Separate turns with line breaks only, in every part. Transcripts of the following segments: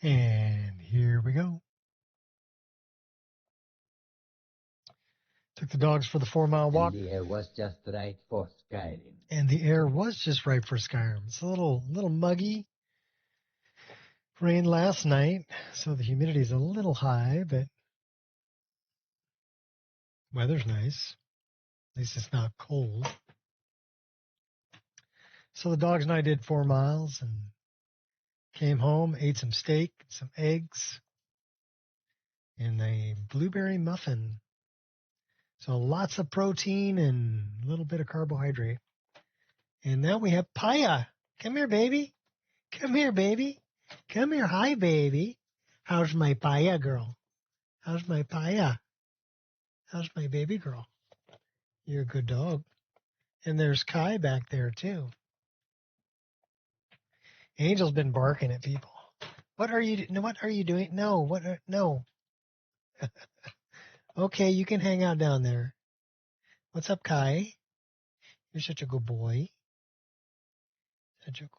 And here we go. Took the dogs for the 4-mile walk.
And the air was just right for Skyrim.
And the air was just right for Skyrim. It's a little muggy. Rained last night, so the humidity's a little high, but weather's nice. At least it's not cold. So the dogs and I did 4 miles and came home, ate some steak, some eggs, and a blueberry muffin. So lots of protein and a little bit of carbohydrate. And now we have Paya. Come here, baby. Come here, baby. Come here. Hi, baby. How's my Paya girl? How's my Paya? How's my baby girl? You're a good dog. And there's Kai back there, too. Angel's been barking at people. What are you doing? No, no. Okay, you can hang out down there. What's up, Kai? You're such a good boy. Such a good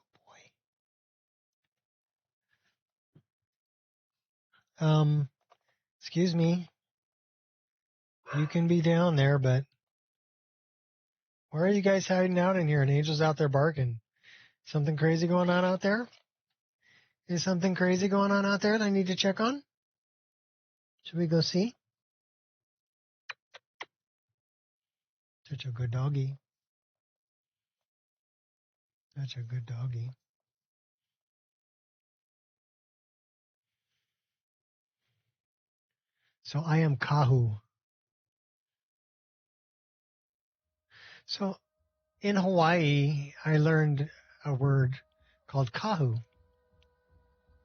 boy. Excuse me. You can be down there, but where are you guys hiding out in here? And Angel's out there barking. Something crazy going on out there? Is something crazy going on out there that I need to check on? Should we go see? Such a good doggy. Such a good doggy. So I am Kahu. So in Hawaii, I learned a word called Kahu.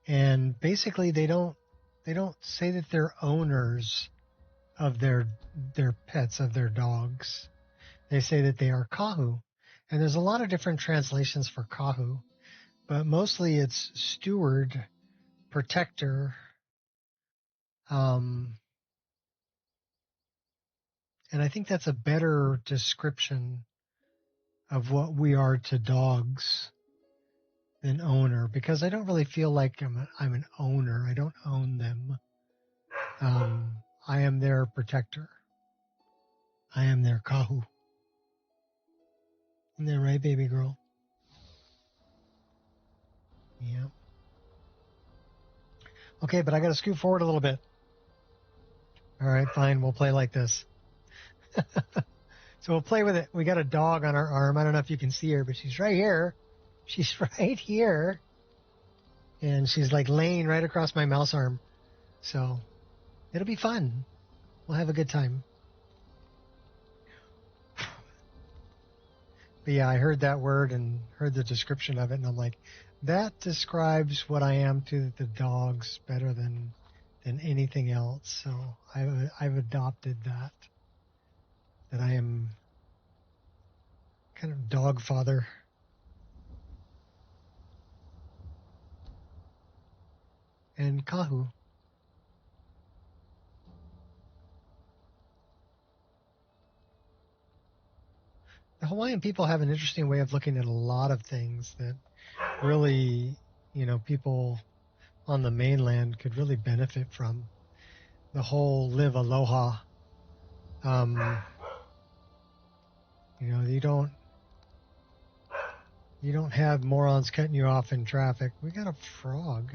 And basically they don't say that they're owners of their pets, of their dogs. They say that they are Kahu. And there's a lot of different translations for Kahu, but mostly it's steward, protector, and I think that's a better description of what we are to dogs than owner, because I don't really feel like I'm an owner. I don't own them. I am their protector. I am their Kahu. Isn't that right, baby girl? Yeah. Okay, but I got to scoot forward a little bit. All right, fine. We'll play like this. So we'll play with it. We got a dog on our arm. I don't know if you can see her, but she's right here. She's right here. And she's like laying right across my mouse arm. So it'll be fun. We'll have a good time. But yeah, I heard that word and heard the description of it, and I'm like, that describes what I am to the dogs better than anything else. So I've adopted that I am kind of dog father. And Kahu. The Hawaiian people have an interesting way of looking at a lot of things that really, people on the mainland could really benefit from. The whole live aloha. You don't have morons cutting you off in traffic. We got a frog.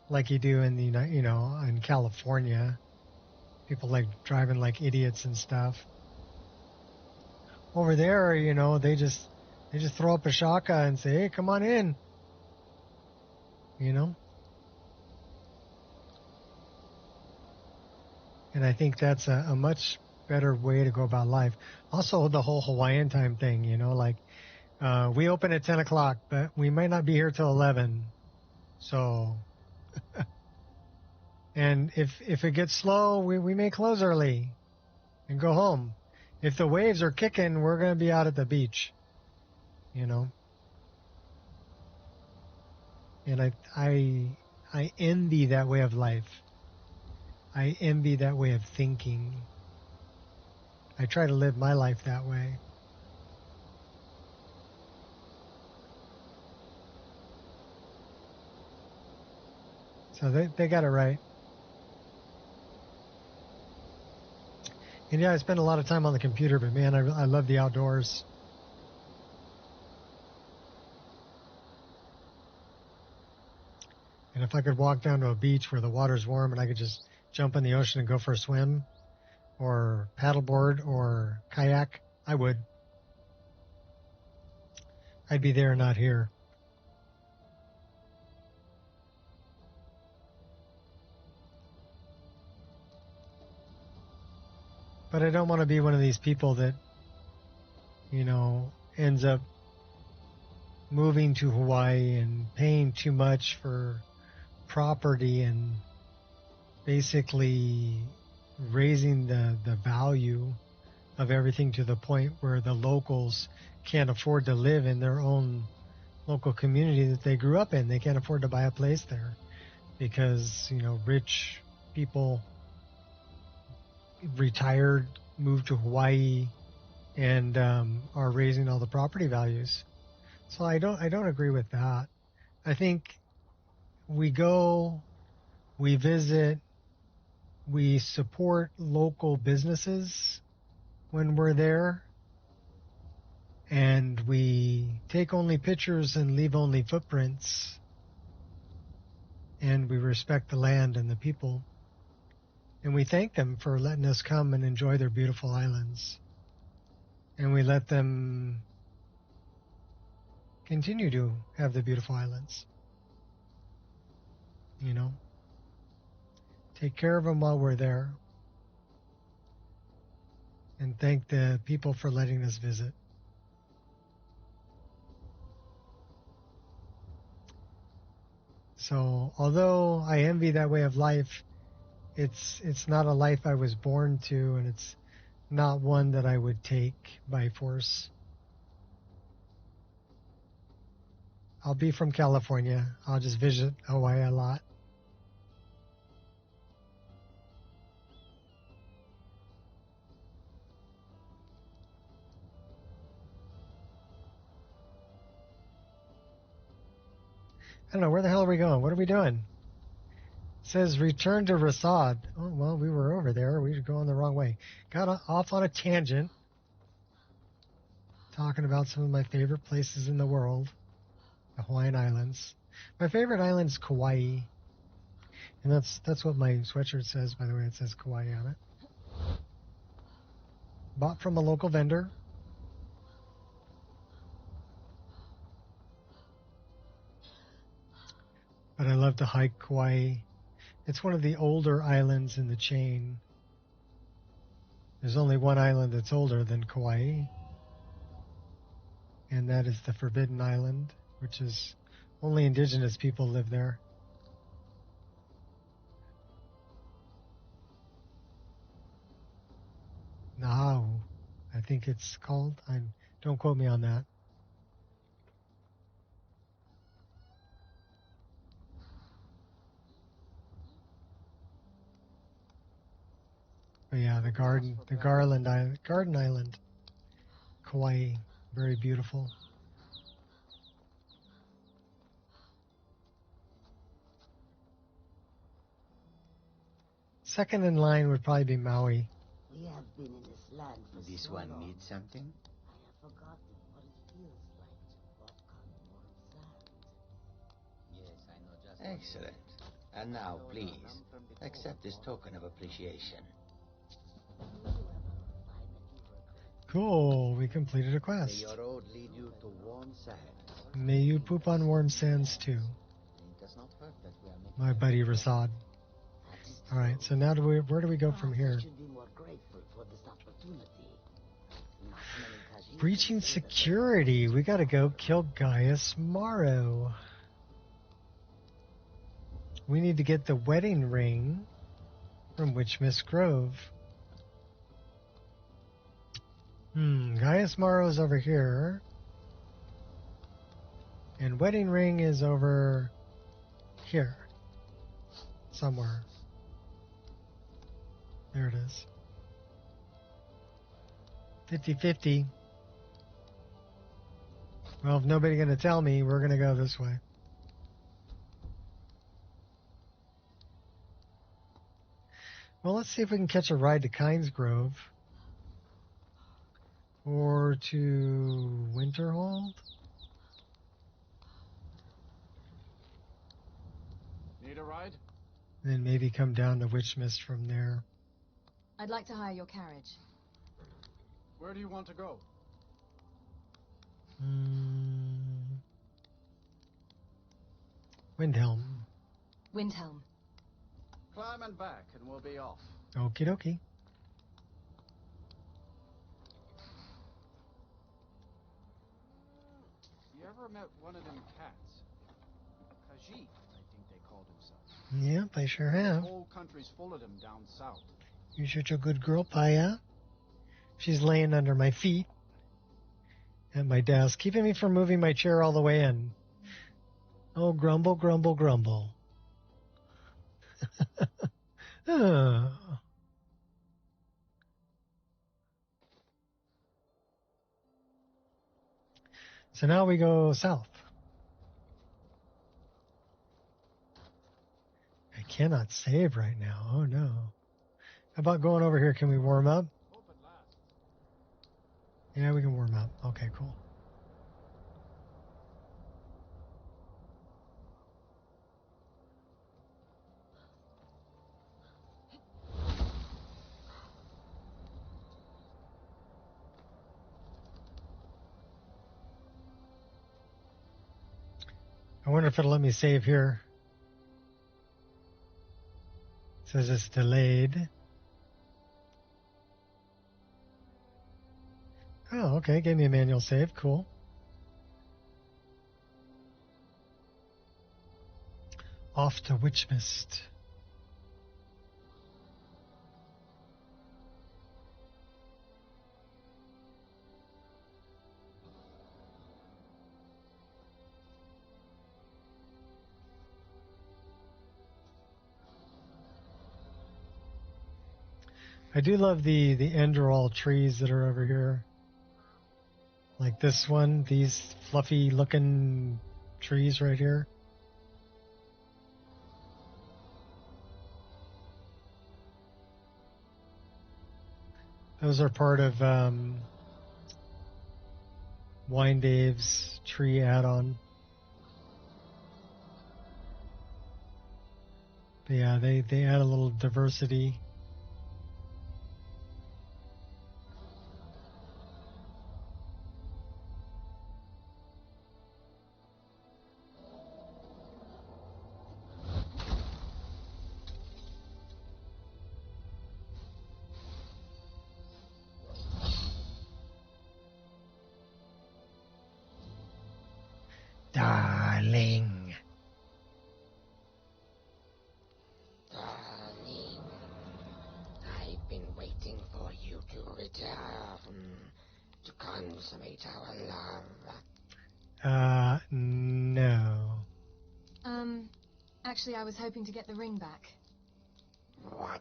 Like you do in in California. People like driving like idiots and stuff. Over there, they just throw up a shaka and say, "Hey, come on in." And I think that's a much better way to go about life. Also, the whole Hawaiian time thing, like we open at 10 o'clock, but we might not be here till 11. So, and if it gets slow, we may close early and go home. If the waves are kicking, we're going to be out at the beach, And I envy that way of life. I envy that way of thinking. I try to live my life that way. So they got it right. And yeah, I spend a lot of time on the computer, but man, I love the outdoors. And if I could walk down to a beach where the water's warm and I could just jump in the ocean and go for a swim or paddleboard or kayak, I would. I'd be there, not here. But I don't want to be one of these people that, ends up moving to Hawaii and paying too much for property and basically raising the value of everything to the point where the locals can't afford to live in their own local community that they grew up in. They can't afford to buy a place there because, rich people retired, moved to Hawaii, and are raising all the property values. So I don't agree with that. I think we go, we visit, we support local businesses when we're there, and we take only pictures and leave only footprints, and we respect the land and the people, and we thank them for letting us come and enjoy their beautiful islands, and we let them continue to have the beautiful islands. Take care of them while we're there, and thank the people for letting us visit. So, although I envy that way of life, it's not a life I was born to, and it's not one that I would take by force. I'll be from California. I'll just visit Hawaii a lot. I don't know, where the hell are we going? What are we doing? It says return to Rasad. Oh, well, we were over there. We were going the wrong way. Got off on a tangent, talking about some of my favorite places in the world, the Hawaiian Islands. My favorite island is Kauai. And that's what my sweatshirt says, by the way. It says Kauai on it. Bought from a local vendor. But I love to hike Kauai. It's one of the older islands in the chain. There's only one island that's older than Kauai, and that is the Forbidden Island, which is only indigenous people live there. Nahau, I think it's called. Don't quote me on that. But yeah, the Garden Island, Kauai, very beautiful. Second in line would probably be Maui.
We have been in this land for
This
so
one
long.
needs something?
I have forgotten what it feels like to walk on warm sand.
Yes, I know just. Excellent. And now, please, accept this token of appreciation.
Cool, we completed a
May
quest.
your road lead you to warm sands.
May you poop on warm sands too,
It does not hurt that we are making
my buddy Rasad. All right, so now where do we go from here?
I should be more grateful for this opportunity. Not many Khajiits
Breaching
say that
security. We gotta go kill Gaius Morrow. We need to get the wedding ring from Witchmist Grove. Gaius Morrow's over here. And wedding ring is over here. Somewhere. There it is. 50-50. Well, if nobody's going to tell me, we're going to go this way. Well, let's see if we can catch a ride to Kynes Grove. Or to Winterhold.
Need a ride?
And then maybe come down to Witchmist from there.
I'd like to hire your carriage.
Where do you want to go?
Windhelm.
Windhelm.
Climb and back and we'll be off.
Okie dokie.
You ever met one of them cats? Khajiit, I think they called themselves.
Yep, I sure have.
The whole country's full of them down south.
You're such a good girl, Paya. She's laying under my feet at my desk, keeping me from moving my chair all the way in. Oh, grumble, grumble, grumble. Oh. So now we go south. I cannot save right now. Oh, no. How about going over here? Can we warm up? Yeah, we can warm up. Okay, cool. I wonder if it'll let me save here. It says it's delayed. Oh, okay. Gave me a manual save. Cool. Off to Witchmist. I do love the Enderal trees that are over here. Like this one, these fluffy looking trees right here. Those are part of Wine Dave's tree add-on. But yeah, they add a little diversity. Darling.
Darling, I've been waiting for you to return to consummate our love.
No.
Actually, I was hoping to get the ring back.
What?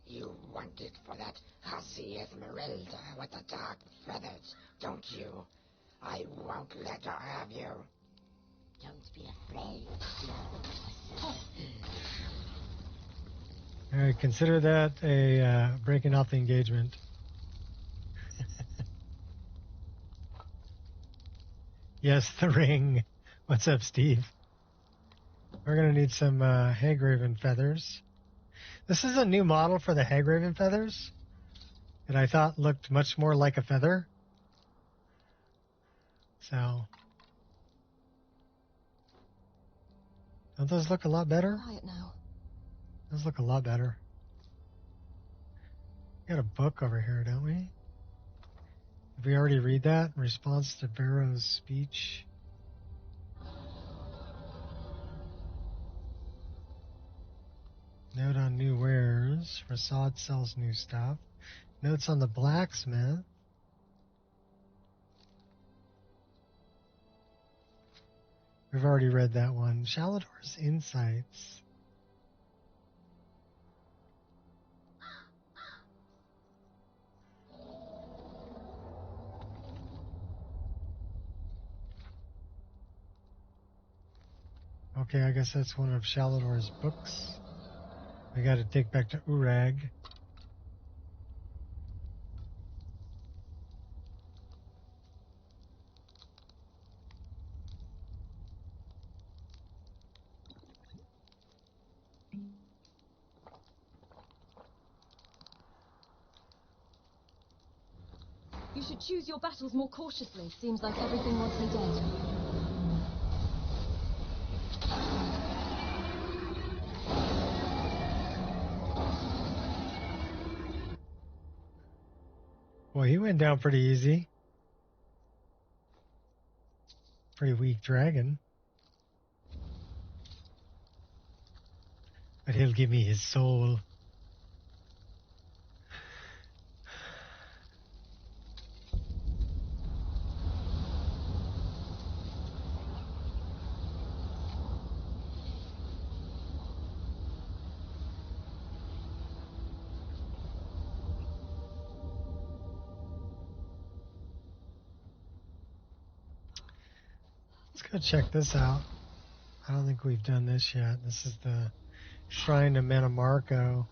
You want it for that hussy Esmeralda with the dark feathers, don't you? I won't let her have you. Don't be afraid.
All right, consider that a breaking off the engagement. Yes, the ring. What's up, Steve? We're going to need some Hagraven feathers. This is a new model for the Hagraven feathers that I thought looked much more like a feather. So, don't those look a lot better?
Quiet now.
Those look a lot better. We got a book over here, don't we? Did we already read that? In response to Barrow's speech. Note on new wares. Rasad sells new stuff. Notes on the blacksmith. We've already read that one. Shalador's Insights. Okay, I guess that's one of Shalador's books. We got to take back to Urag.
You should choose your battles more cautiously. Seems like everything wants me dead.
Boy, he went down pretty easy. Pretty weak dragon. But he'll give me his soul. Let's go check this out. I don't think we've done this yet. This is the Shrine to Metamarco.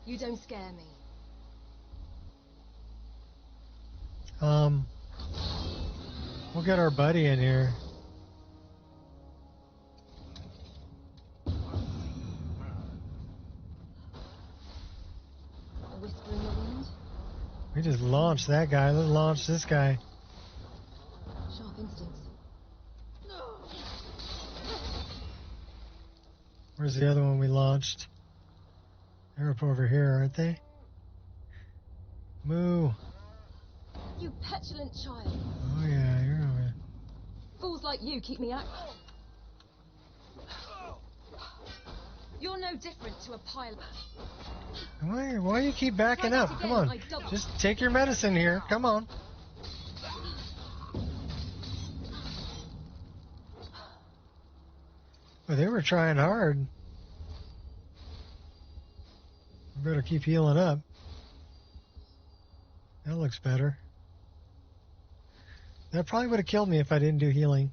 You don't scare me.
We'll get our buddy in here.
A whisper in the wind?
We just launched that guy. Let's launch this guy.
Sharp instincts.
Where's the other one we launched? They're up over here, aren't they? Moo.
You petulant child.
Oh yeah, you're over.
Fools like you keep me active. You're no different to a pilot.
Why do you keep backing up? Come on. Just take your medicine here. Come on. Well, they were trying hard. Better keep healing up. That looks better. That probably would have killed me if I didn't do healing.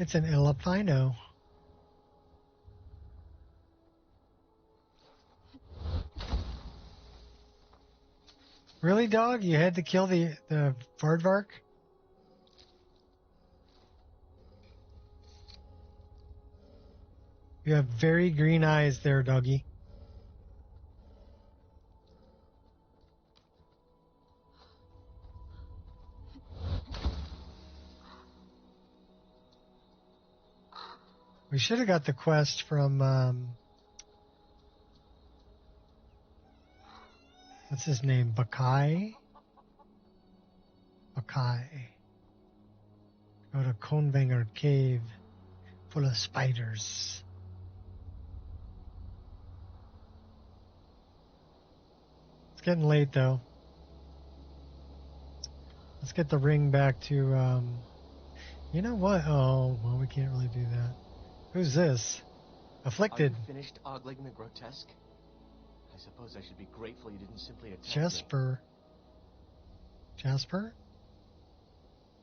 It's an Elapino. Really, dog? You had to kill the Vardvark? You have very green eyes there, doggy. We should have got the quest from, what's his name? Bakai? Bakai. Go to Konvanger Cave, full of spiders. It's getting late, though. Let's get the ring back to, you know what? Oh, well, we can't really do that. Who's this? Afflicted.
Are you finished ogling the grotesque? I suppose I should be grateful you didn't simply attack
Jasper.
me.
Jasper?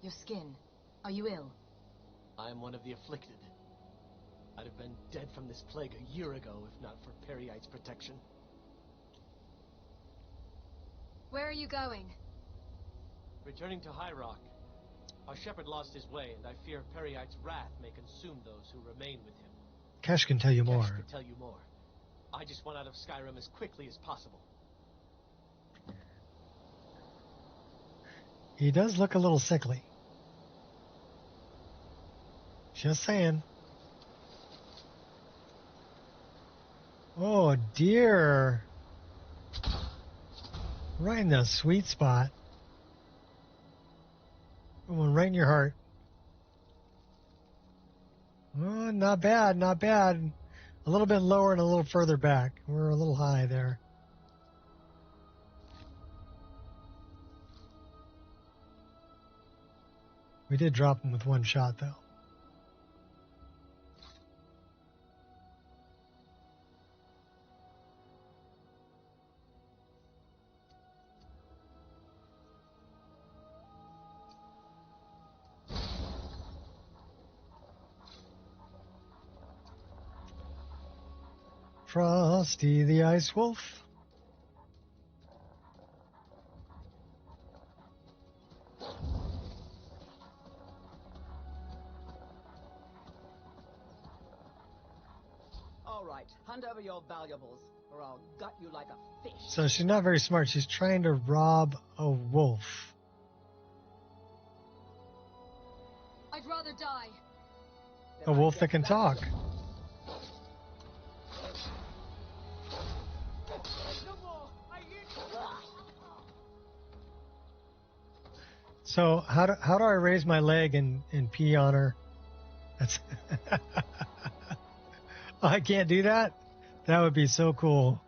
Your skin. Are you ill?
I am one of the afflicted. I'd have been dead from this plague a year ago if not for Periite's protection.
Where are you going?
Returning to High Rock. Our shepherd lost his way, and I fear Periite's wrath may consume those who remain with him.
Cash can tell you more.
Cash can tell you more. I just want out of Skyrim as quickly as possible.
He does look a little sickly. Just saying. Oh dear. Right in the sweet spot. Going right in your heart. Oh, not bad, not bad. A little bit lower and a little further back. We're a little high there. We did drop him with one shot, though. Frosty the Ice Wolf.
All right, hand over your valuables, or I'll gut you like a fish.
So she's not very smart. She's trying to rob a wolf.
I'd rather die.
A wolf that can talk. So how do I raise my leg and pee on her? That's oh, I can't do that? That would be so cool.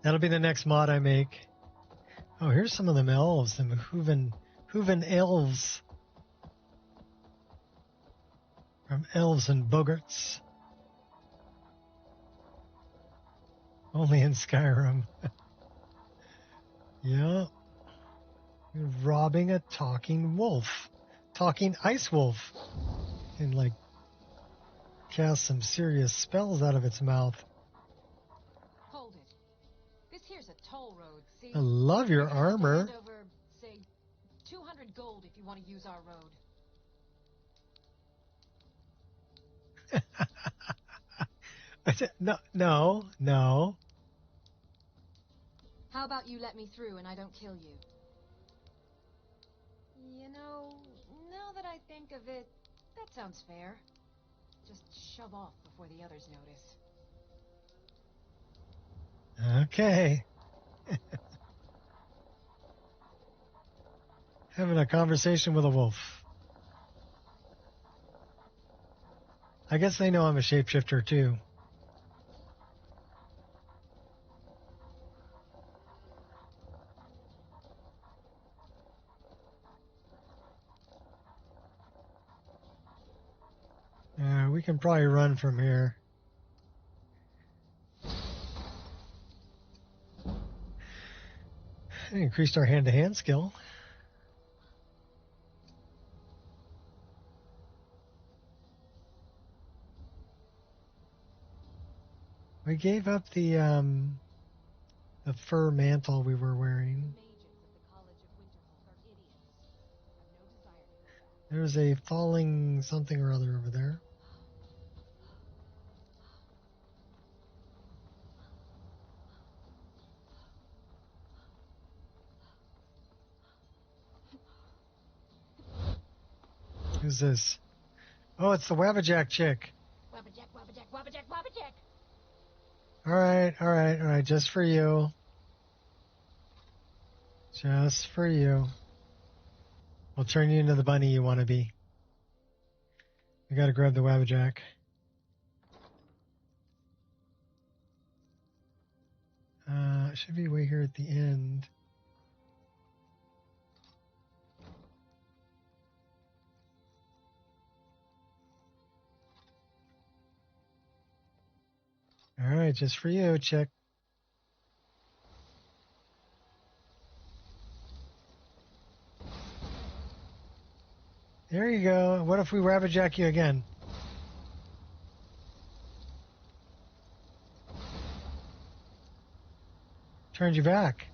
That'll be the next mod I make. Oh, here's some of them elves, them Hooven elves. From Elves and Bogarts. Only in Skyrim. Yeah. You're robbing a talking wolf. Talking ice wolf. And like cast some serious spells out of its mouth.
Hold it. This here's a toll road, see?
I love your
You're gonna have to
armor.
hand over, say, 200 gold if you want to use our road. No. How about you let me through and I don't kill you? You know, now that I think of it, that sounds fair. Just shove off before the others notice.
Okay. Having a conversation with a wolf. I guess they know I'm a shapeshifter too. We can probably run from here. Increased our hand-to-hand skill. We gave up the fur mantle we were wearing. There's a falling something or other over there. Who's this? Oh, it's the Wabbajack chick.
Wabbajack, Wabbajack, Wabbajack, Wabbajack!
All right, just for you. Just for you. We'll turn you into the bunny you want to be. We gotta grab the Wabbajack. It should be way here at the end. All right, just for you, chick. There you go. What if we Wabbajack you again? Turned you back.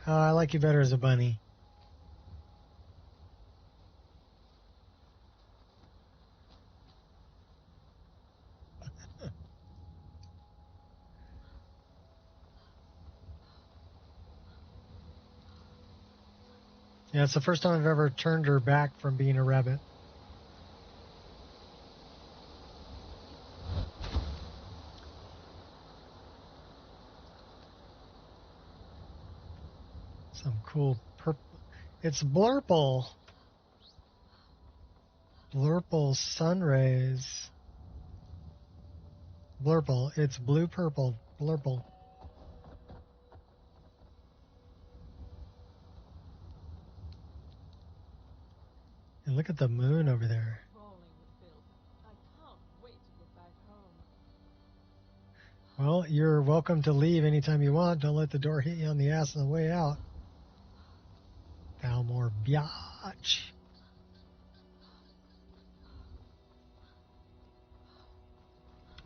Oh, I like you better as a bunny. Yeah, it's the first time I've ever turned her back from being a rabbit. Some cool purple. It's Blurple. Blurple sun rays. Blurple. It's blue purple. Blurple. And look at the moon over there. Well, you're welcome to leave anytime you want. Don't let the door hit you on the ass on the way out. Thalmor biatch.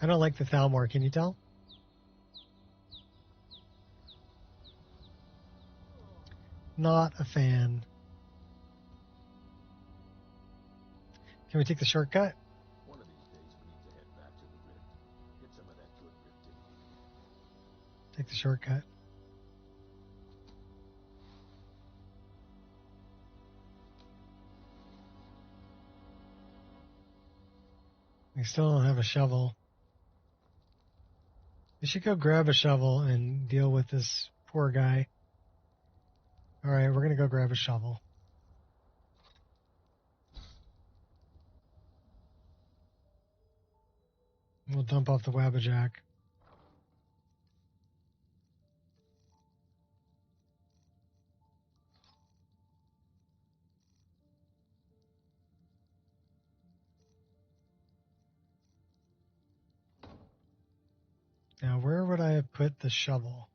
I don't like the Thalmor, can you tell? Not a fan. Can we take the shortcut?
One of these days we need to head back to the rift. Get some of that good rifting.
Take the shortcut. We still don't have a shovel. We should go grab a shovel and deal with this poor guy. Alright, we're gonna go grab a shovel. We'll dump off the Wabbajack. Now, where would I have put the shovel?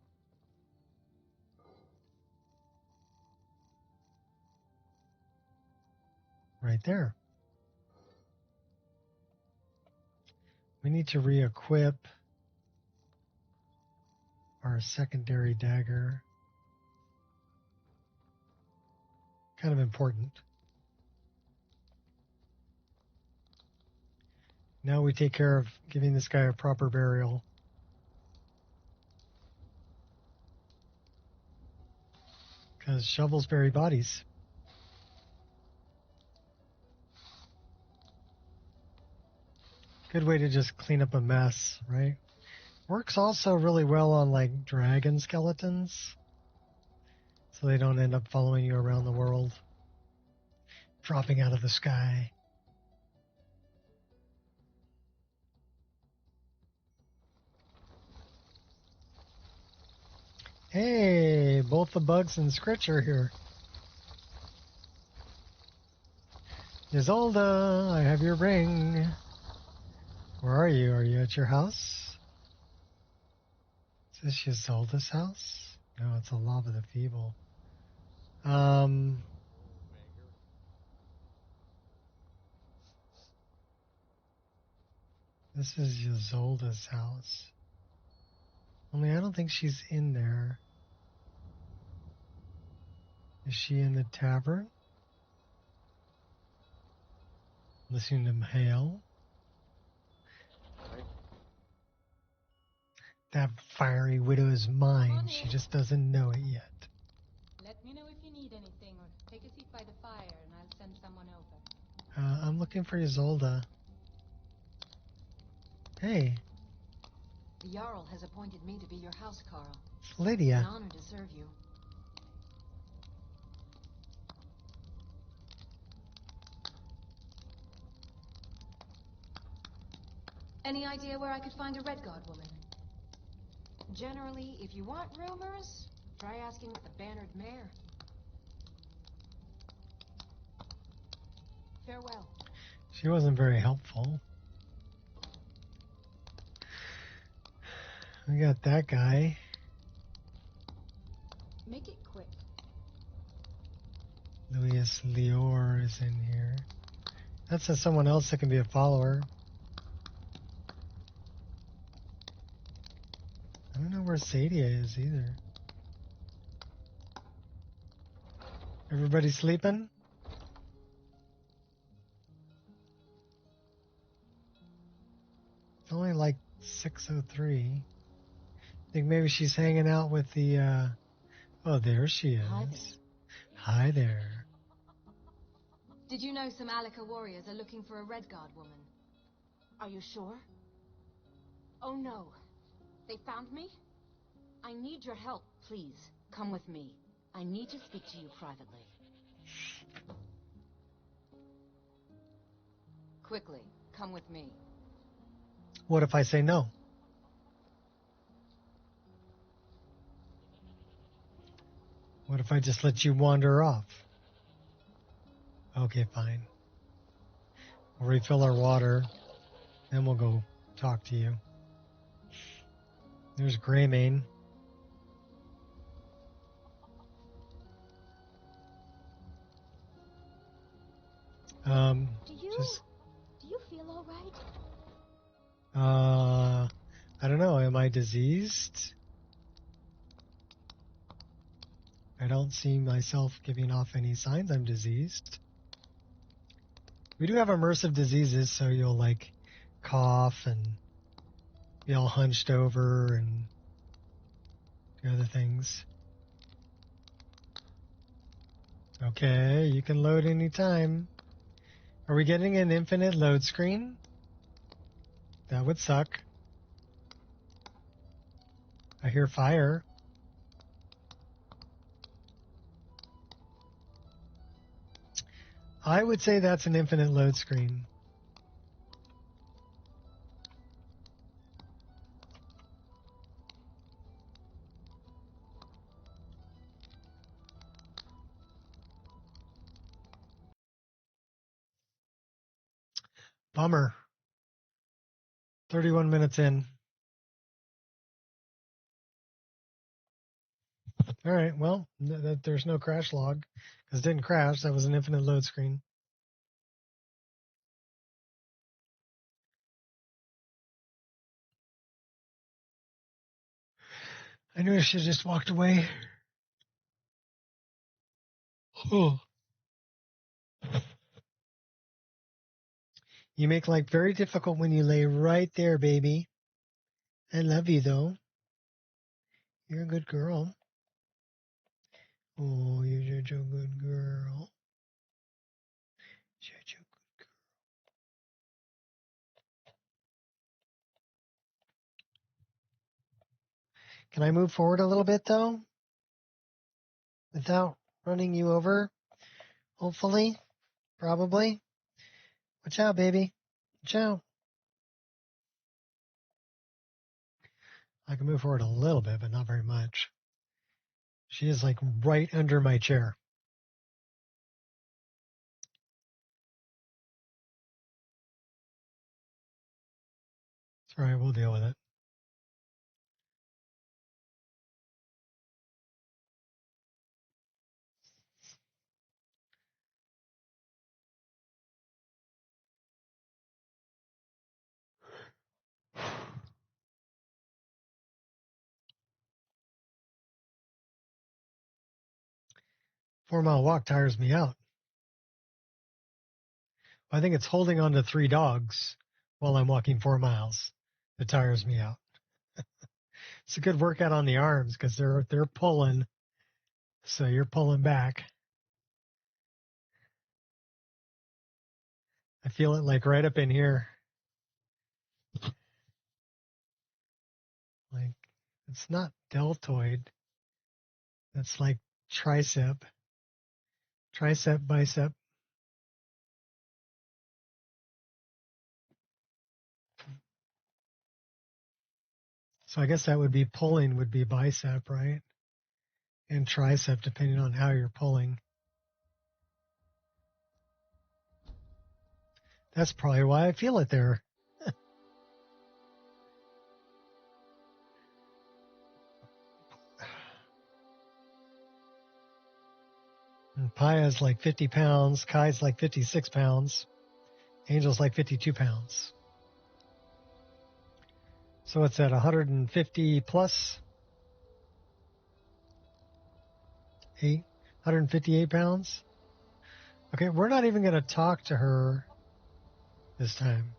Right there. We need to re-equip our secondary dagger. Kind of important. Now we take care of giving this guy a proper burial. Because shovels bury bodies. Good way to just clean up a mess, right? Works also really well on like dragon skeletons. So they don't end up following you around the world. Dropping out of the sky. Hey, both the bugs and Scritch are here. Isolda, I have your ring. Where are you? Are you at your house? Is this Isolda's house? No, it's a Lava the Feeble. This is Isolda's house. Only I don't think she's in there. Is she in the tavern? Listening to Hale. That fiery widow is mine. She just doesn't know it yet.
Let me know if you need anything, or take a seat by the fire, and I'll send someone over.
I'm looking for Isolda. Hey.
The Jarl has appointed me to be your house, Carl.
It's Lydia.
It's an honor to serve you. Any idea where I could find a Redguard woman? Generally, if you want rumors, try asking the Bannered Mare. Farewell.
She wasn't very helpful. We got that guy.
Make it quick.
Louis Lior is in here. That's someone else that can be a follower. I don't know where Sadia is either. Everybody sleeping? It's only like 6:03. I think maybe she's hanging out with the, oh, there she is.
Hi there.
Hi there.
Did you know some Alaka warriors are looking for a Redguard woman?
Are you sure? Oh no. They found me? I need your help, please. Come with me. I need to speak to you privately.
Quickly, come with me.
What if I say no? What if I just let you wander off? Okay, fine. We'll refill our water, then we'll go talk to you. There's Greymane.
Do you feel all right?
I don't know. Am I diseased? I don't see myself giving off any signs I'm diseased. We do have immersive diseases, so you'll like cough and be all hunched over and do other things. Okay, you can load anytime. Are we getting an infinite load screen? That would suck. I hear fire. I would say that's an infinite load screen. Bummer. 31 minutes in. All right, well, there's no crash log because it didn't crash. That was an infinite load screen. I knew I should have just walked away. Oh. You make life very difficult when you lay right there, baby. I love you, though. You're a good girl. Oh, you're such a good girl. Such a good girl. Can I move forward a little bit, though? Without running you over? Hopefully. Probably. Watch out, baby. Watch out. I can move forward a little bit, but not very much. She is like right under my chair. It's all right, we'll deal with it. Four-mile walk tires me out. I think it's holding on to 3 dogs while I'm walking 4 miles that tires me out. It's a good workout on the arms because they're pulling, so you're pulling back. I feel it like right up in here. Like it's not deltoid. It's like tricep, bicep. So I guess that would be pulling would be bicep, right? And tricep, depending on how you're pulling. That's probably why I feel it there. And Paya's like 50 pounds. Kai's like 56 pounds. Angel's like 52 pounds. So it's at 150 plus 158 pounds. Okay, we're not even going to talk to her this time.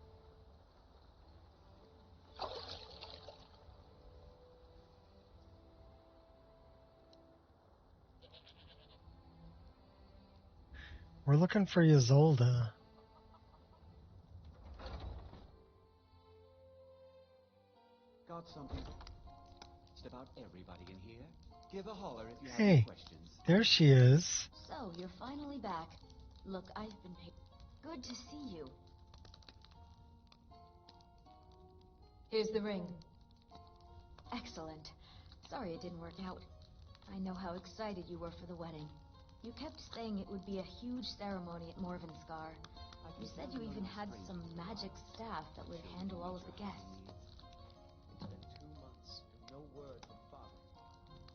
We're looking for Ysolda.
Got something. Just about everybody in here. Give a holler if you have
Hey,
any questions.
there she is.
So, you're finally back. Look, I've been good to see you.
Here's the ring.
Excellent. Sorry it didn't work out. I know how excited you were for the wedding. You kept saying it would be a huge ceremony at Morvenskar. You said you even had some magic staff that would handle all of the guests.
It's been 2 months and no word from Father.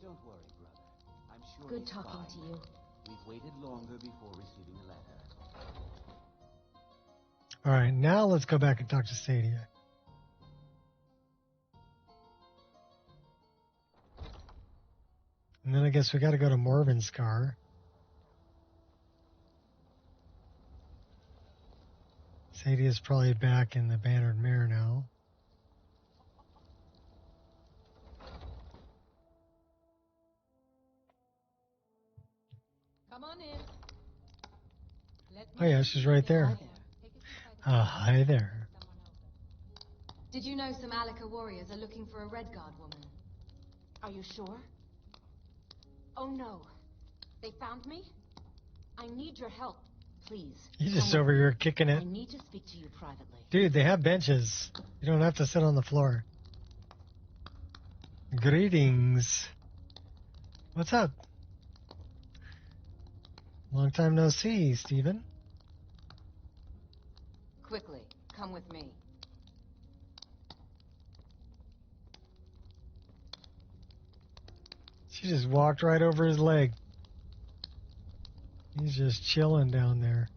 Don't worry, brother. I'm sure
Good
he's
talking
fine.
to you.
We've waited longer before receiving a letter.
All right, now let's go back and talk to Sadia. And then I guess we got to go to Morvenskar. Sadia's probably back in the Bannered Mare now.
Come on in.
Oh yeah, she's right there.
Hi there.
Hi there.
Did you know some Alaka warriors are looking for a Redguard woman?
Are you sure? Oh no. They found me? I need your help. Please.
He's just
come
over
with
here
me.
kicking it.
I need to speak to you privately.
Dude, they have benches. You don't have to sit on the floor. Greetings. What's up? Long time no see, Steven.
Quickly, come with me.
She just walked right over his leg. He's just chilling down there.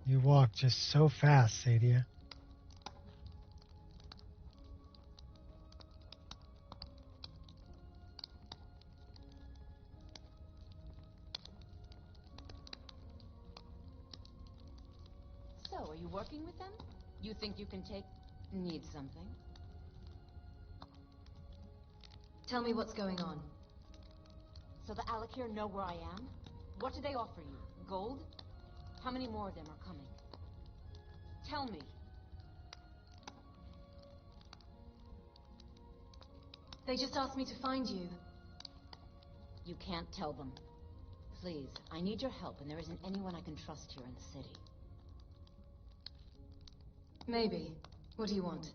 You walk just so fast, Sadia.
So, are you working with them? You think you can need something? Tell me what's going on.
So the Alakir know where I am?
What do they offer you? Gold?
How many more of them are coming? Tell me.
They just asked me to find you.
You can't tell them. Please, I need your help, and there isn't anyone I can trust here in the city.
Maybe. What do you want?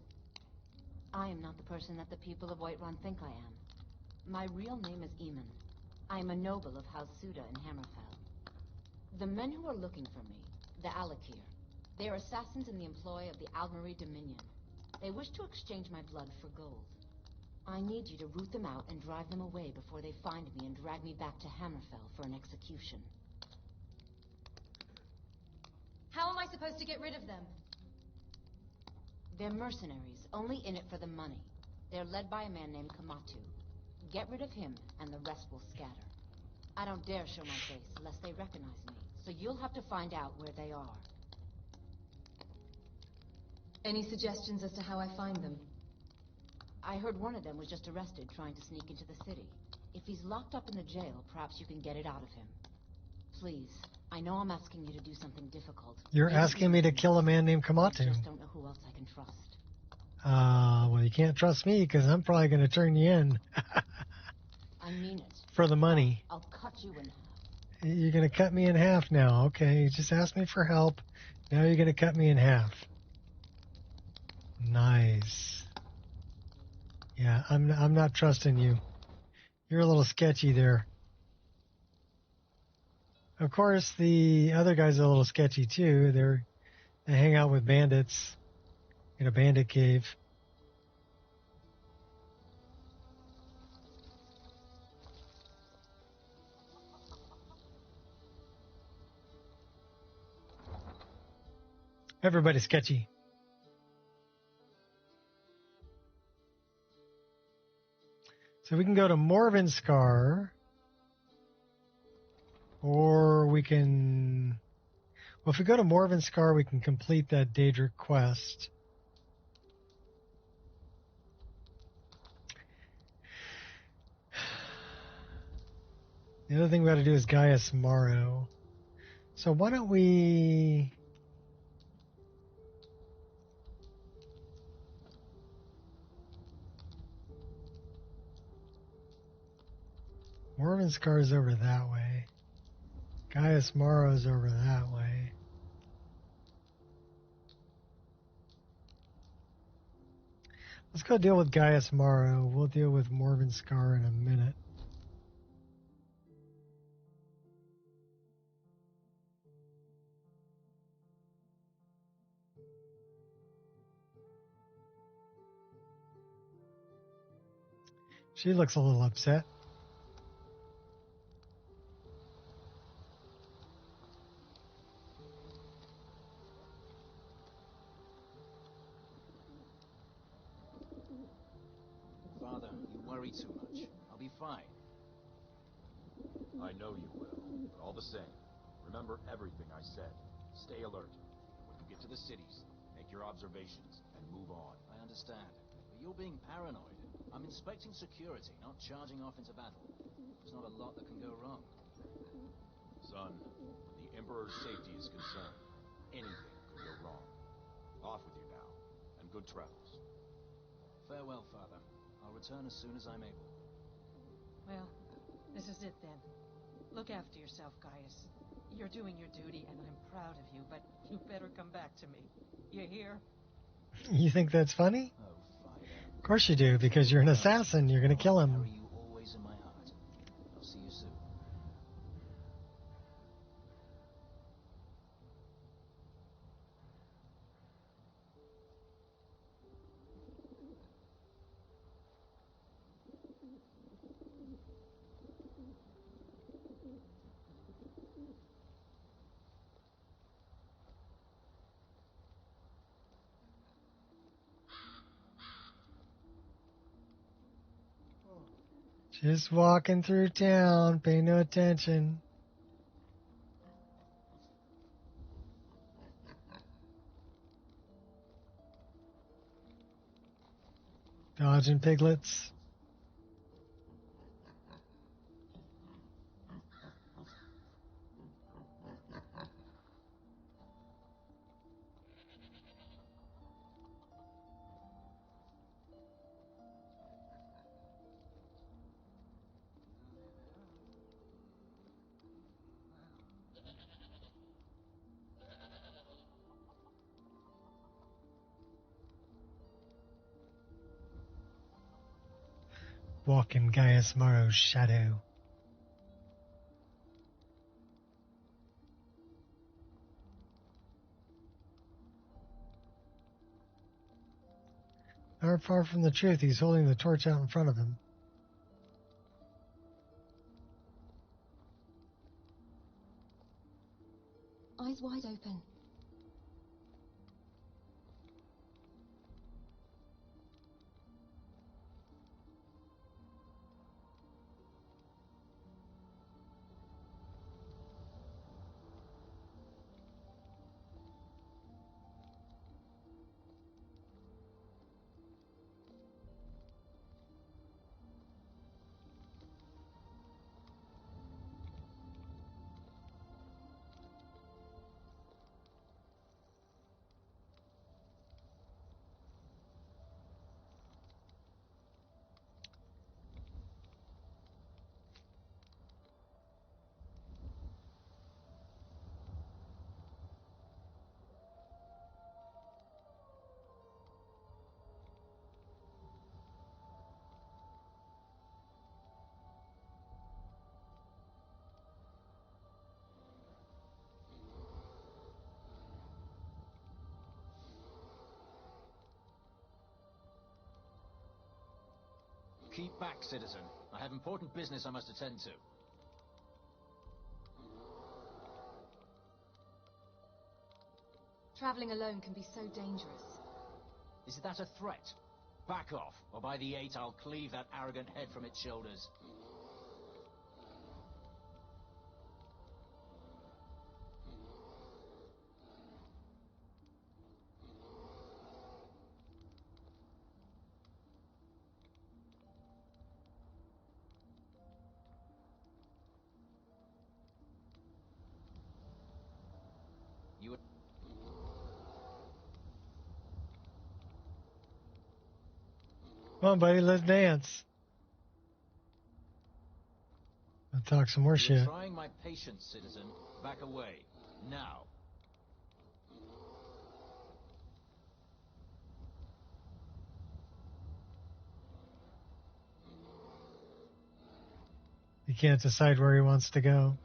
I am not the person that the people of Whiterun think I am. My real name is Eamon. I am a noble of House Suda in Hammerfell. The men who are looking for me, the Alakir, they are assassins in the employ of the Almeri Dominion. They wish to exchange my blood for gold. I need you to root them out and drive them away before they find me and drag me back to Hammerfell for an execution.
How am I supposed to get rid of them?
They're mercenaries, only in it for the money. They're led by a man named Kamatu. Get rid of him, and the rest will scatter. I don't dare show my face, lest they recognize me, so you'll have to find out where they are.
Any suggestions as to how I find them?
I heard one of them was just arrested trying to sneak into the city. If he's locked up in the jail, perhaps you can get it out of him. Please, I know I'm asking you to do something difficult.
You're
Maybe
asking me to kill a man named
I
Kamatu.
just don't know who else I can trust.
Well, you can't trust me because I'm probably going to turn you in
I mean it.
for the money.
I'll cut you in half.
You're going to cut me in half now. Okay, you just asked me for help. Now you're going to cut me in half. Nice. Yeah, I'm not trusting you. You're a little sketchy there. Of course, the other guys are a little sketchy too. They hang out with bandits in a bandit cave. Everybody's sketchy. So we can go to Morvenskar, or we can... Well, if we go to Morvenskar, we can complete that Daedric quest. The other thing we got to do is Gaius Morrow. So why don't we... Morven's car is over that way. Gaius Morrow's over that way. Let's go deal with Gaius Morrow. We'll deal with Morven's car in a minute. She looks a little upset.
Father, you worry too much. I'll be fine.
I know you will, but all the same, remember everything I said. Stay alert. And when you get to the cities, make your observations and move on.
I understand. But you're being paranoid. I'm inspecting security, not charging off into battle. There's not a lot that can go wrong.
Son, when the Emperor's safety is concerned, anything could go wrong. Off with you now, and good travels.
Farewell, Father. I'll return as soon as I'm able.
Well, this is it then. Look after yourself, Gaius. You're doing your duty, and I'm proud of you, but you better come back to me. You hear?
You think that's funny?
Oh, Father.
Of course you do, because you're an assassin. You're going to kill him.
I'll carry you always in my heart. I'll see you soon.
Just walking through town. Pay no attention. Dodging piglets. Walk in Gaius Morrow's shadow. Not far from the truth, he's holding the torch out in front of him.
Eyes wide open.
Keep back, citizen. I have important business I must attend to.
Traveling alone can be so dangerous.
Is that a threat? Back off, or by the 8 I'll cleave that arrogant head from its shoulders.
Come on, buddy, let's dance. I'll talk some more
You're
shit.
trying my patience, citizen. Back away. Now.
He can't decide where he wants to go.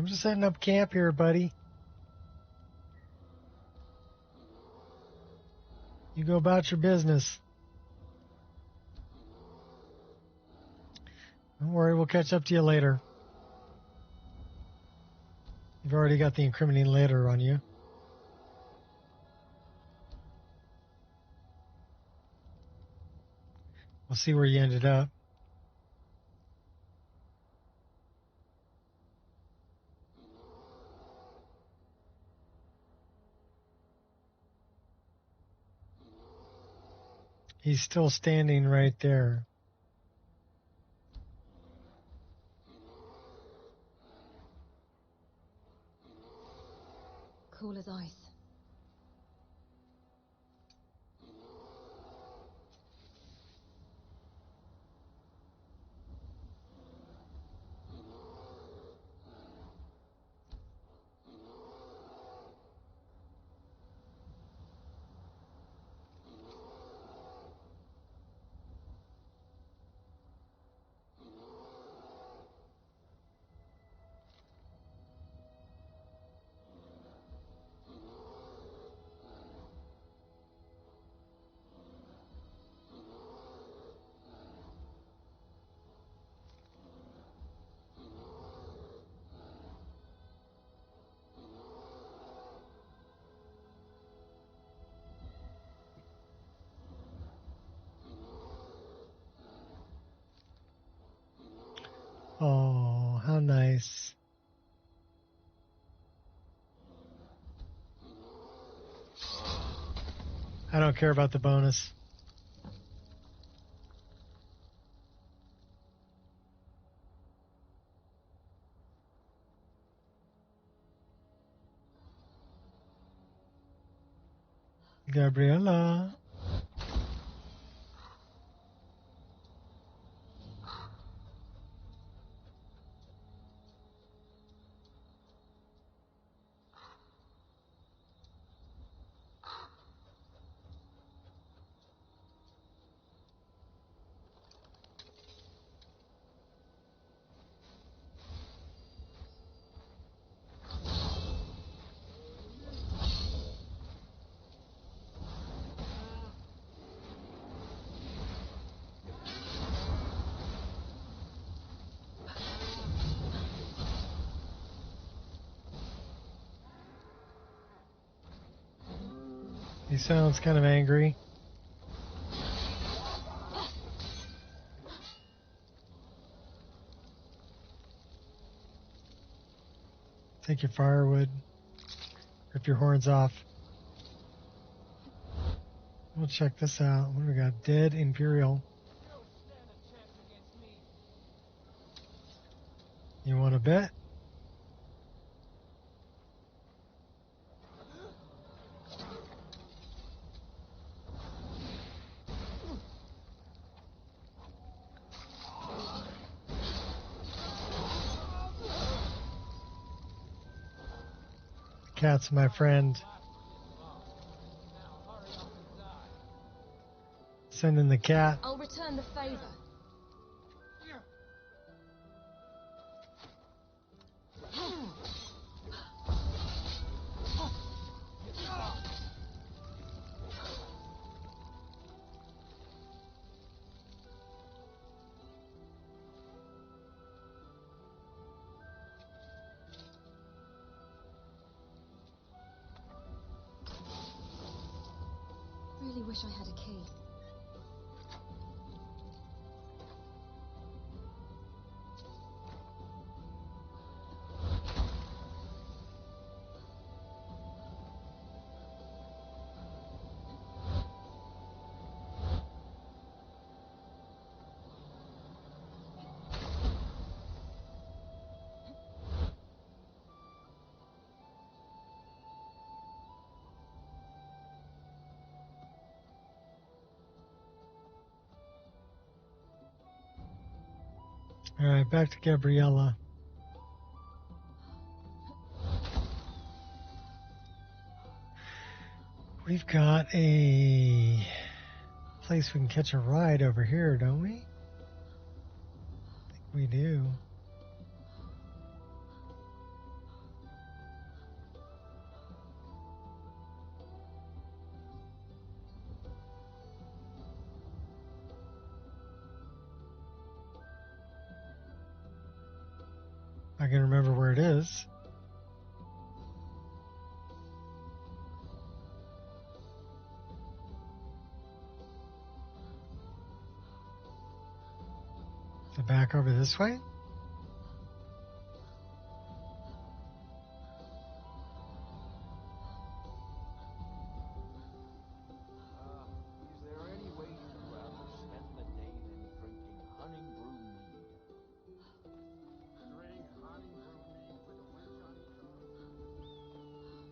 I'm just setting up camp here, buddy. You go about your business. Don't worry, we'll catch up to you later. You've already got the incriminating letter on you. We'll see where you ended up. He's still standing right there.
Cool as ice.
Oh, how nice. I don't care about the bonus. Gabriella. He sounds kind of angry. Take your firewood. Rip your horns off. We'll check this out. What do we got? Dead Imperial. You want to bet? Cat's my friend. Sending the cat.
I'll return the favor. Really wish I had a key.
All right, back to Gabriella. We've got a place we can catch a ride over here, don't we? I think we do. I can remember where it is. Is it back over this way?
Is there any way you'd rather spend the day than drinking honey brew mead?
Drink honey brew mead with a wench on each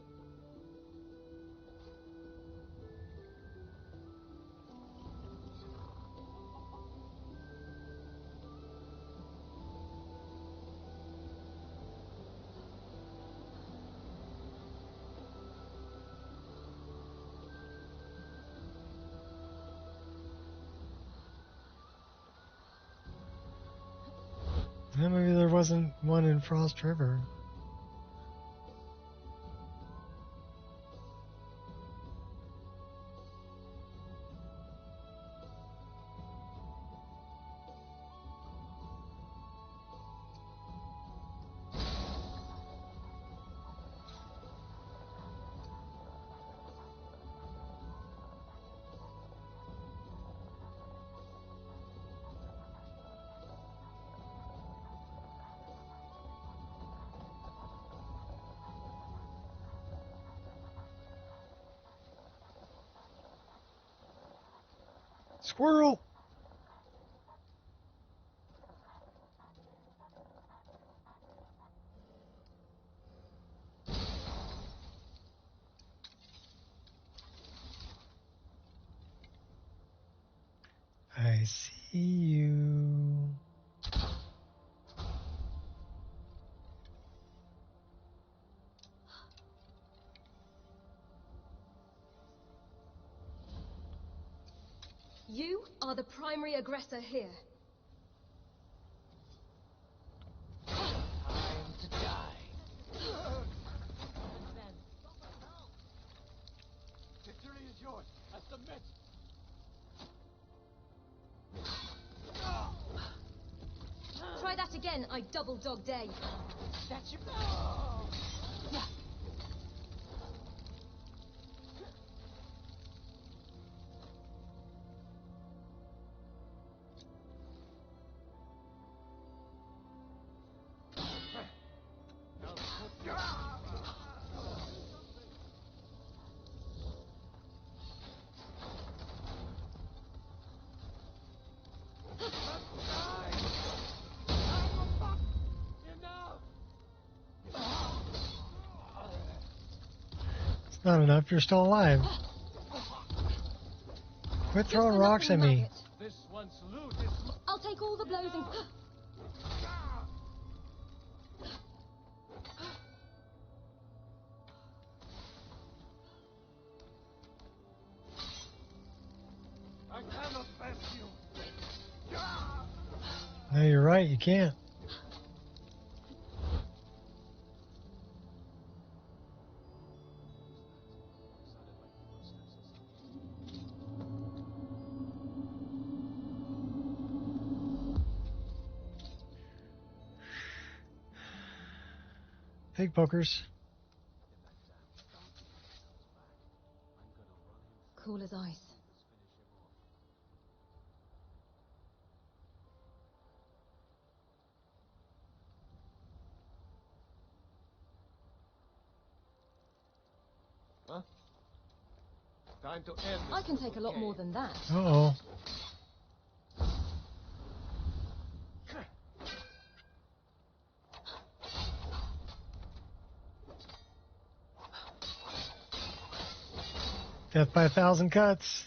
arm.
Yeah, maybe there wasn't one in Frost River. Squirrel! I see you.
You are the primary aggressor here.
Time to die.
Victory is yours. I submit.
Try that again, I double dog dare you.
That's your...
It's not enough, you're still alive. Quit throwing rocks at me.
This one's loot is...
I'll take all the blows and...
I cannot pass you.
No, you're right, you can't. Pig pokers.
Cool as ice.
Huh? Time to end this.
I can take a lot more than that.
Uh-oh. Death by 1,000 cuts.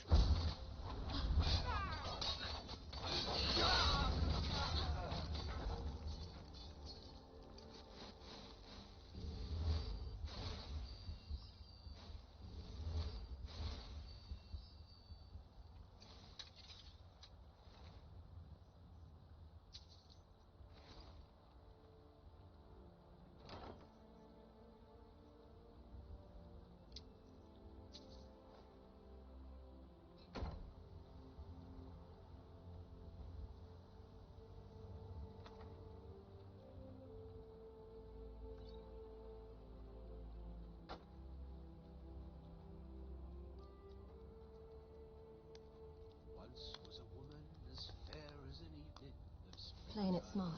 get smart.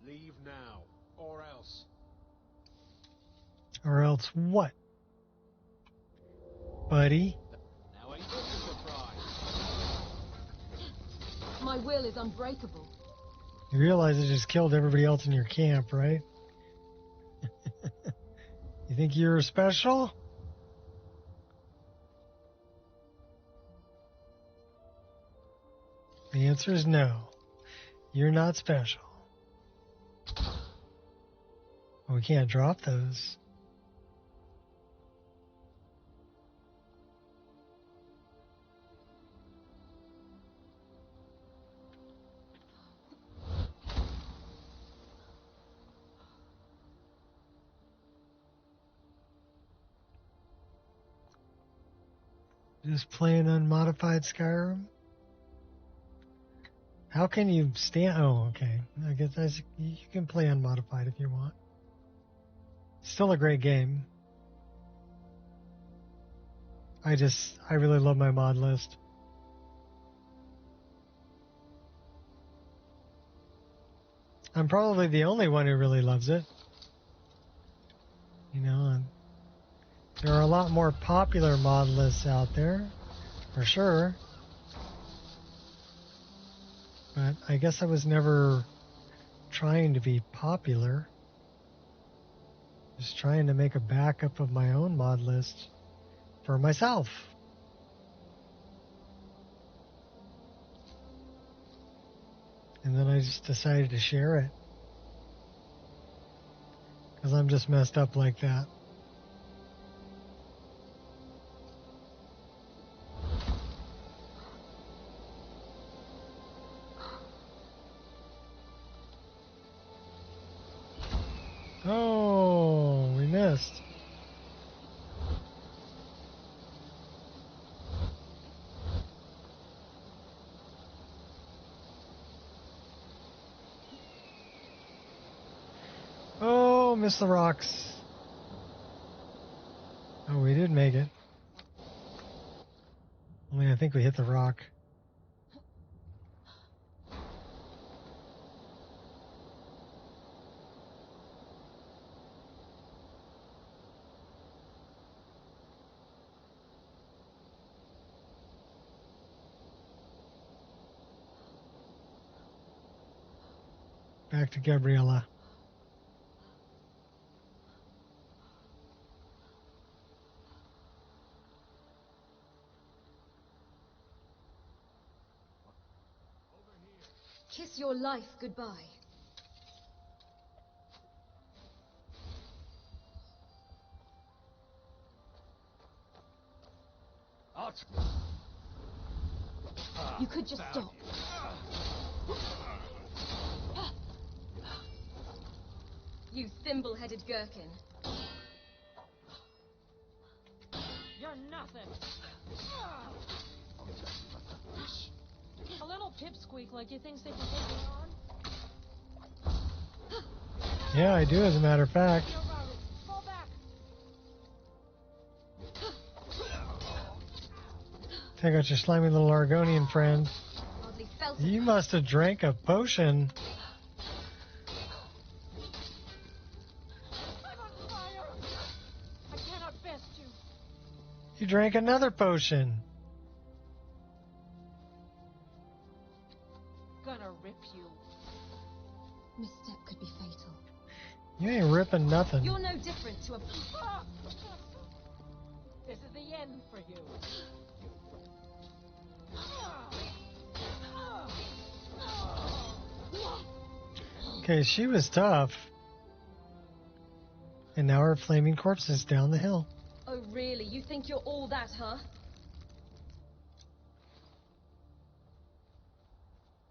Leave now, or else.
Or else what? Buddy?
Now ain't this a surprise?
My will is unbreakable.
You realize it just killed everybody else in your camp, right? You think you're special? The answer is no. You're not special. Well, we can't drop those. Just playing unmodified Skyrim? How can you stand? Oh, okay. I guess you can play unmodified if you want. Still a great game. I really love my mod list. I'm probably the only one who really loves it. You know, and there are a lot more popular mod lists out there, for sure. But I guess I was never trying to be popular. Just trying to make a backup of my own mod list for myself. And then I just decided to share it. Because I'm just messed up like that. Oh, we missed. Oh, missed the rocks. Oh, we did make it. Only I think we hit the rock. Back to Gabriella.
Kiss your life goodbye. You could just stop. You thimble-headed gherkin.
You're nothing. A little pipsqueak like you thinks they can take me on?
Yeah, I do, as a matter of fact.
Fall back.
Take out your slimy little Argonian friend.
Hardly felt
You
it.
must have drank a potion.
I'm on fire. I cannot best you.
You drank another potion.
Gonna rip you.
Misstep could be fatal.
You ain't ripping nothing.
You're no different to a...
This is the end for you.
Okay, she was tough. And now her flaming corpse is down the hill.
Oh, really? You think you're all that, huh?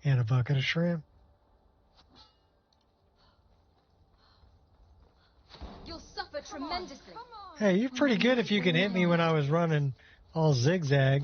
And a bucket of shrimp.
You'll suffer tremendously.
Hey, you're pretty good if you can hit me when I was running all zigzag.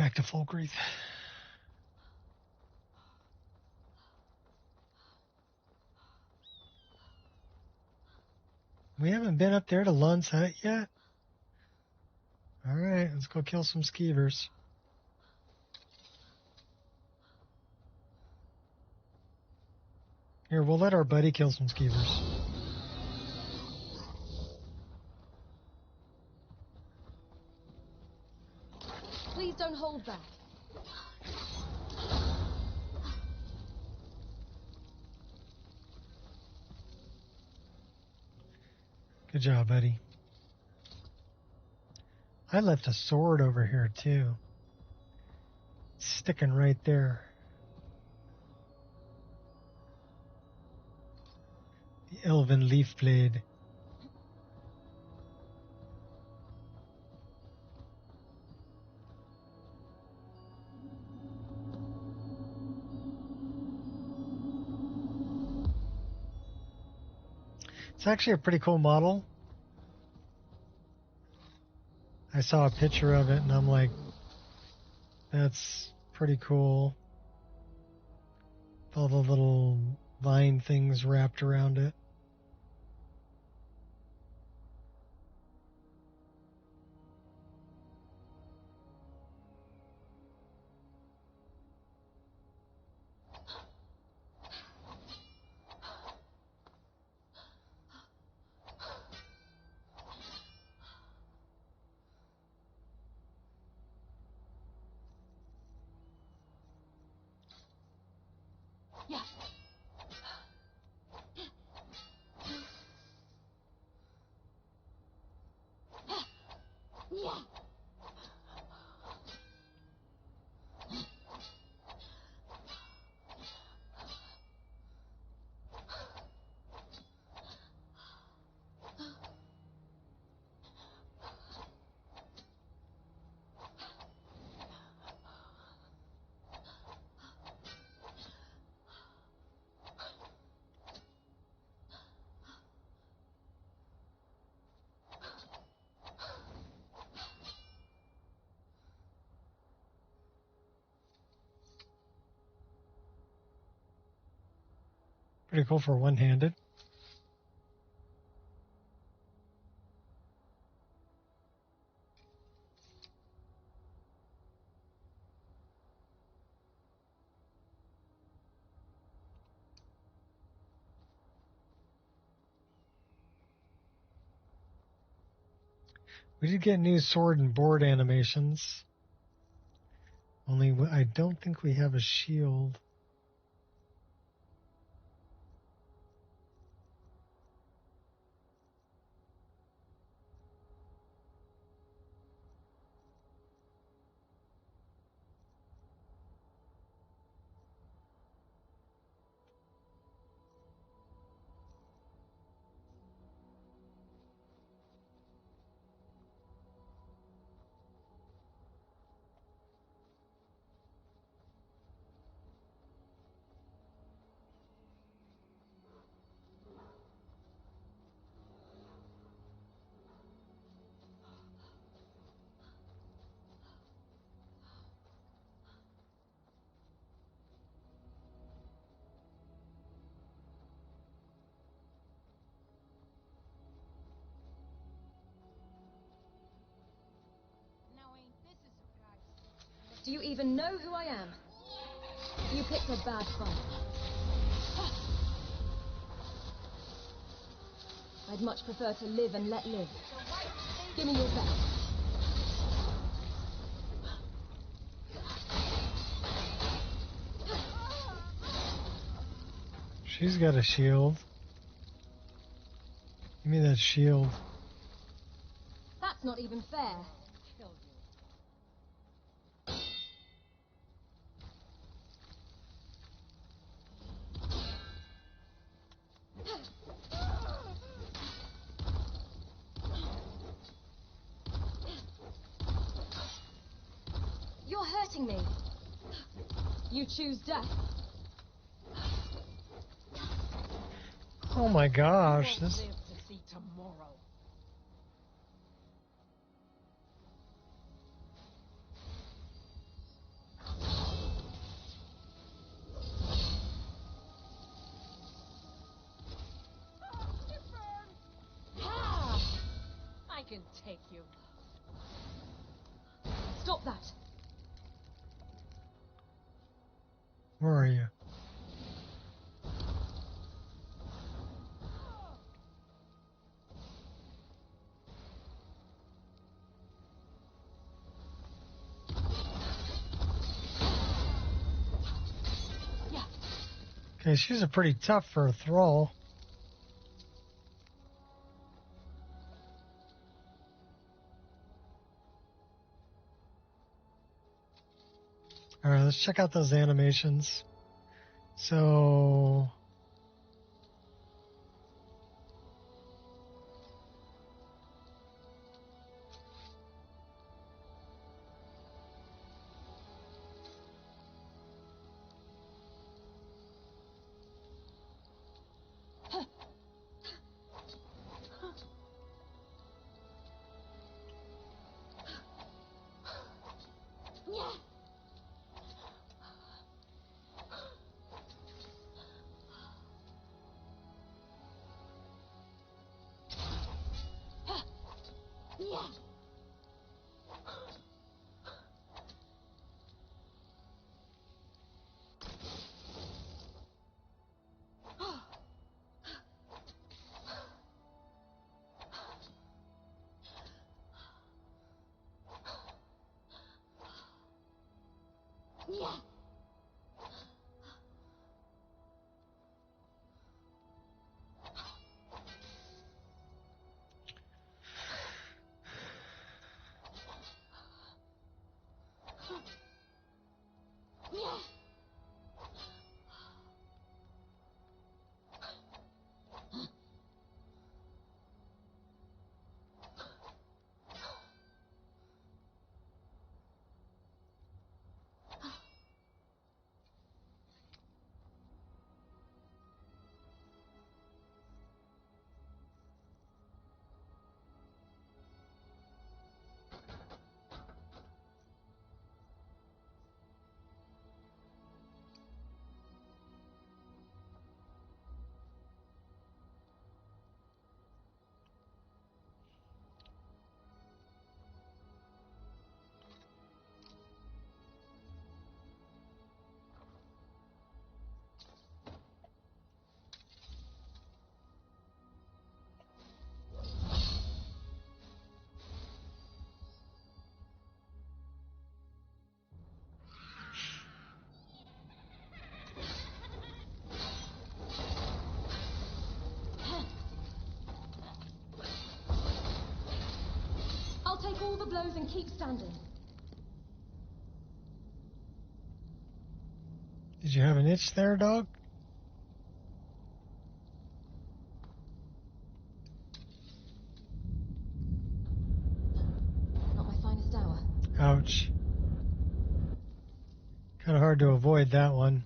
Back to Fulgreath. We haven't been up there to Lund's hut yet. All right, let's go kill some skeevers. Here, we'll let our buddy kill some skeevers.
Please don't hold back.
Good job, buddy. I left a sword over here, too. It's sticking right there. The Elven Leaf Blade. It's actually a pretty cool model. I saw a picture of it and I'm like, that's pretty cool. All the little vine things wrapped around it. Pretty cool for one-handed. We did get new sword and board animations. Only I don't think we have a shield.
Do you even know who I am? You picked a bad fight. I'd much prefer to live and let live. Give me your best.
She's got a shield. Give me that shield.
That's not even fair. You're hurting me. You choose death.
Oh my gosh, this...
Live to see tomorrow.
fucking take you. Stop that!
Where are you? Okay, she's a pretty tough for a thrall. Alright, let's check out those animations. So...
I'll take all the blows and keep standing.
Did you have an itch there, dog?
Not my finest hour.
Ouch. Kind of hard to avoid that one.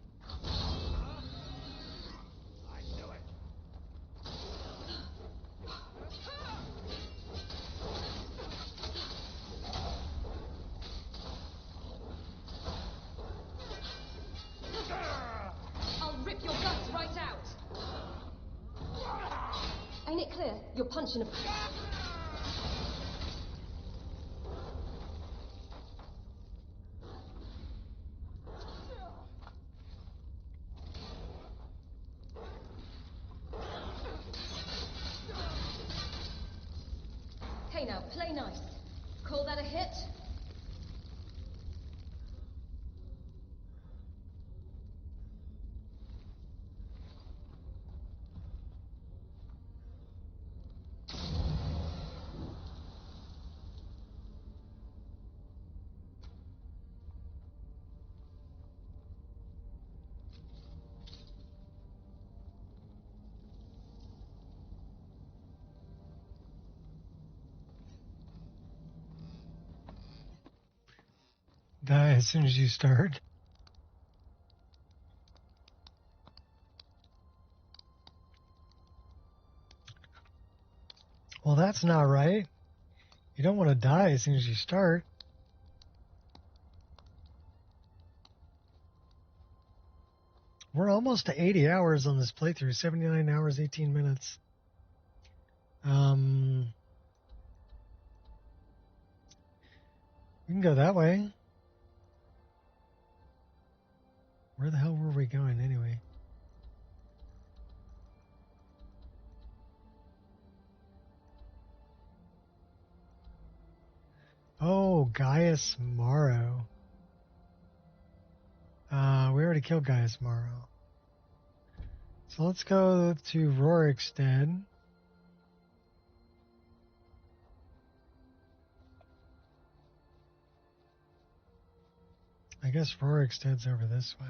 I'll rip your guts right out. Ain't it clear? You're punching a... Hey now, play nice. Call that a hit?
Die as soon as you start. Well, that's not right. You don't want to die as soon as you start. We're almost to 80 hours on this playthrough. 79 hours, 18 minutes. We can go that way. Where the hell were we going anyway? Oh, Gaius Morrow. We already killed Gaius Morrow. So let's go to Rorikstead. I guess Rorikstead's over this way.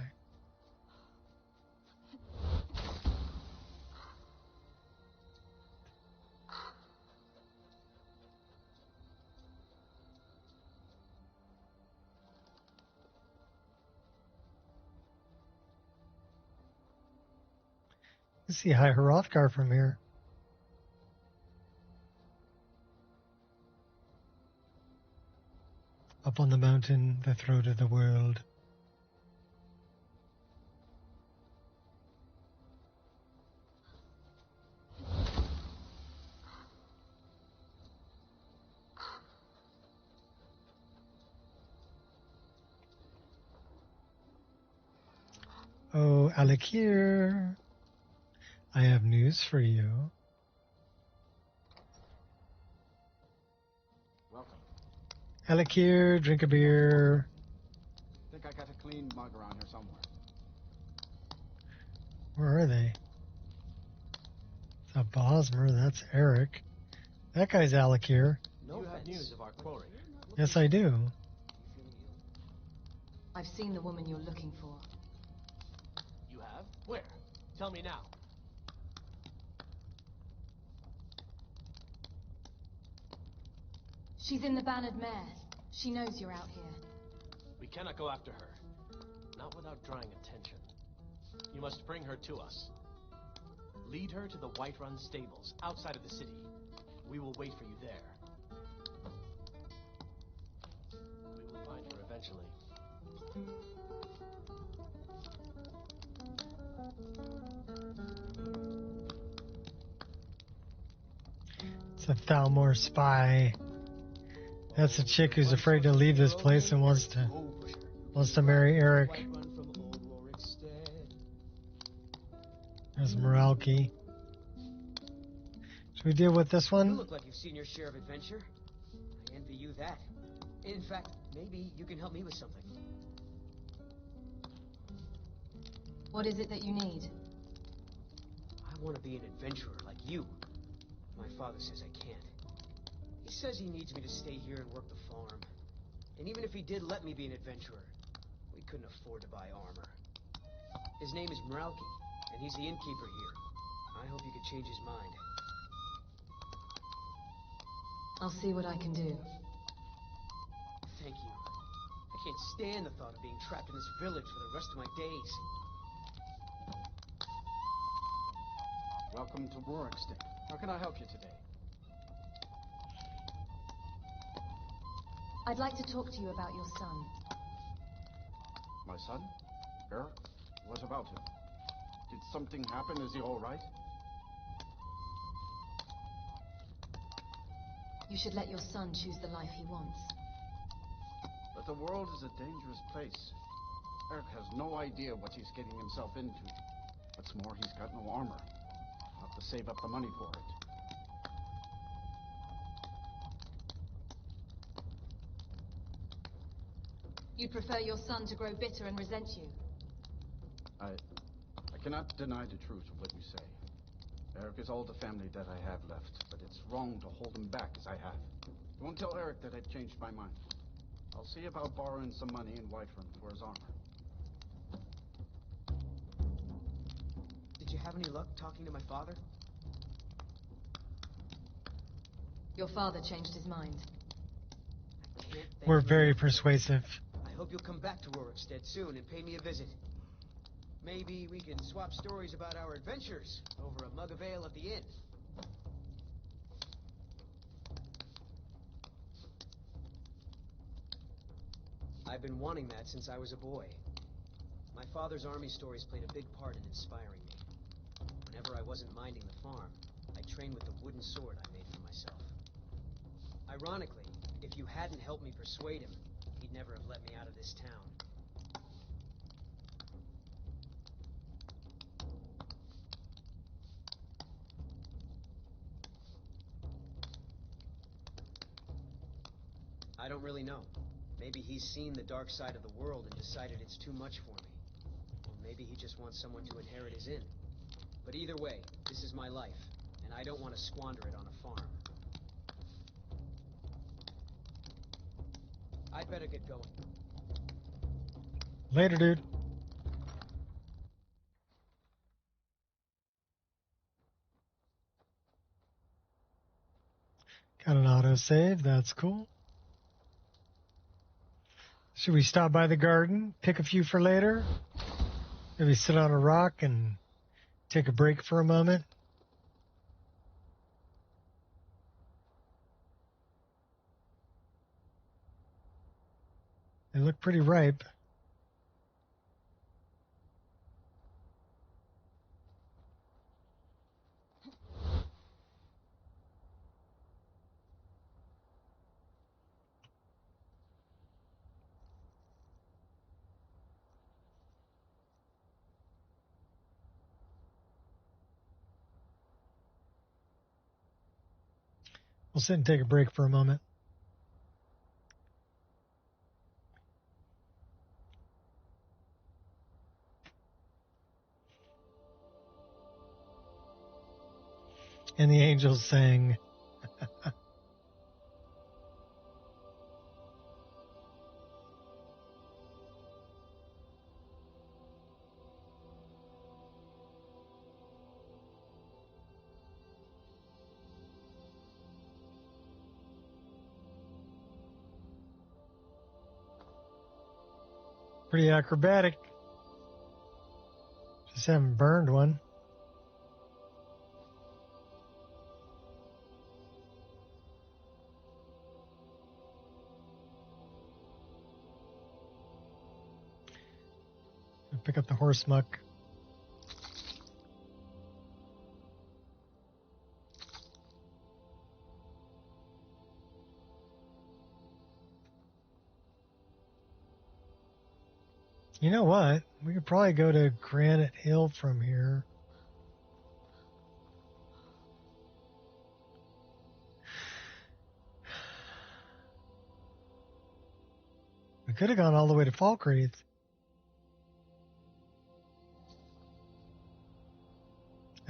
You see High Hrothgar from here. Up on the mountain, the throat of the world. Oh, Alakir, I have news for you.
Welcome.
Alakir, drink a beer.
Think I got a clean mug around here somewhere.
Where are they? It's a Bosmer, that's Eric. That guy's Alakir.
No, you have news of our quarry.
Yes, I do.
I've seen the woman you're looking for.
You have? Where? Tell me now.
She's in the Bannered Mare. She knows you're out here.
We cannot go after her. Not without drawing attention. You must bring her to us. Lead her to the Whiterun stables, outside of the city. We will wait for you there. We will find her eventually.
It's a Thalmor spy. That's a chick who's afraid to leave this place and wants to marry Eric. There's Moralki. Should we deal with this
You
one?
look like you've seen your share of adventure. I envy you that. In fact, maybe you can help me with something.
What is it that you need?
I want to be an adventurer like you. My father says I can't. He says he needs me to stay here and work the farm. And even if he did let me be an adventurer, we couldn't afford to buy armor. His name is Moralki, and he's the innkeeper here. I hope you could change his mind.
I'll see what I can do.
Thank you. I can't stand the thought of being trapped in this village for the rest of my days.
Welcome to Rorikstead. How can I help you today?
I'd like to talk to you about your son.
My son? Eric? What about him? Did something happen? Is he all right?
You should let your son choose the life he wants.
But the world is a dangerous place. Eric has no idea what he's getting himself into. What's more, he's got no armor. I'll have to save up the money for it.
You'd prefer your son to grow bitter and resent you?
I cannot deny the truth of what you say. Eric is all the family that I have left, but it's wrong to hold him back as I have. I won't tell Eric that I've changed my mind. I'll see about borrowing some money in Whiterun for his armor.
Did you have any luck talking to my father?
Your father changed his mind.
I can't thank
We're
you
very
enough.
persuasive.
I hope you'll come back to Rorikstead soon and pay me a visit. Maybe we can swap stories about our adventures over a mug of ale at the inn. I've been wanting that since I was a boy. My father's army stories played a big part in inspiring me. Whenever I wasn't minding the farm, I trained with the wooden sword I made for myself. Ironically, if you hadn't helped me persuade him, I don't really know. Maybe he's seen the dark side of the world and decided it's too much for me. Or maybe he just wants someone to inherit his inn. But either way, this is my life, and I don't want to squander it on a farm. I'd better get going.
Later, dude. Got an autosave. That's cool. Should we stop by the garden, pick a few for later? Maybe sit on a rock and take a break for a moment? They look pretty ripe. We'll sit and take a break for a moment. And the angels sang. Pretty acrobatic. Just haven't burned one. Pick up the horse muck. You know what? We could probably go to Granite Hill from here. We could have gone all the way to Falkreath.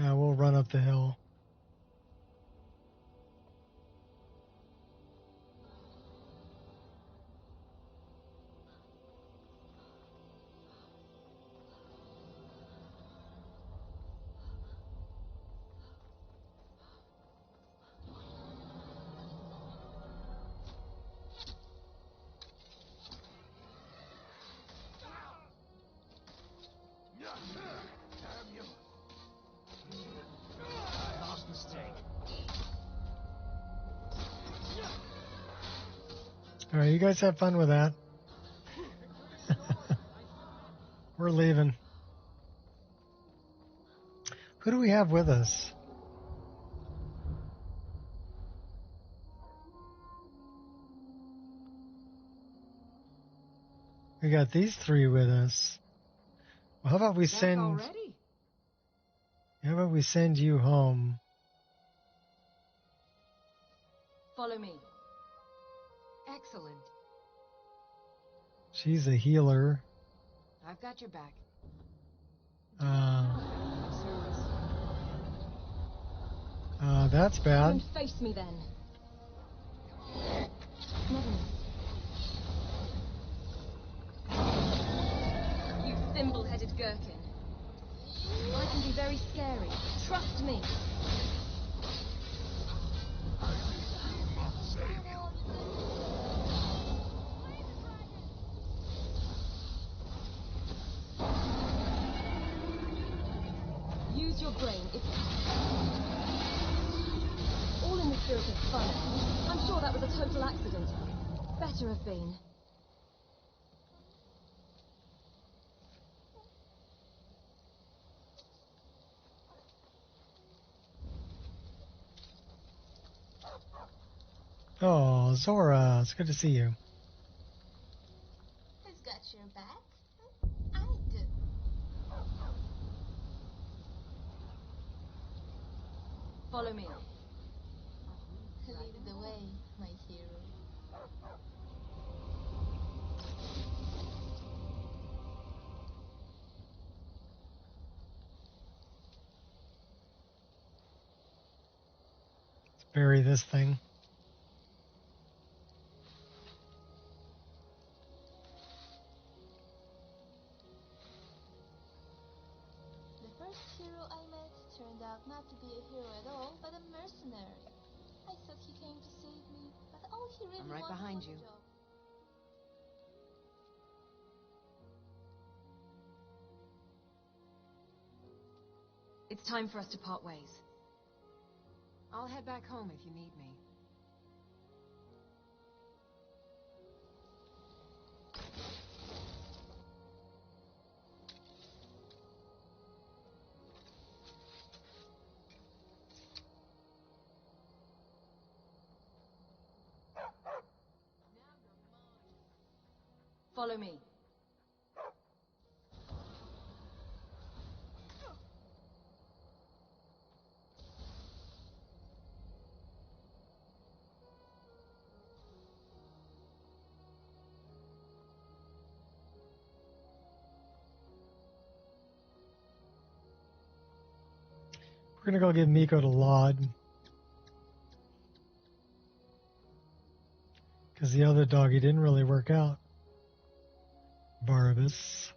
We'll run up the hill. All right, you guys have fun with that. We're leaving. Who do we have with us? We got these three with us. Well, how about we send?
Already?
How about we send you home?
Follow me.
Excellent.
She's a healer.
I've got your back.
That's bad.
Come and face me then. Never mind. You thimble-headed gherkin. I can be very scary. Trust me. Use your brain. It's all in the spirit of fun. I'm sure that was a total accident. Better have been.
Oh, Zora, it's good to see you.
Who's got your back? I do.
Follow me.
Lead the way, my hero.
bury this thing.
The first hero I met turned out not to be a hero at all, but a mercenary. I thought he came to save me, but all he really
I'm right
wanted
behind
was
you.
a job.
It's time for us to part ways. I'll head back home if you need me. Follow me.
We're gonna go give Miko to Laud. Because the other doggy didn't really work out. Barabbas.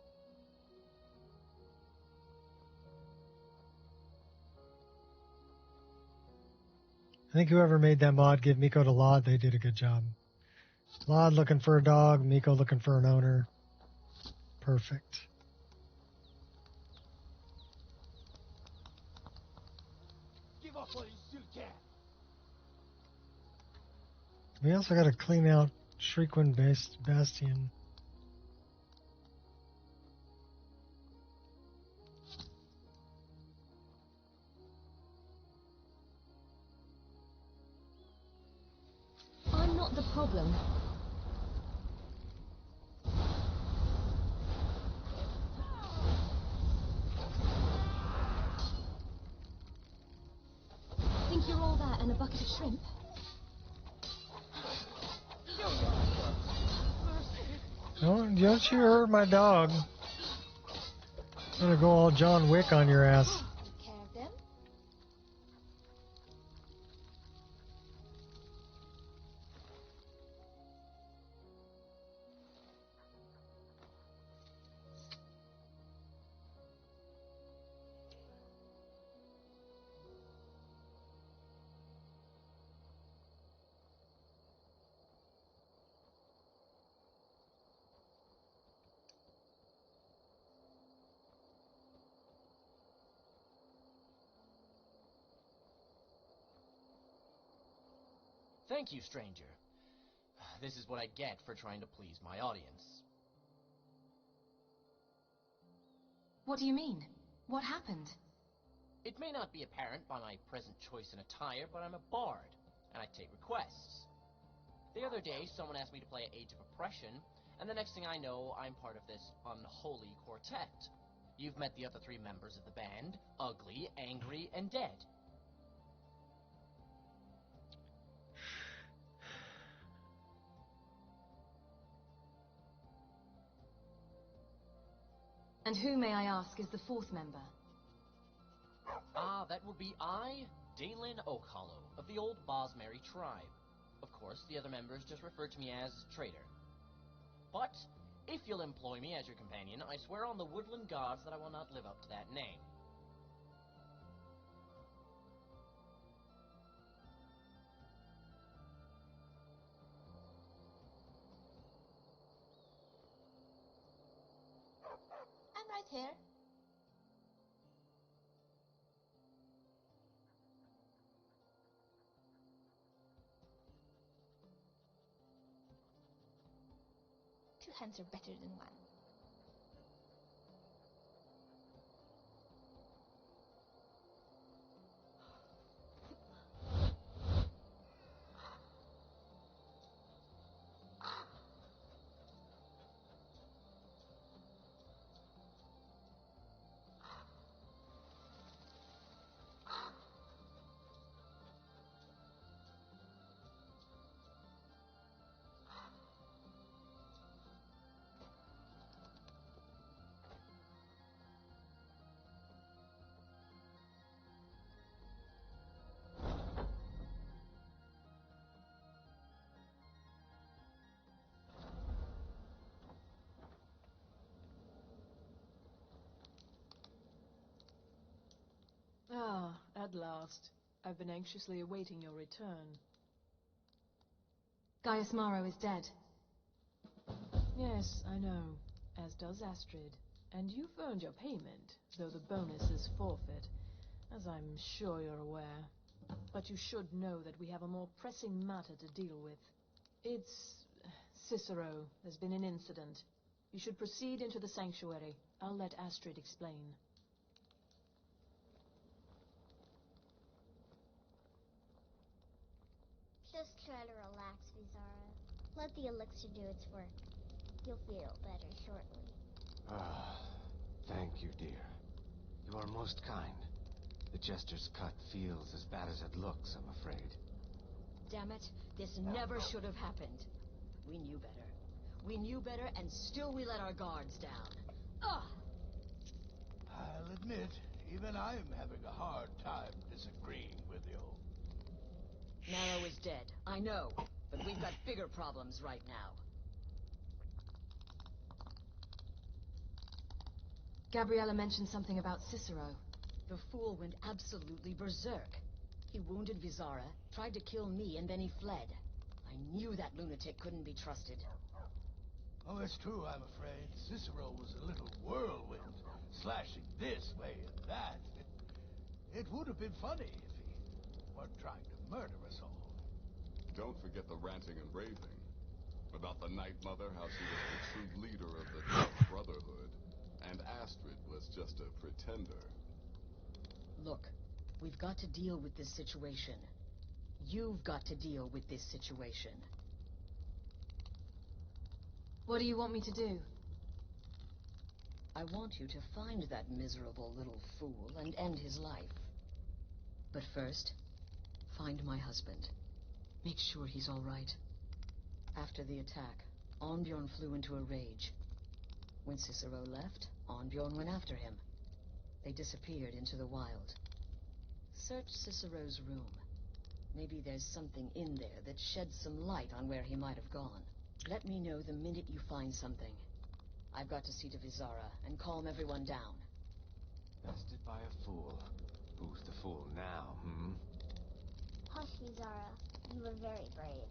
I think whoever made that mod give Miko to Laud, they did a good job. Laud looking for a dog, Miko looking for an owner. Perfect.
Give up while you still can.
We also got to clean out Shriekwin Bastion.
I'm not the problem. Think you're all that and a bucket of shrimp?
Don't you hurt my dog. I'm gonna go all John Wick on your ass.
Take care of them.
Thank you, stranger. This is what I get for trying to please my audience.
What do you mean? What happened?
It may not be apparent by my present choice in attire, but I'm a bard, and I take requests. The other day, someone asked me to play Age of Oppression, and the next thing I know, I'm part of this unholy quartet. You've met the other three members of the band: ugly, angry, and dead.
And who, may I ask, is the fourth member?
Ah, that would be I, Dalen Oakhollow, of the old Bosmary tribe. Of course, the other members just refer to me as Traitor. But, if you'll employ me as your companion, I swear on the woodland gods that I will not live up to that name.
I'm right here. Two hands are better than one.
At last. I've been anxiously awaiting your return.
Gaius Maro is dead.
Yes, I know. As does Astrid. And you've earned your payment, though the bonus is forfeit, as I'm sure you're aware. But you should know that we have a more pressing matter to deal with. It's... Cicero. There's been an incident. You should proceed into the sanctuary. I'll let Astrid explain.
Just try to relax, Vizara. Let the elixir do its work. You'll feel better shortly.
Ah, thank you, dear. You are most kind. The Jester's cut feels as bad as it looks, I'm afraid.
Damn it, this never should have happened. We knew better. We knew better, and still we let our guards down. Ugh!
I'll admit, even I'm having a hard time disagreeing with you.
Marrow is dead, I know, but we've got bigger problems right now.
Gabriella mentioned something about Cicero.
The fool went absolutely berserk. He wounded Vizara, tried to kill me, and then he fled. I knew that lunatic couldn't be trusted.
Oh, it's true, I'm afraid. Cicero was a little whirlwind, slashing this way and that. It would have been funny if he weren't trying to murder us all.
Don't forget the ranting and raving. About the Night Mother, how she was the true leader of the Dark Brotherhood, and Astrid was just a pretender.
Look, we've got to deal with this situation. You've got to deal with this situation.
What do you want me to do?
I want you to find that miserable little fool and end his life. But first, find my husband. Make sure he's all right. After the attack, Arnbjorn flew into a rage. When Cicero left, Arnbjorn went after him. They disappeared into the wild. Search Cicero's room. Maybe there's something in there that sheds some light on where he might have gone. Let me know the minute you find something. I've got to see to Vizara and calm everyone down.
Bested by a fool. Who's the fool now,
Hush, Vizara. You were very brave.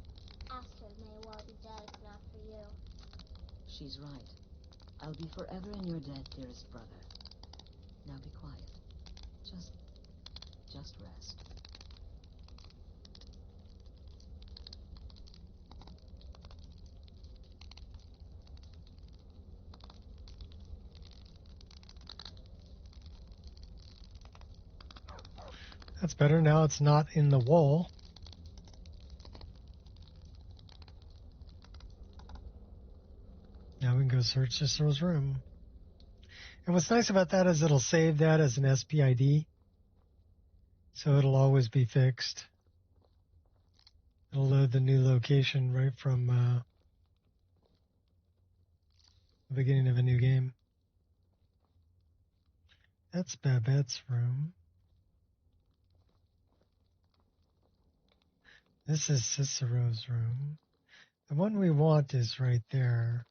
Astrid may well be dead if not for you.
She's right. I'll be forever in your debt, dearest brother. Now be quiet. Just rest.
That's better. Now it's not in the wall. Now we can go search Cicero's room. And what's nice about that is it'll save that as an SPID. So it'll always be fixed. It'll load the new location right from the beginning of a new game. That's Babette's room. This is Cicero's room. The one we want is right there.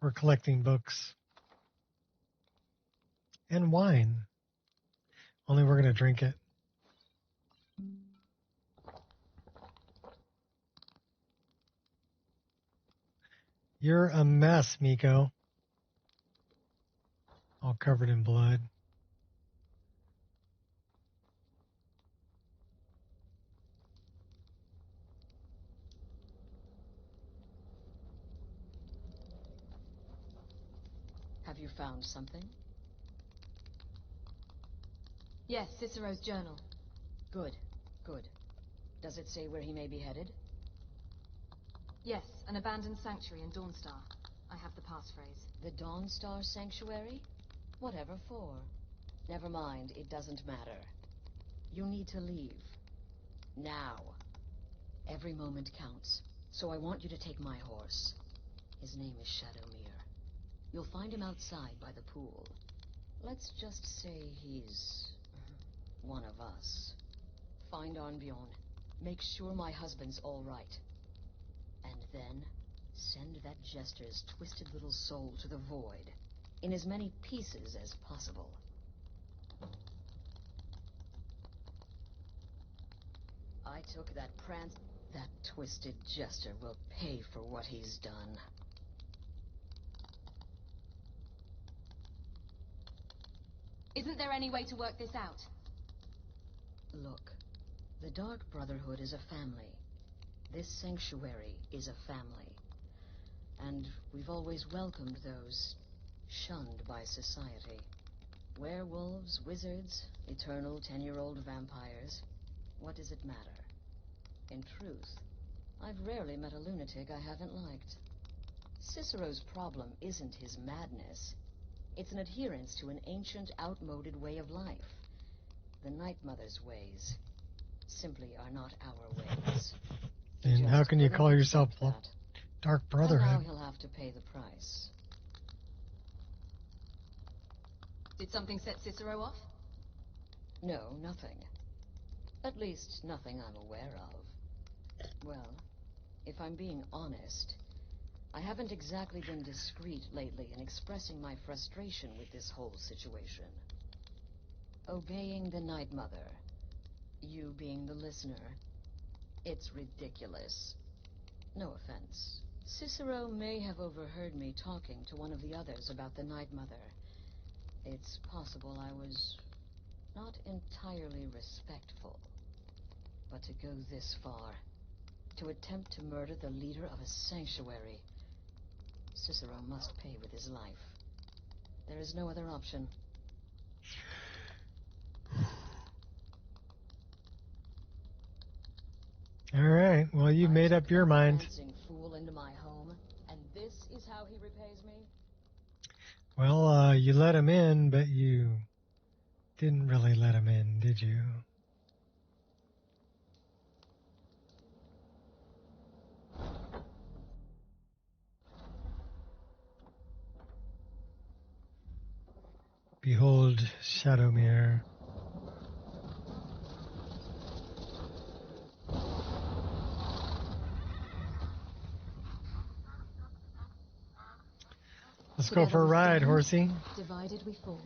We're collecting books. And wine. Only we're going to drink it. You're a mess, Miko. All covered in blood.
Have you found something?
Yes, Cicero's journal.
Good, good. Does it say where he may be headed?
Yes, an abandoned sanctuary in Dawnstar. I have the passphrase.
The Dawnstar Sanctuary? Whatever for. Never mind, it doesn't matter. You need to leave. Now. Every moment counts, so I want you to take my horse. His name is Shadowmere. You'll find him outside by the pool. Let's just say he's one of us. Find Arnbjorn. Make sure my husband's all right. And then send that jester's twisted little soul to the void, in as many pieces as possible. I took that prance. That twisted jester will pay for what he's done.
Isn't there any way to work this out?
Look, the Dark Brotherhood is a family. This sanctuary is a family. And we've always welcomed those shunned by society. Werewolves, wizards, eternal 10-year-old vampires. What does it matter? In truth, I've rarely met a lunatic I haven't liked. Cicero's problem isn't his madness. It's an adherence to an ancient, outmoded way of life. The Night Mother's ways simply are not our ways.
And how can you call yourself Dark
And now
Brotherhood?
he'll have to pay the price.
Did something set Cicero off?
No, nothing. At least, nothing I'm aware of. Well, if I'm being honest, I haven't exactly been discreet lately in expressing my frustration with this whole situation. Obeying the Night Mother, you being the listener, it's ridiculous. No offense. Cicero may have overheard me talking to one of the others about the Night Mother. It's possible I was not entirely respectful. But to go this far, to attempt to murder the leader of a sanctuary, Cicero must pay with his life. There is no other option.
All right. Well, you made up your mind.
Dancing fool into my home, and this is how he repays me?
Well, you let him in, but you didn't really let him in, did you? Behold, Shadowmere. Let's go for a ride, horsey.
Divided we fall.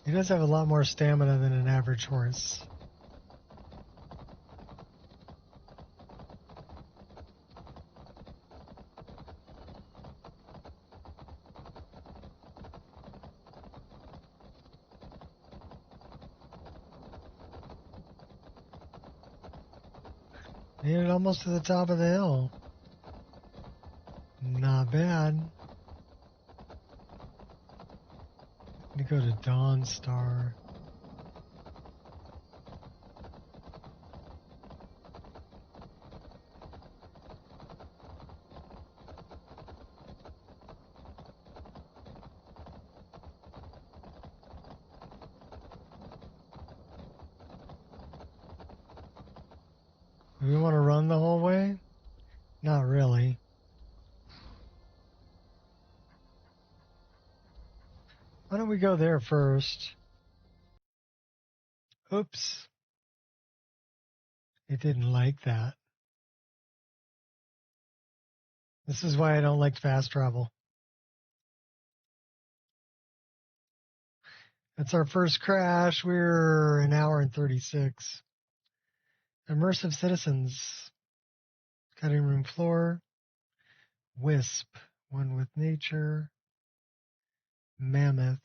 He does have a lot more stamina than an average horse. Made it almost to the top of the hill. Not bad. I'm gonna go to Dawn Star. Do we want to run the whole way? Not really. Why don't we go there first? Oops. It didn't like that. This is why I don't like fast travel. That's our first crash. We're an hour and 36. Immersive citizens. Cutting room floor. Wisp. One with nature. Mammoth.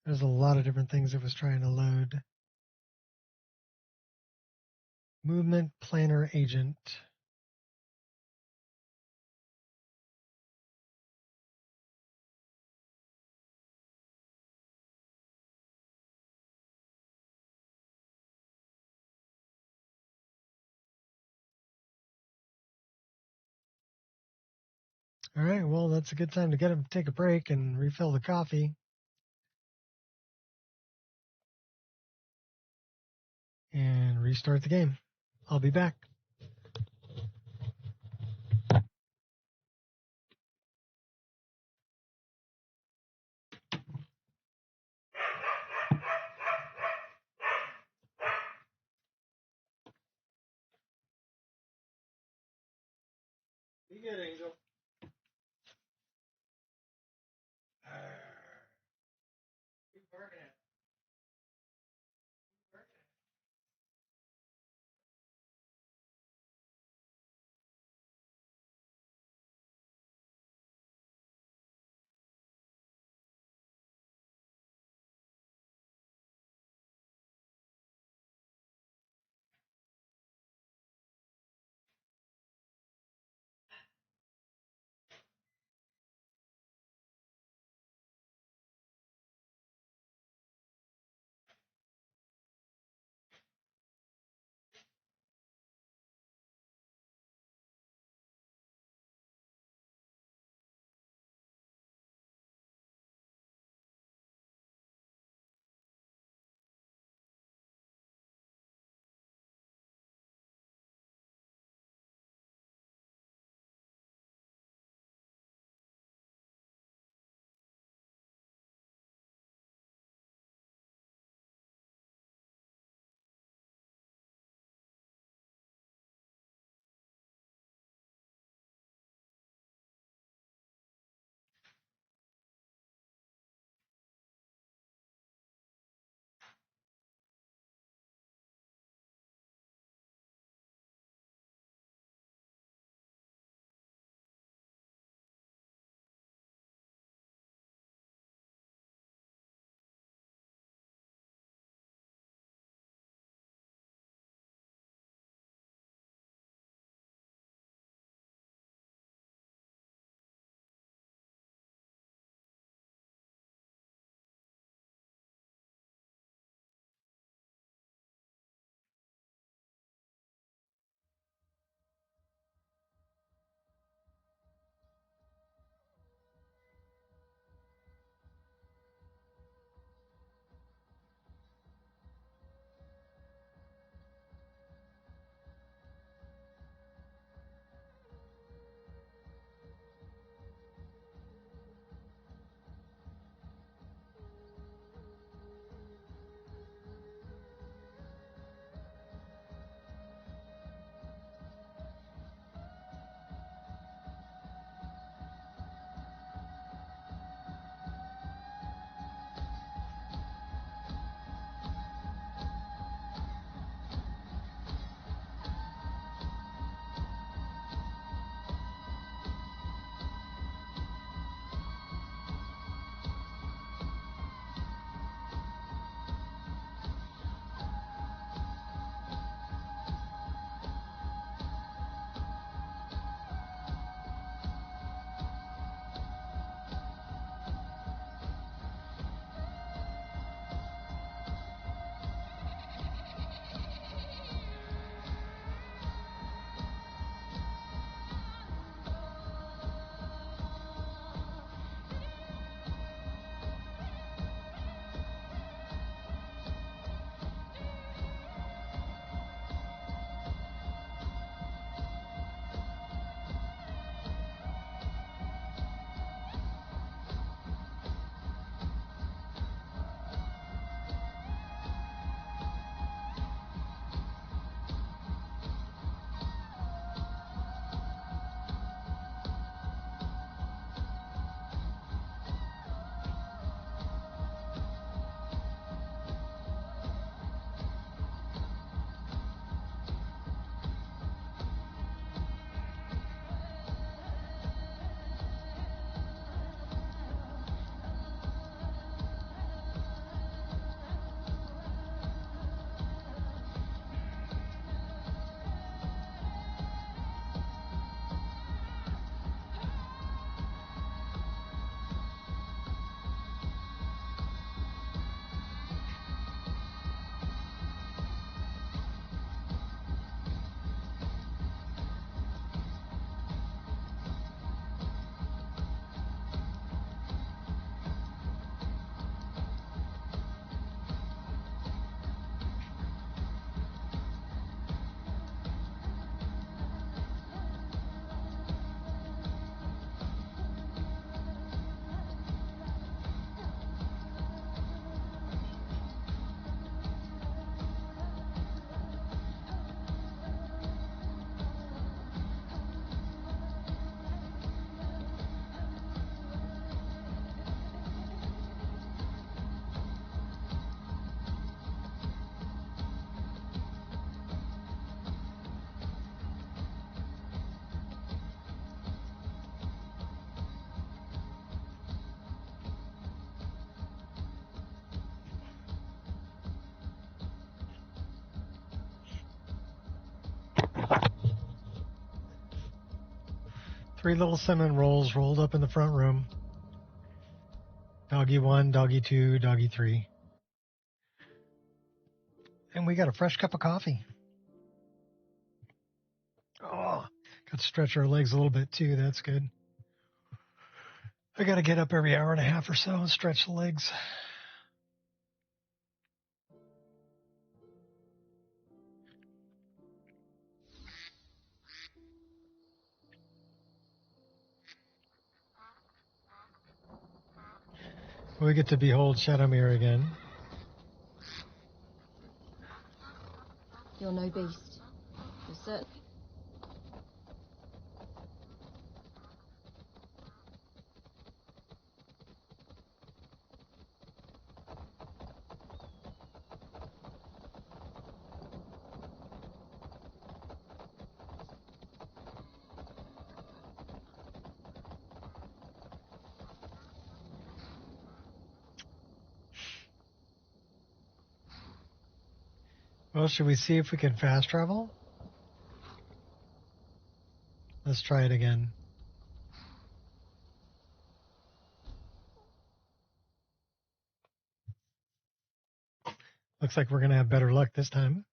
There's a lot of different things it was trying to load. Movement planner agent. All right, well, that's a good time to get him to take a break and refill the coffee. And restart the game. I'll be back. Be good, Angel. Keep working it. 3 little cinnamon rolls rolled up in the front room. Doggy 1, doggy 2, doggy 3. And we got a fresh cup of coffee. Oh, got to stretch our legs a little bit too. That's good. I got to get up every hour and a half or so and stretch the legs. We get to behold Shadowmere again.
You're no beast. You're certain.
Well, should we see if we can fast travel? Let's try it again. Looks like we're going to have better luck this time.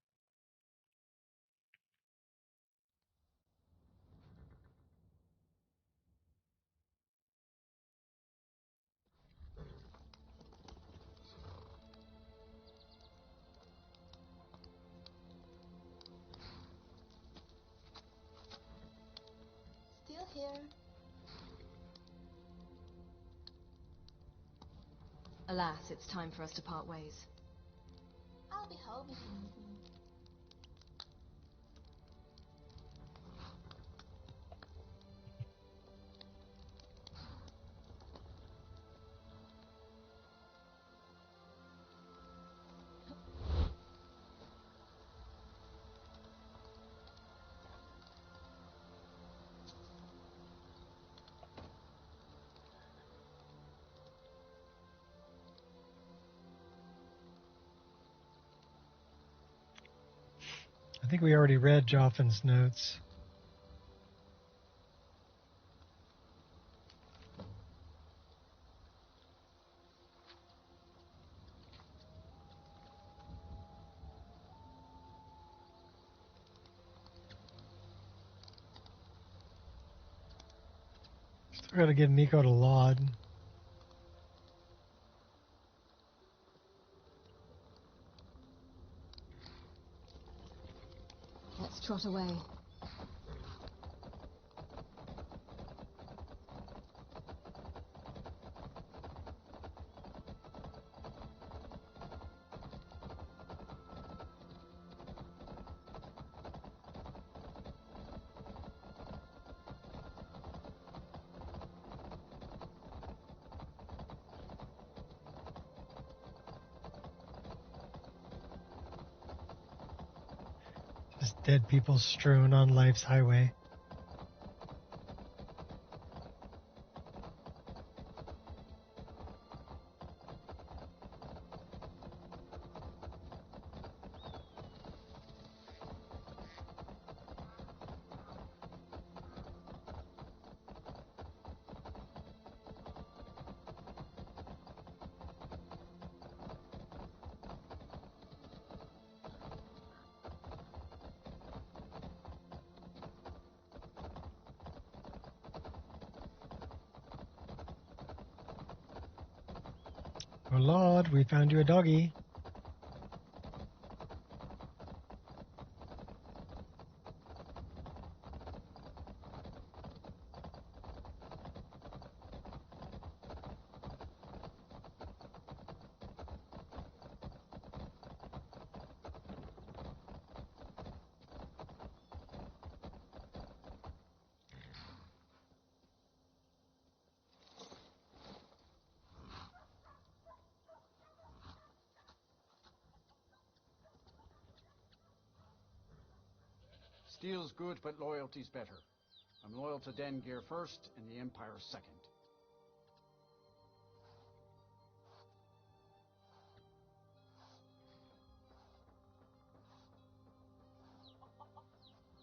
Still here.
Alas, it's time for us to part ways.
I'll be home if you need me.
I think we already read Joffin's notes. Still got to get Nico to Laud.
Let's trot away.
Just dead people strewn on life's highway. Oh Lord, we found you a doggy.
Steel's good, but loyalty's better. I'm loyal to Dengear first, and the Empire second.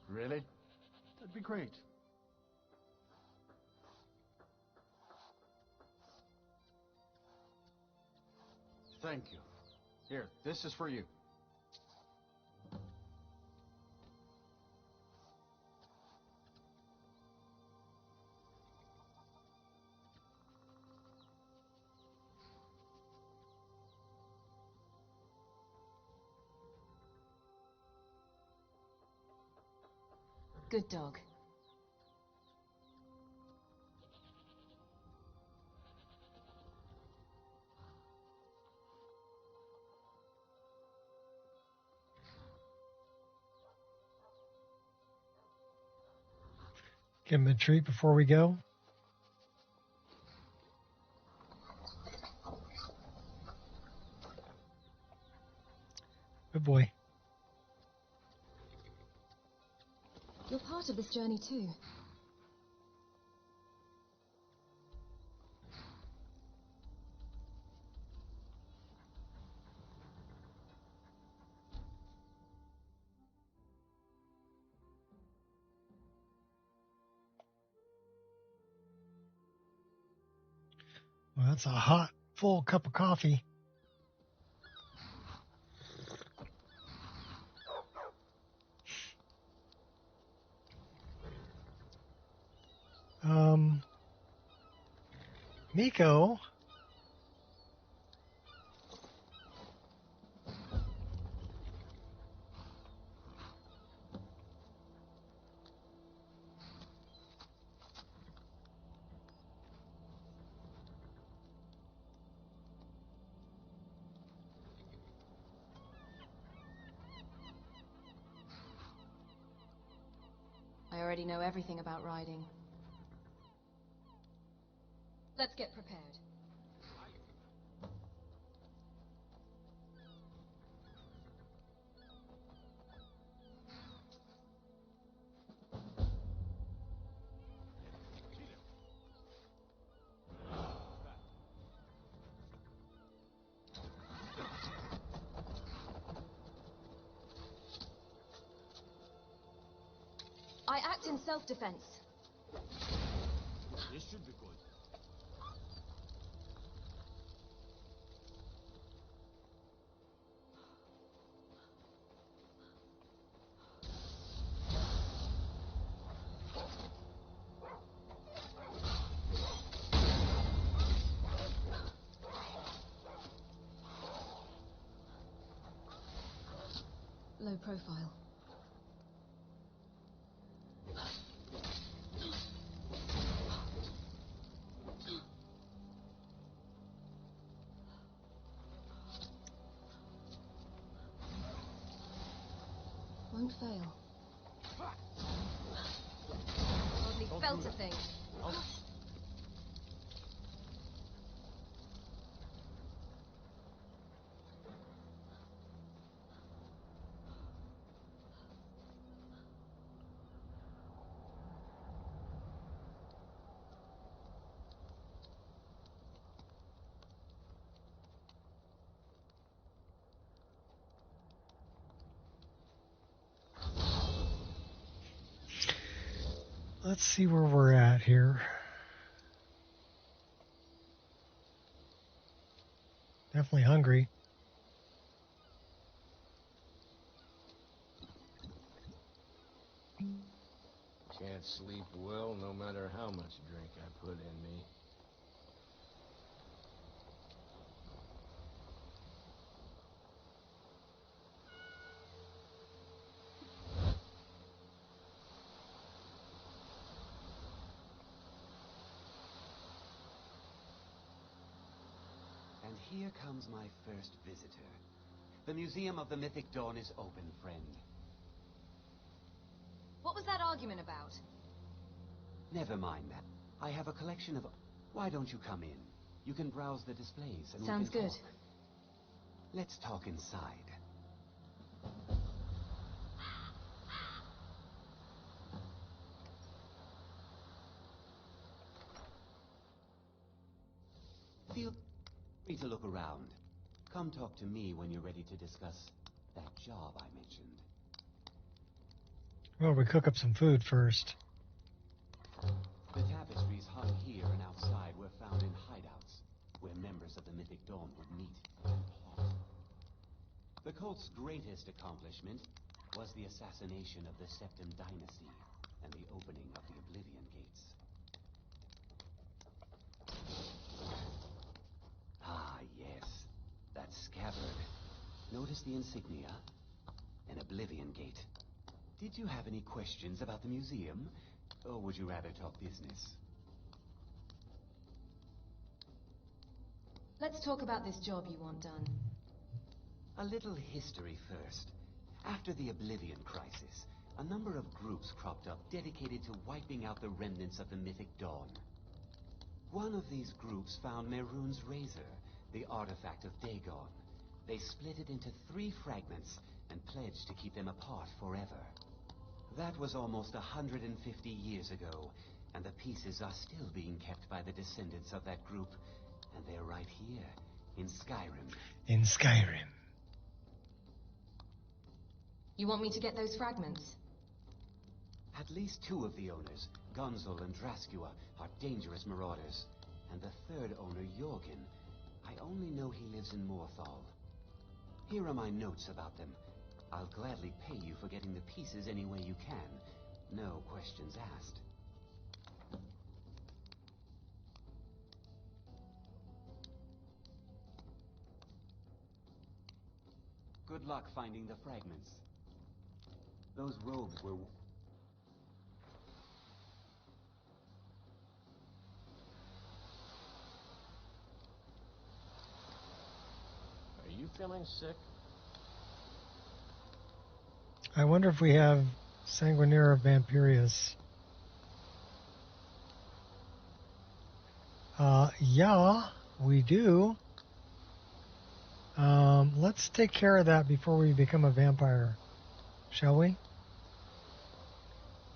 Really? That'd be great. Thank you. Here, this is for you.
Good dog.
Give him a treat before we go. Good boy.
You're part of this journey too.
Well, that's a hot, full cup of coffee. Nico.
I already know everything about riding. Let's get prepared. I act in self-defense.
This should be good.
Low profile. Won't fail. Hardly felt a thing.
Let's see where we're at here. Definitely hungry.
Can't sleep well no matter how much drink I put in me.
And here comes my first visitor. The Museum of the Mythic Dawn is open, friend.
What was that argument about?
Never mind that. I have a collection of... Why don't you come in? You can browse the displays and
Sounds
we can
good.
talk. Let's talk inside. Feel free to look around. Come talk to me when you're ready to discuss that job I mentioned.
Well, we cook up some food first.
The tapestries hung here and outside were found in hideouts, where members of the Mythic Dawn would meet and The cult's greatest accomplishment was the assassination of the Septim Dynasty and the opening of the Oblivion Gates. Ah, yes. That scabbard. Notice the insignia? An Oblivion Gate. Did you have any questions about the museum? Or would you rather talk business?
Let's talk about this job you want done.
A little history first. After the Oblivion Crisis, a number of groups cropped up dedicated to wiping out the remnants of the mythic Dawn. One of these groups found Mehrunes' razor, the artifact of Dagon. They split it into 3 fragments and pledged to keep them apart forever. That was almost 150 years ago, and the pieces are still being kept by the descendants of that group. And they're right here, in Skyrim.
In Skyrim.
You want me to get those fragments?
At least 2 of the owners, Gonzol and Draskua, are dangerous marauders. And the 3rd owner, Jorgen, I only know he lives in Morthal. Here are my notes about them. I'll gladly pay you for getting the pieces any way you can. No questions asked. Good luck finding the fragments. Those robes were...
Are you feeling sick?
I wonder if we have Sanguinera Vampirius. Yeah, we do. Let's take care of that before we become a vampire, shall we?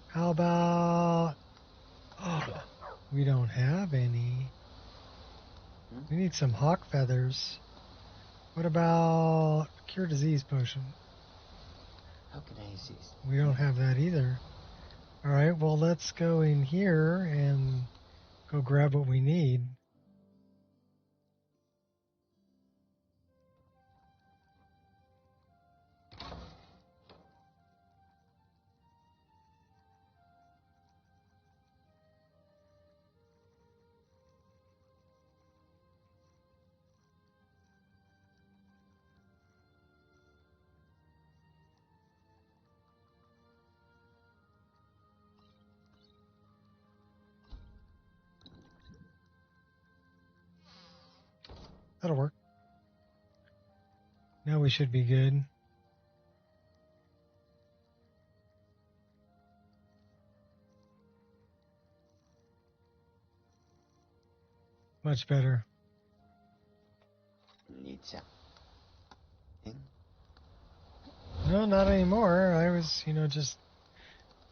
How about... Oh, we don't have any. We need some hawk feathers. What about cure disease potion?
How can I assist?
We don't have that either. Alright, well let's go in here and go grab what we need. That'll work. Now we should be good. Much better.
Need something?
No, not anymore. I was, just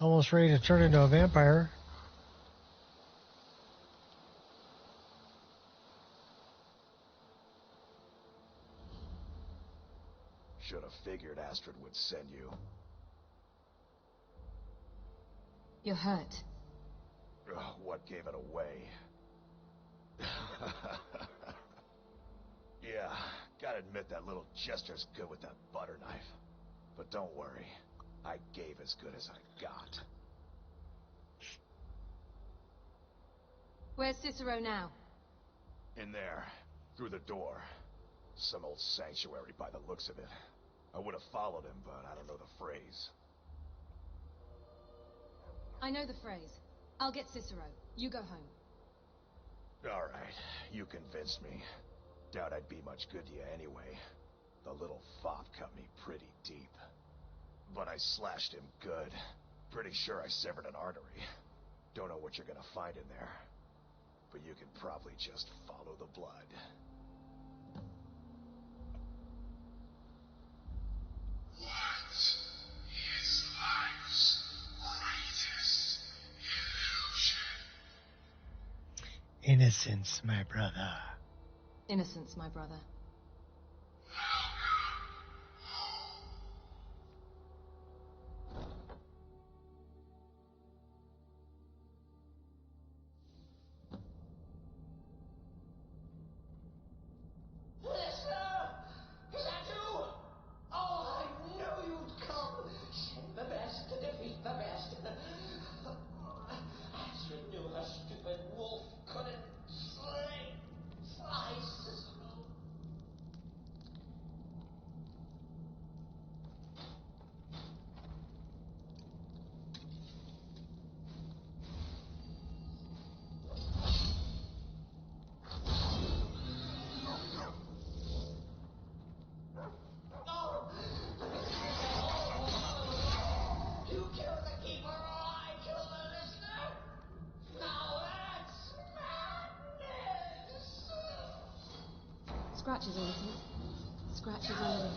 almost ready to turn into a vampire.
Should have figured Astrid would send you.
You're hurt.
What gave it away? Yeah, gotta admit that little Jester's good with that butter knife. But don't worry, I gave as good as I got.
Where's Cicero now?
In there, through the door. Some old sanctuary by the looks of it. I would have followed him, but I don't know the phrase.
I know the phrase. I'll get Cicero. You go home.
Alright, you convinced me. Doubt I'd be much good to you anyway. The little fop cut me pretty deep. But I slashed him good. Pretty sure I severed an artery. Don't know what you're gonna find in there. But you can probably just follow the blood.
What is life's greatest illusion?
Innocence, my brother.
Innocence, my brother. Scratches a little. Scratches a little.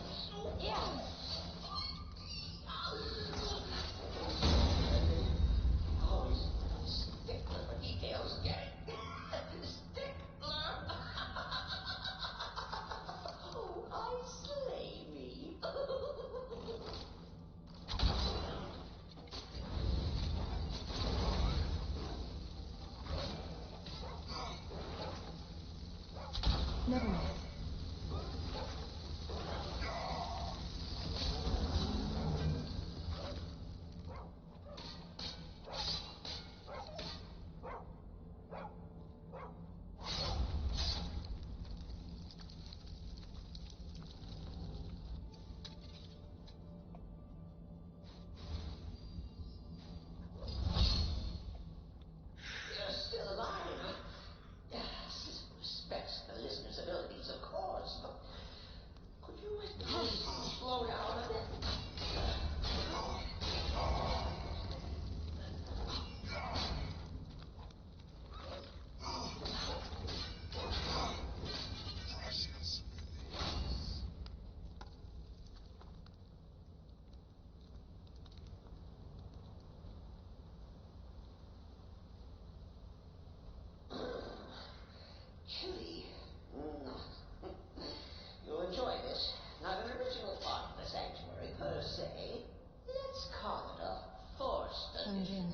Stickler for details, get it? Stickler! Oh, I slay me.
Never mind.
You're still alive. Respects the listener's abilities, of course, but could you at least slow down a bit? Chilly. You'll enjoy this. Not an original part of the sanctuary per se. Let's call it a forced addition.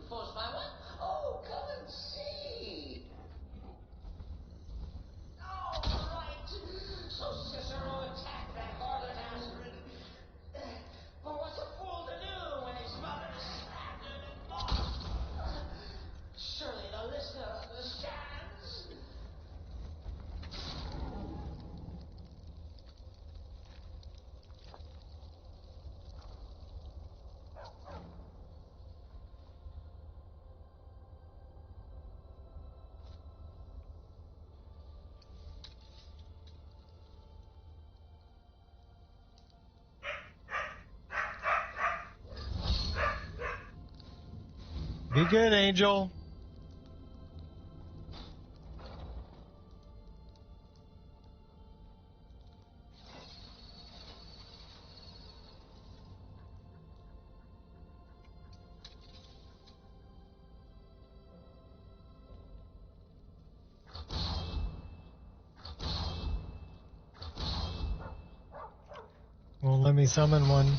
Forced by what? Oh, come and see. Oh, right. So Cicero attacked that harlot Astrid. But what's a fool to do when his mother slandered and mocked? Surely the listener understands.
Be good, Angel. Won't let me summon one.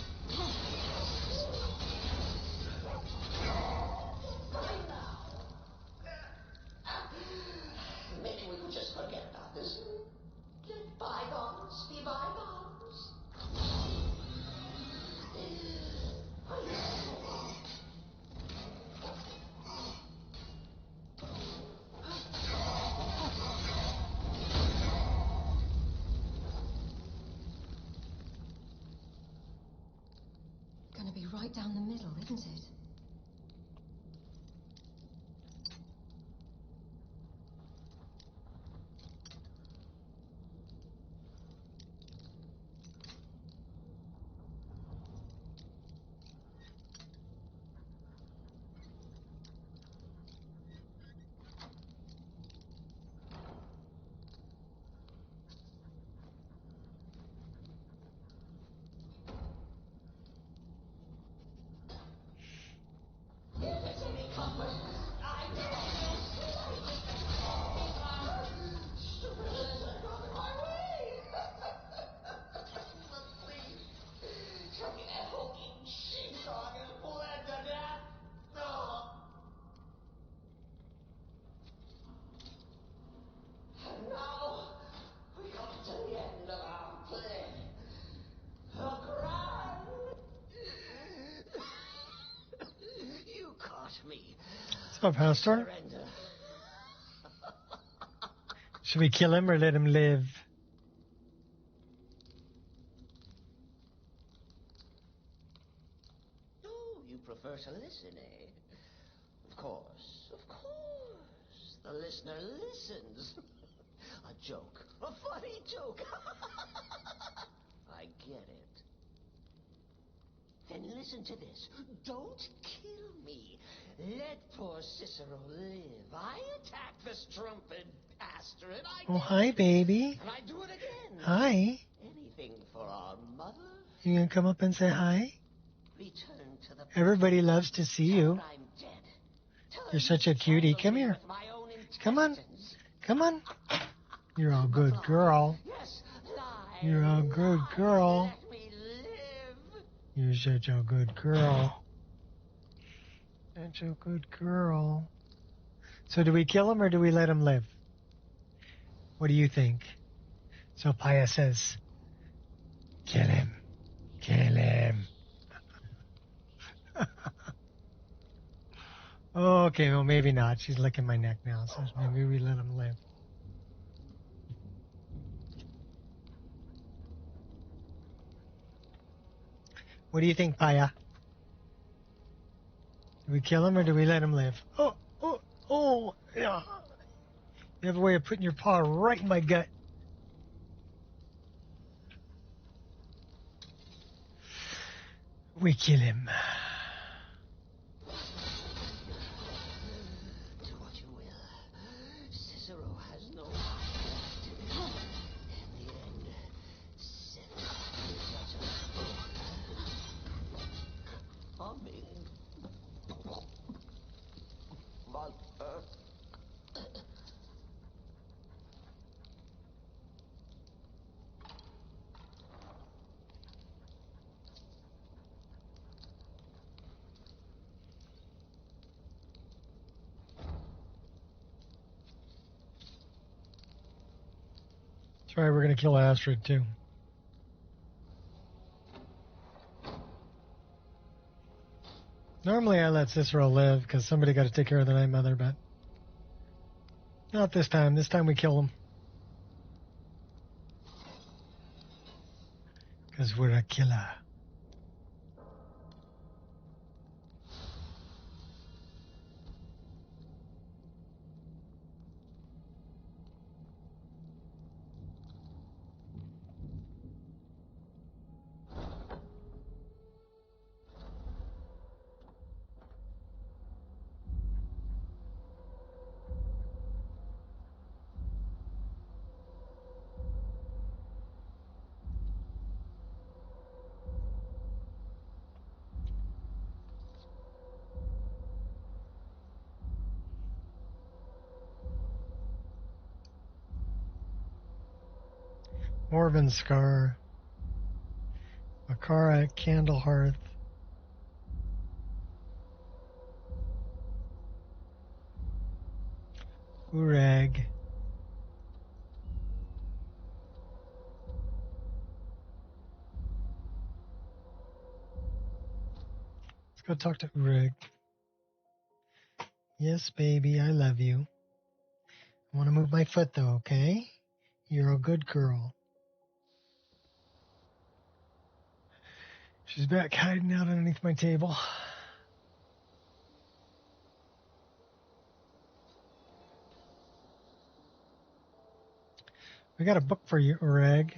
Maybe we could just forget about this. Let bygones be bygones.
Gonna be right down the middle, isn't it?
If it's any comfort, I did stupid lizard got in my way. But please, show me that hulking sheepdog and bled to death. No. And now we come to the end of our play. The grand. You caught me.
What's up, Pastor?
Surrender.
Should we kill him or let him live?
Oh, you prefer to listen, eh? Of course, of course. The listener listens. A joke. A funny joke. I get it. Then listen to this. Don't kill me. Let poor Cicero live. I attacked the strumpet bastard
Astrid, I
Oh,
did
hi,
it.
baby.
And I do it again.
Hi.
Anything for our mother.
You gonna come up and say hi?
Return to the
Everybody loves to see you.
I'm dead.
You're such a cutie. Come here.
With my own
Come on. Come on. You're a good girl.
Yes, lie.
You're a good girl.
Let me live.
You're such a good girl. Such a good girl. So do we kill him or do we let him live? What do you think? So Paya says, kill him. Kill him. Okay, well, maybe not. She's licking my neck now, so maybe we let him live. What do you think, Paya? Do we kill him or do we let him live? Oh, yeah. You have a way of putting your paw right in my gut. We kill him.
Do what you will. Cicero has no heart left. In the end, Sith is such a humming. But,
That's right, we're going to kill Astrid, too. Normally I let Cicero live because somebody got to take care of the Night Mother, but not this time. This time we kill him. Because we're a killer. Morven Scar. Makara at Candlehearth. Urag. Let's go talk to Urag. Yes, baby, I love you. I want to move my foot, though, okay? You're a good girl. She's back hiding out underneath my table. We got a book for you, Urag.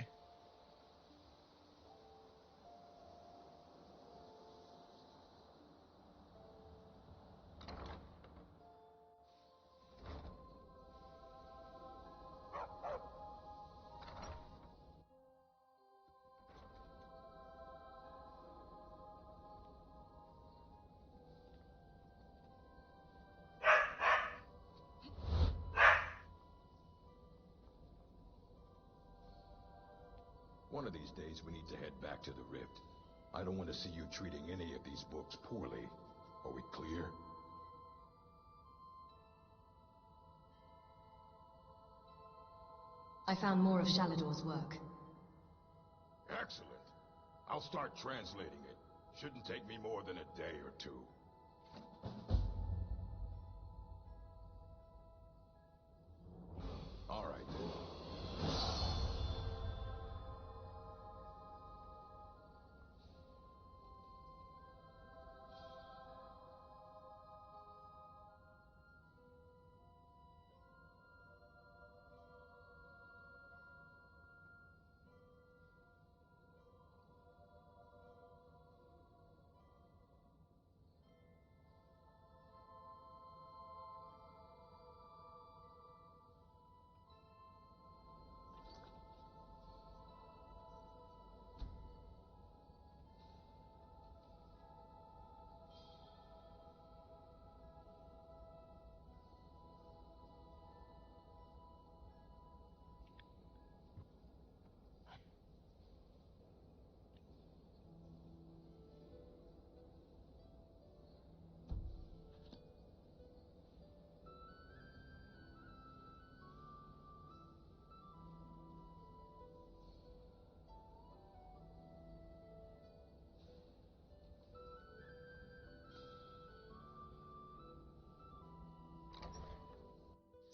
One of these days, we need to head back to the Rift. I don't want to see you treating any of these books poorly. Are we clear?
I found more of Shalador's work.
Excellent. I'll start translating it. Shouldn't take me more than a day or two. All right.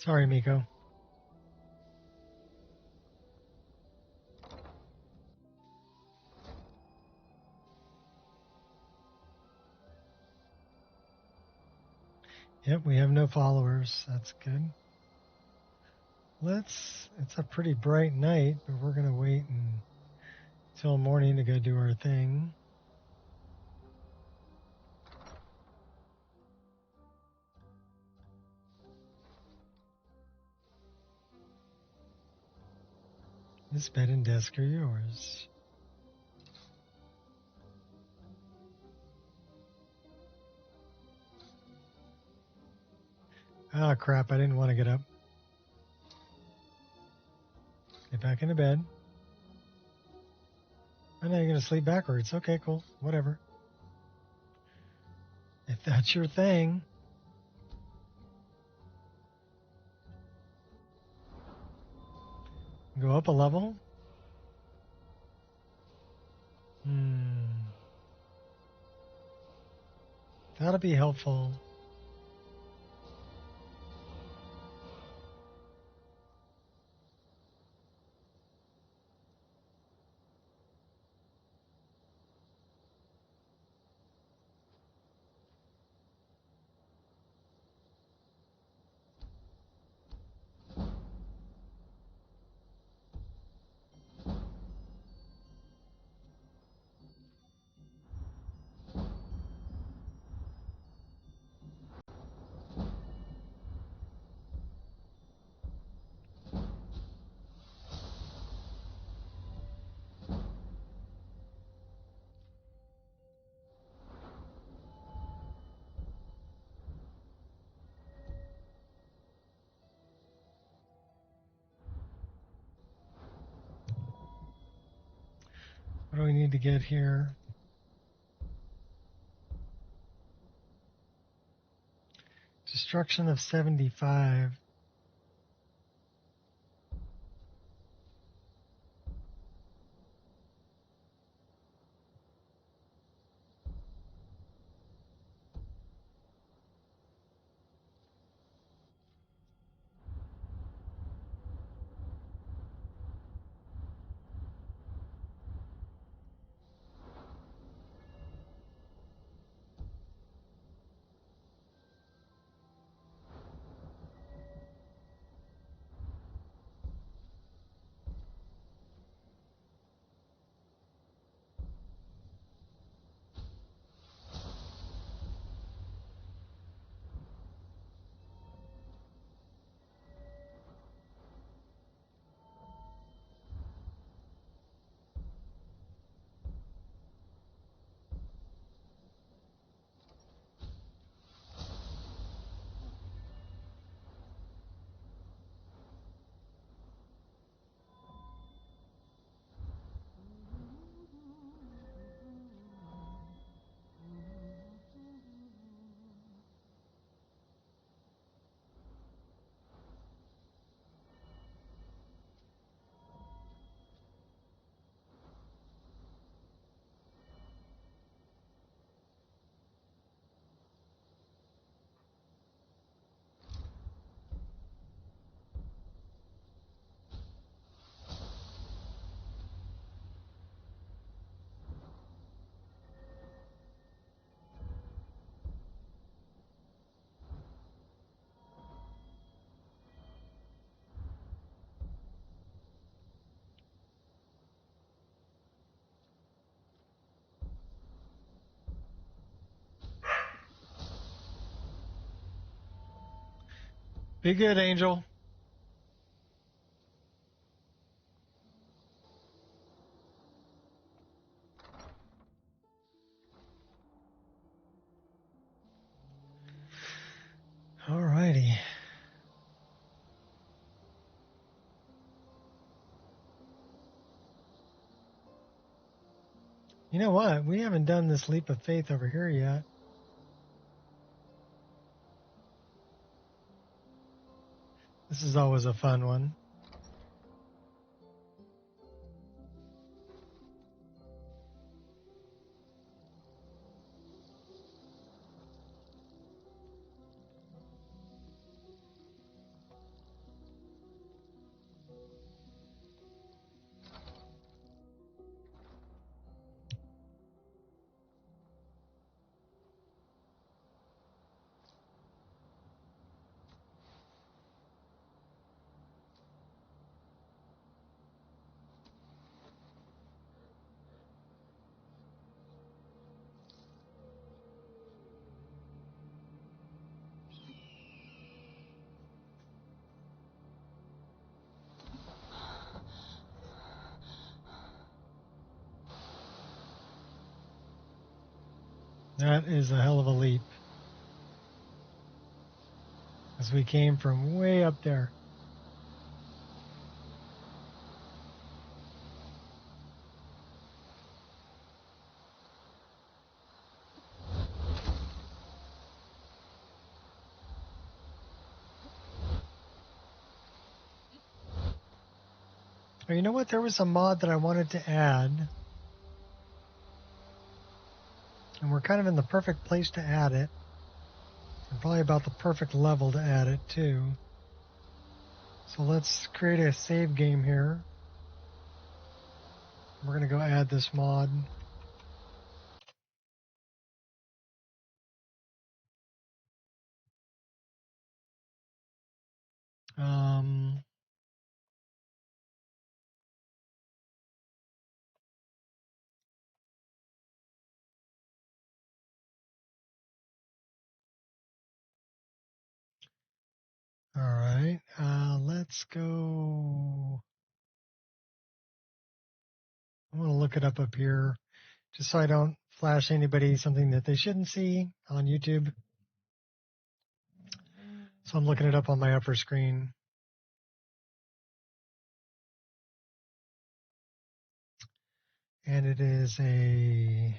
Sorry, Miko. Yep, we have no followers. That's good. It's a pretty bright night, but we're going to wait until morning to go do our thing. This bed and desk are yours. Ah, crap, I didn't want to get up. Get back into bed. I know you're going to sleep backwards. Okay, cool. Whatever. If that's your thing. Go up a level. That'll be helpful. What do we need to get here? Destruction of 75. Be good, Angel. Alrighty. You know what? We haven't done this leap of faith over here yet. This is always a fun one. That is a hell of a leap. As we came from way up there. Oh, you know what? There was a mod that I wanted to add. And we're kind of in the perfect place to add it. And probably about the perfect level to add it, too. So let's create a save game here. We're going to go add this mod. All right, let's go. I'm going to look it up here just so I don't flash anybody something that they shouldn't see on YouTube. So I'm looking it up on my upper screen. And it is a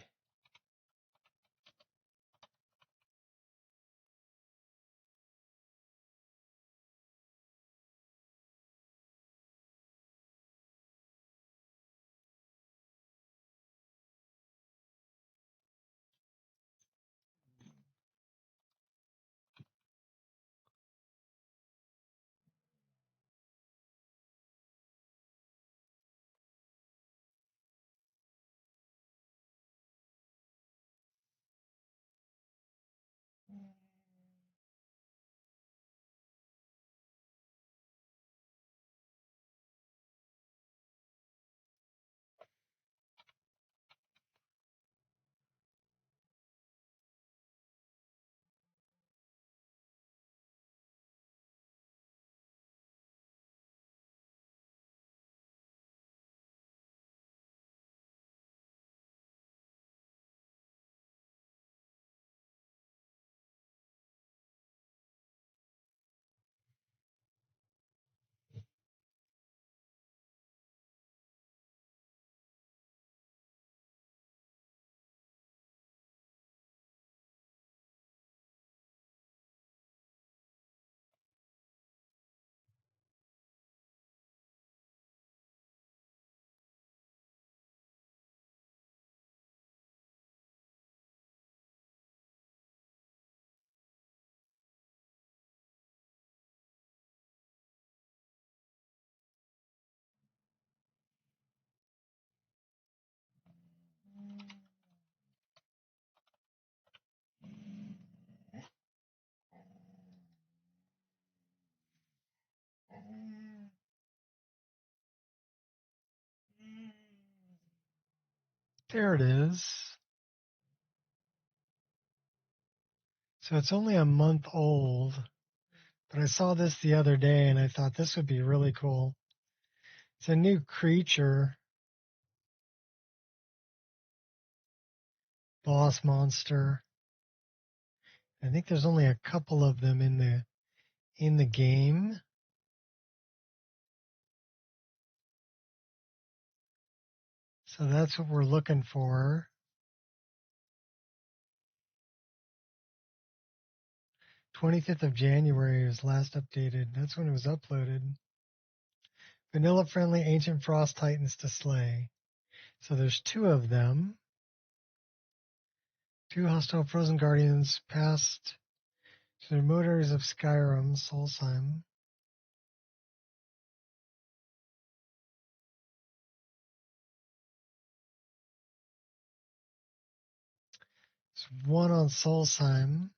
there it is. So it's only a month old, but I saw this the other day and I thought this would be really cool. It's a new creature, boss monster. I think there's only a couple of them in the game. So that's what we're looking for. 25th of January was last updated. That's when it was uploaded. Vanilla-friendly ancient frost titans to slay. So there's two of them. Two hostile frozen guardians passed to the remote areas of Skyrim, Solstheim. There's one on Solstheim.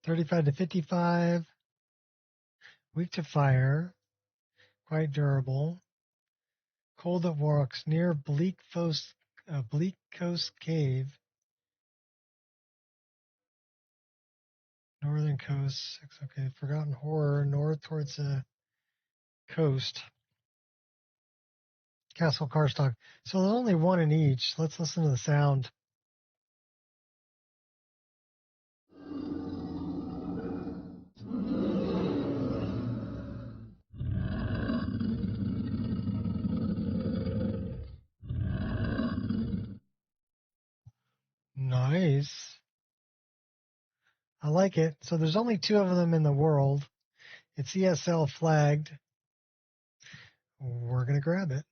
$35 to $55. Weak to fire. Quite durable. Cold that walks near Bleak Coast Cave. Northern coast. Okay, Forgotten Horror. North towards the coast. Castle Cardstock. So there's only one in each. Let's listen to the sound. Nice. I like it. So there's only 2 of them in the world. It's ESL flagged. We're going to grab it.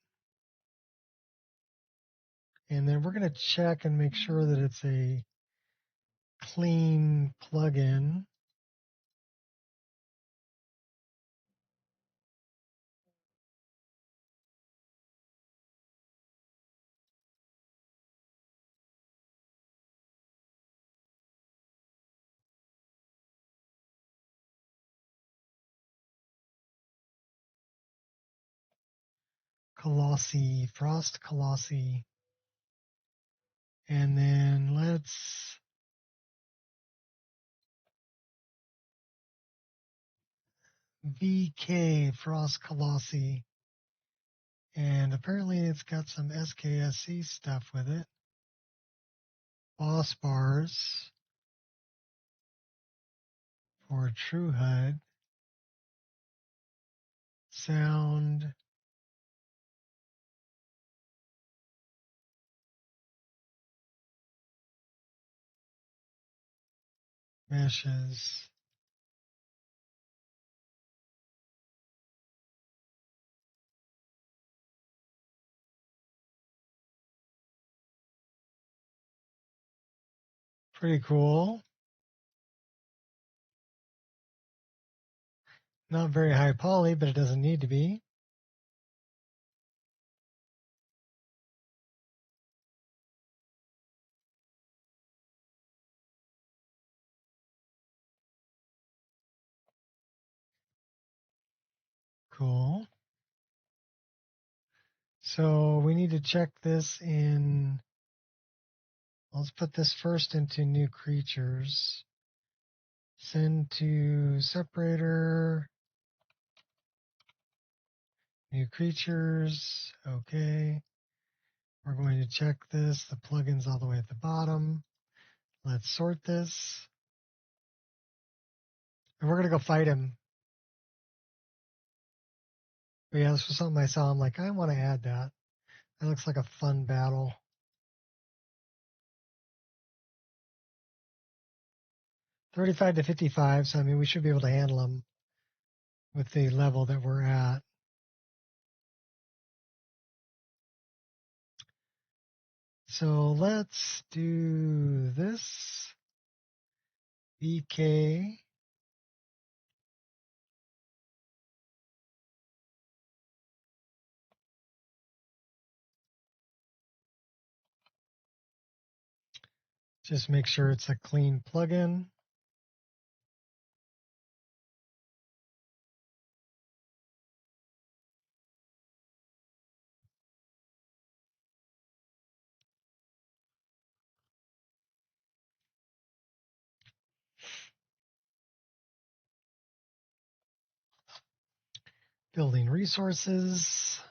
And then we're going to check and make sure that it's a clean plugin. Colossi, Frost Colossi. And then let's VK Frost Colossi. And apparently it's got some SKSC stuff with it. Boss bars for True HUD. Sound. Meshes. Pretty cool. Not very high poly, but it doesn't need to be. Cool. So we need to check this in. Let's put this first into new creatures. Send to separator. New creatures. Okay. We're going to check this. The plugin's all the way at the bottom. Let's sort this. And we're going to go fight him. But yeah, this was something I saw. I'm like, I want to add that. That looks like a fun battle. $35 to $55. So, I mean, we should be able to handle them with the level that we're at. So let's do this. BK. Just make sure it's a clean plugin. Building resources.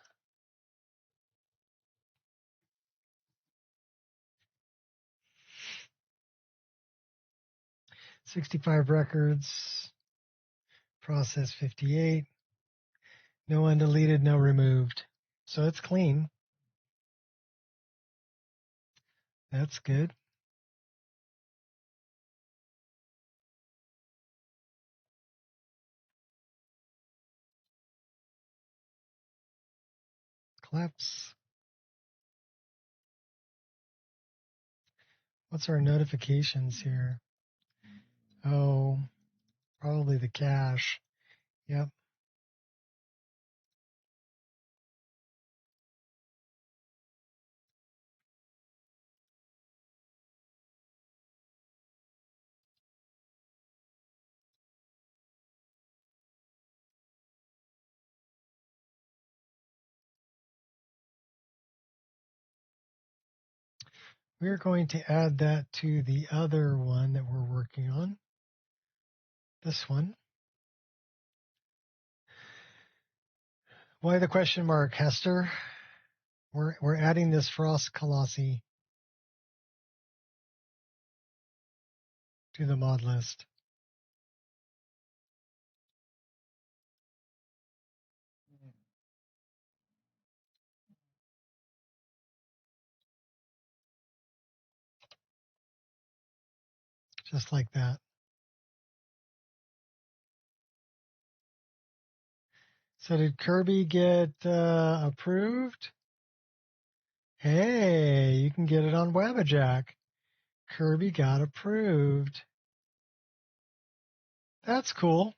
65 records. Process 58. No undeleted, no removed. So it's clean. That's good. Collapse. What's our notifications here? Oh, probably the cache. Yep. We're going to add that to the other one that we're working on. This one. Why the question mark, Hester? We're adding this Frost Colossi to the mod list. Just like that. So did Kirby get approved? Hey, you can get it on Wabbajack. Kirby got approved. That's cool.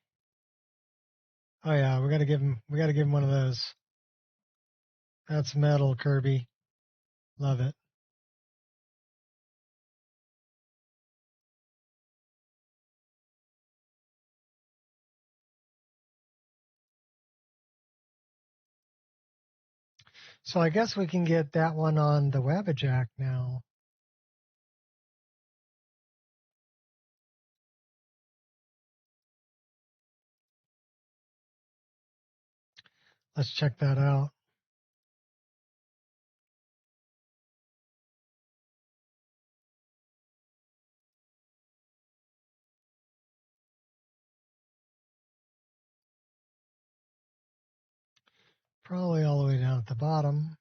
Oh yeah, we gotta give him one of those. That's metal, Kirby. Love it. So I guess we can get that one on the Wabbajack now. Let's check that out. Probably all the way down at the bottom.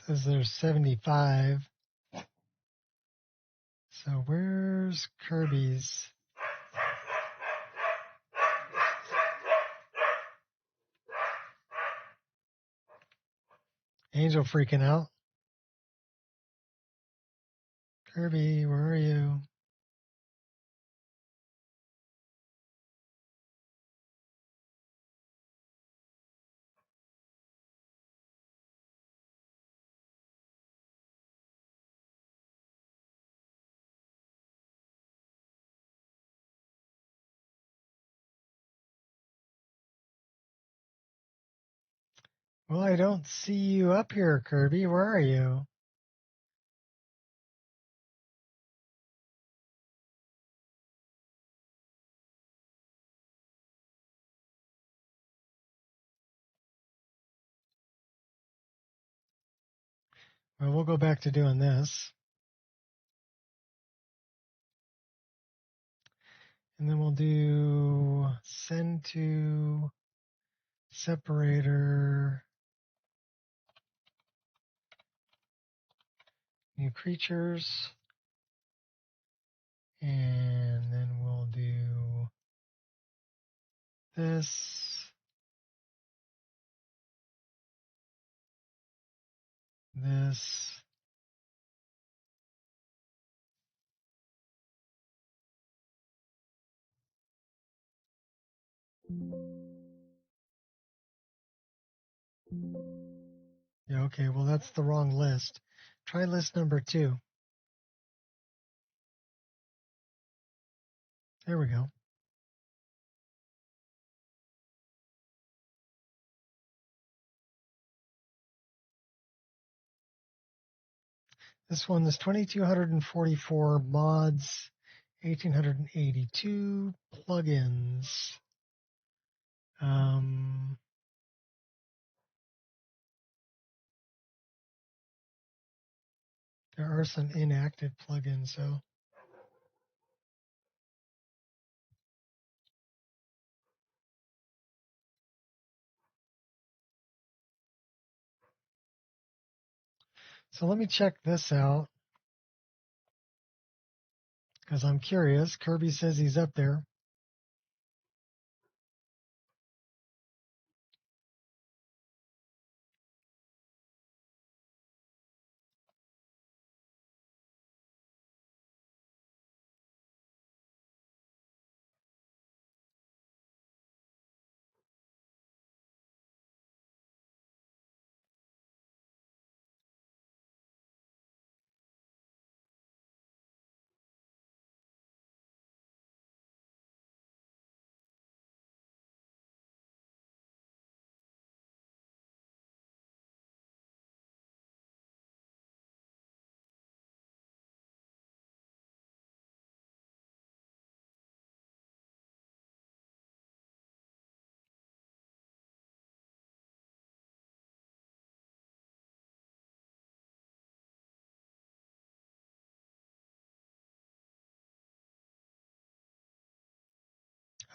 Says there's 75. So where's Kirby's? Angel freaking out. Kirby, where are you? Well, I don't see you up here, Kirby. Where are you? Well, we'll go back to doing this. And then we'll do send to separator, new creatures. And then we'll do this. This. Yeah, okay, well, that's the wrong list. Try list number 2. There we go. This one is 2,244 mods, 1,882 plugins. There are some inactive plugins, so. So let me check this out, because I'm curious. Kirby says he's up there.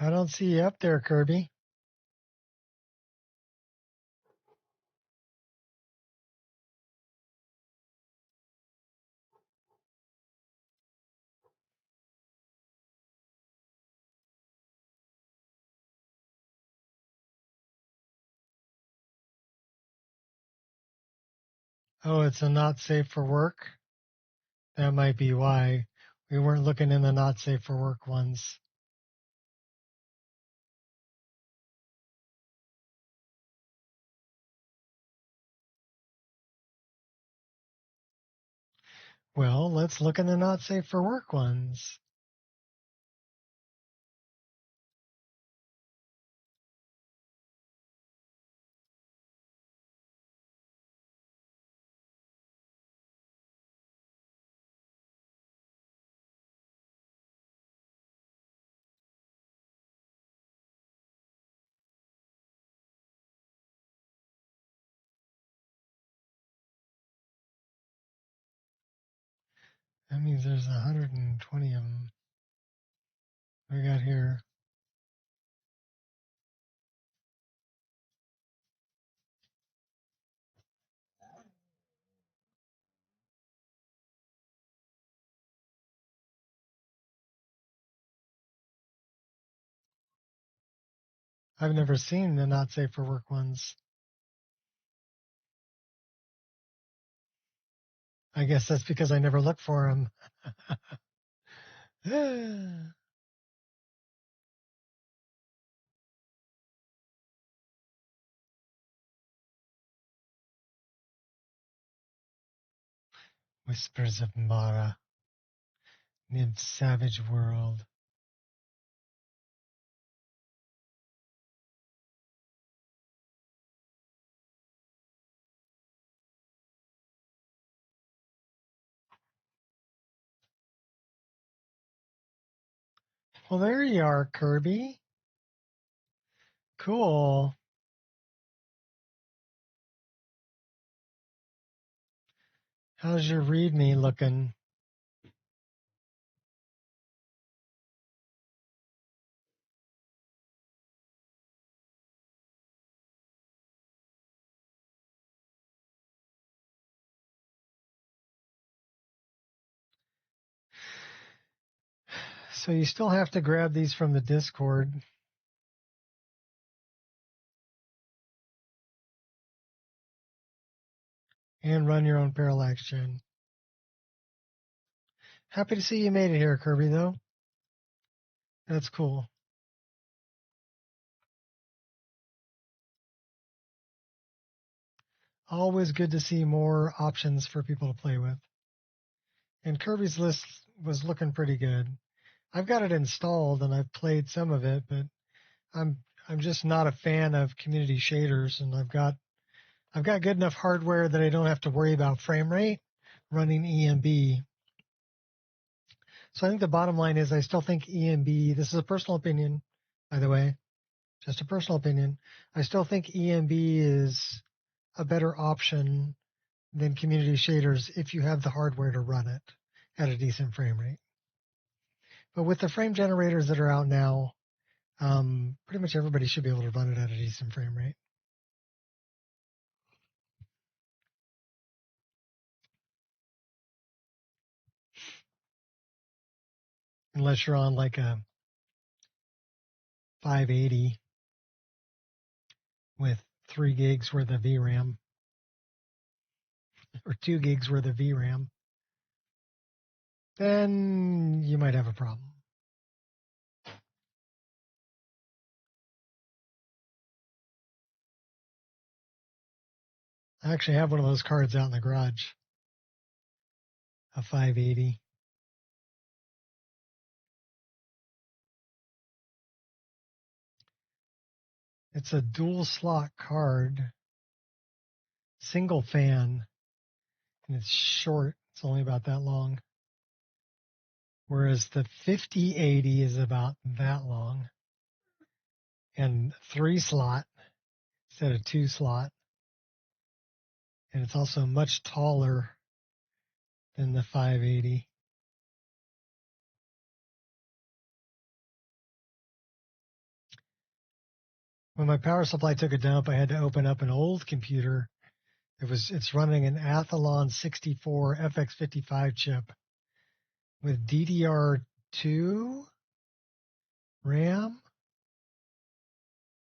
I don't see you up there, Kirby. Oh, it's a not safe for work? That might be why. We weren't looking in the not safe for work ones. Well, let's look in the not safe for work ones. That means there's 120 of them. We got here. I've never seen the not safe for work ones. I guess that's because I never look for them. Whispers of Mara, Nib Savage World. Well, there you are, Kirby. Cool. How's your README looking? So you still have to grab these from the Discord and run your own parallax gen. Happy to see you made it here, Kirby, though. That's cool. Always good to see more options for people to play with. And Kirby's list was looking pretty good. I've got it installed and I've played some of it, but I'm just not a fan of community shaders, and I've got good enough hardware that I don't have to worry about frame rate running EMB. So I think the bottom line is I still think EMB, this is a personal opinion, by the way, just a personal opinion. I still think EMB is a better option than community shaders if you have the hardware to run it at a decent frame rate. But with the frame generators that are out now, pretty much everybody should be able to run it at a decent frame rate. Unless you're on like a 580 with 3 gigs worth of VRAM or 2 gigs worth of VRAM, then you might have a problem. I actually have one of those cards out in the garage, a 580. It's a dual slot card, single fan, and it's short. It's only about that long. Whereas the 5080 is about that long and 3 slot instead of 2 slot. And it's also much taller than the 580. When my power supply took a dump, I had to open up an old computer. It's running an Athlon 64 FX55 chip with DDR2 RAM.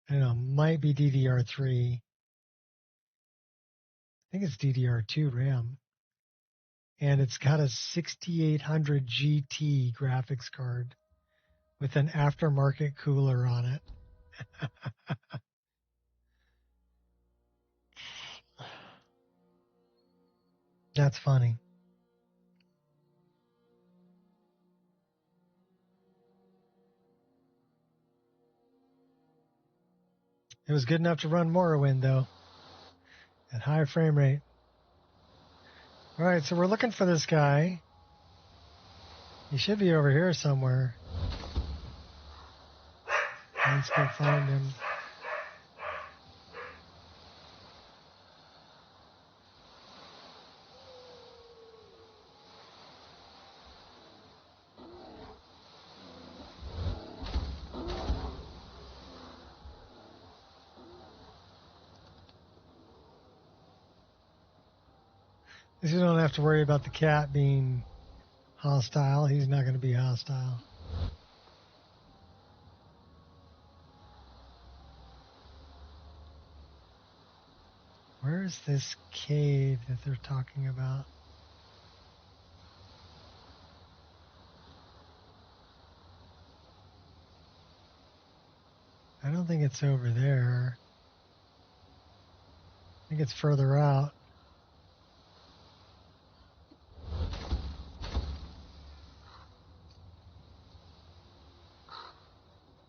I don't know, might be DDR3. I think it's DDR2 RAM. And it's got a 6800 GT graphics card with an aftermarket cooler on it. That's funny. It was good enough to run Morrowind, though, at high frame rate. All right, so we're looking for this guy. He should be over here somewhere. Let's go find him. You don't have to worry about the cat being hostile. He's not going to be hostile. Where is this cave that they're talking about? I don't think it's over there. I think it's further out.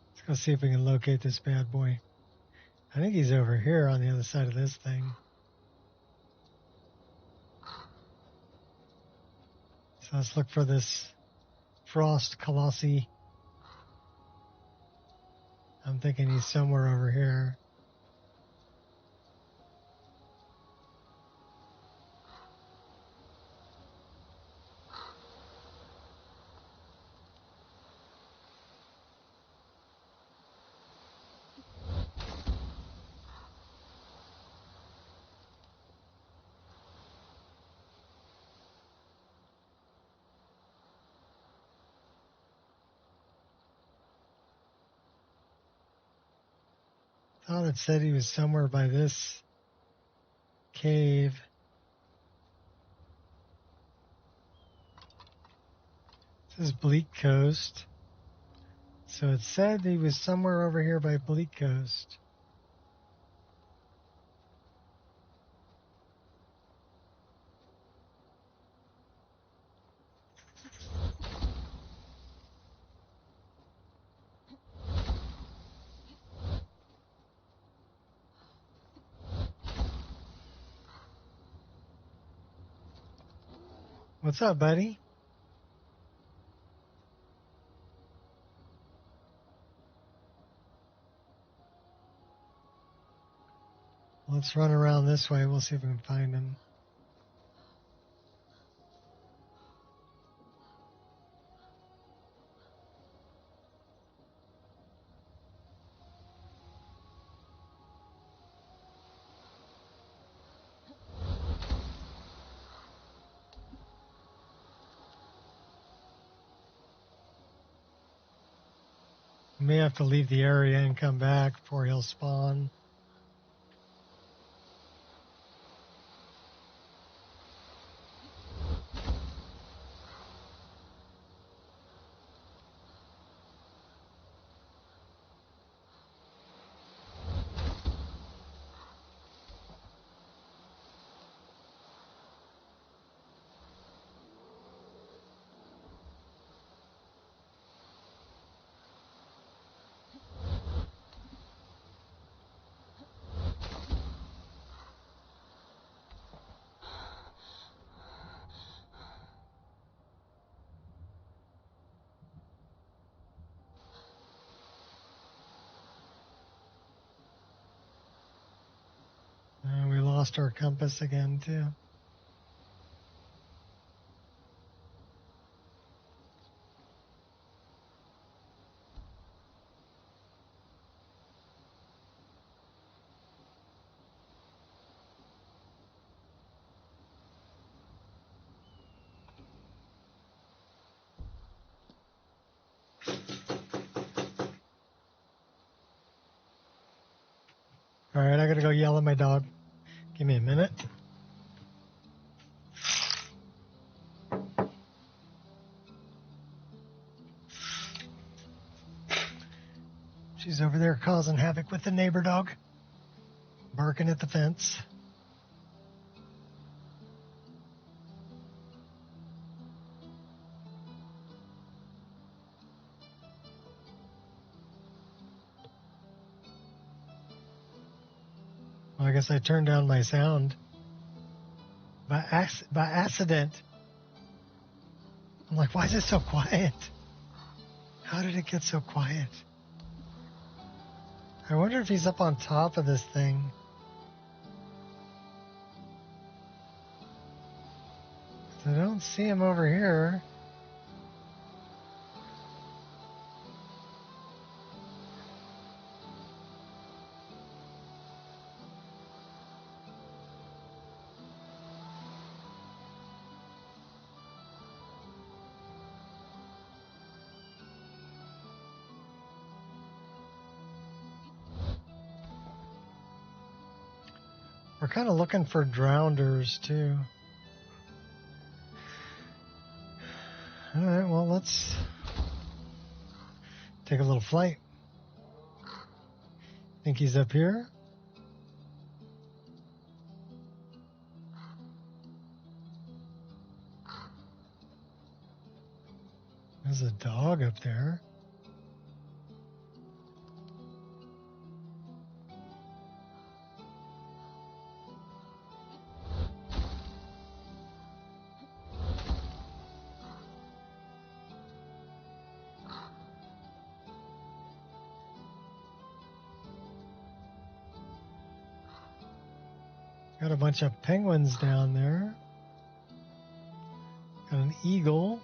Let's go see if we can locate this bad boy. I think he's over here on the other side of this thing. So let's look for this Frost Colossi. I'm thinking he's somewhere over here. Thought it said he was somewhere by this cave. This is Bleak Coast. So it said he was somewhere over here by Bleak Coast. What's up, buddy? Let's run around this way. We'll see if we can find him. We may have to leave the area and come back before he'll spawn. We lost our compass again, too. Alright, I gotta go yell at my dog. Give me a minute. She's over there causing havoc with the neighbor dog, barking at the fence. Well, I guess I turned down my sound by accident. I'm like, why is it so quiet? How did it get so quiet? I wonder if he's up on top of this thing. I don't see him over here. We're kind of looking for drowners, too. Alright, well, let's take a little flight. Think he's up here? There's a dog up there. Got a bunch of penguins down there. Got an eagle.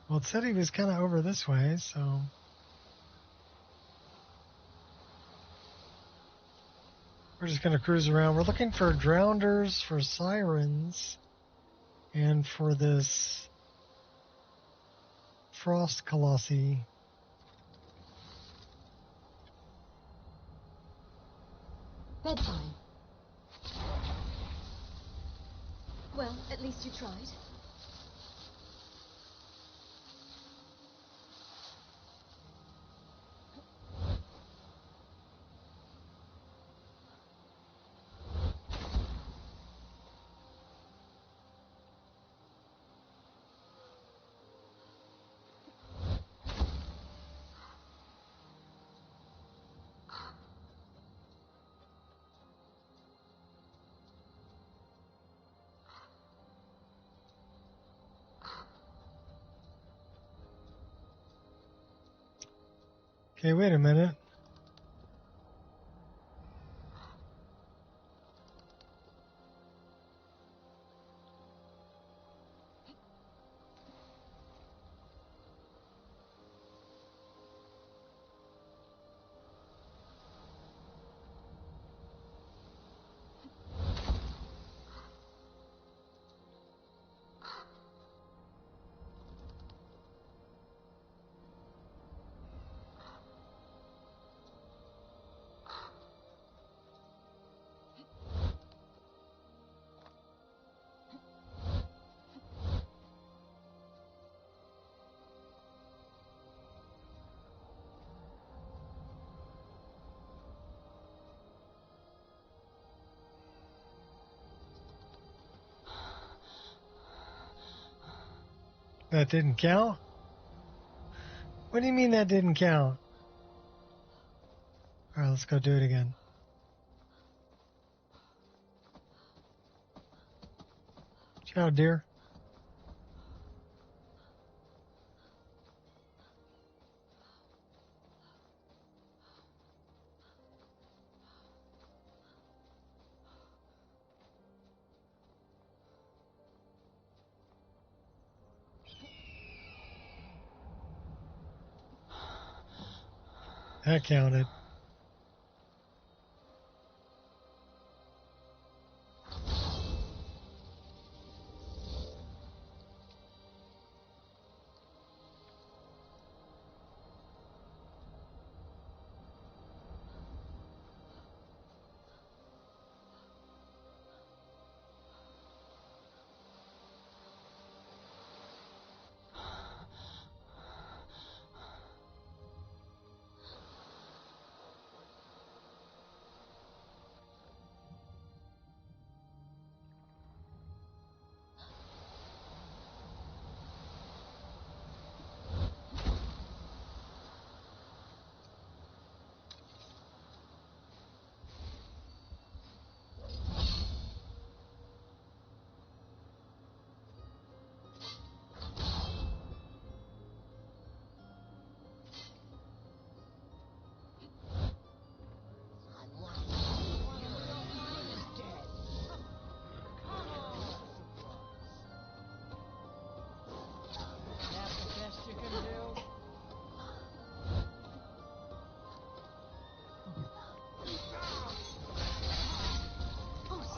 Well, it said he was kind of over this way, so... We're just going to cruise around. We're looking for drowners, for sirens, and for this frost colossi.
Bedtime. Well, at least you tried.
Okay, wait a minute. That didn't count? What do you mean that didn't count? All right, let's go do it again. Ciao, dear. That counted.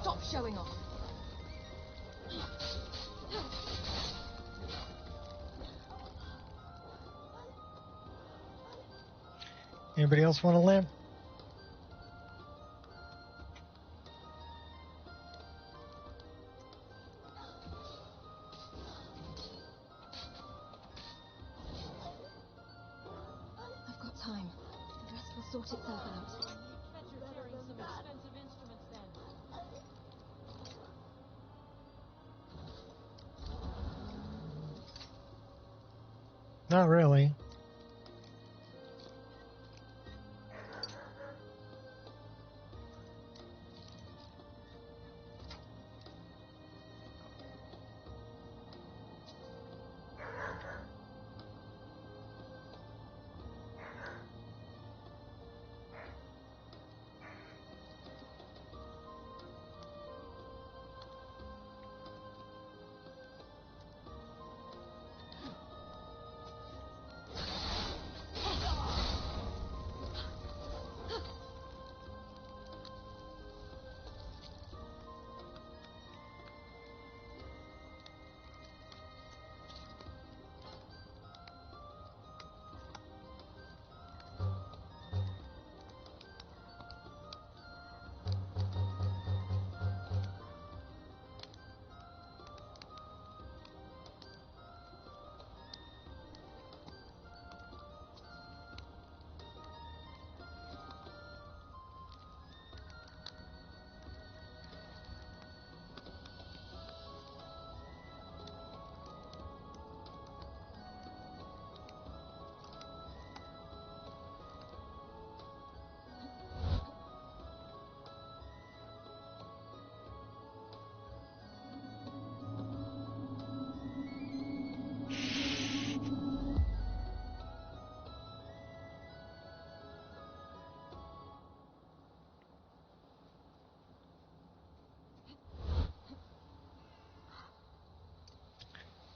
Stop showing off.
Anybody else want a lamp?
I've got time. The rest will sort itself out.
Bet you're carrying some expensive instruments then.
Not really.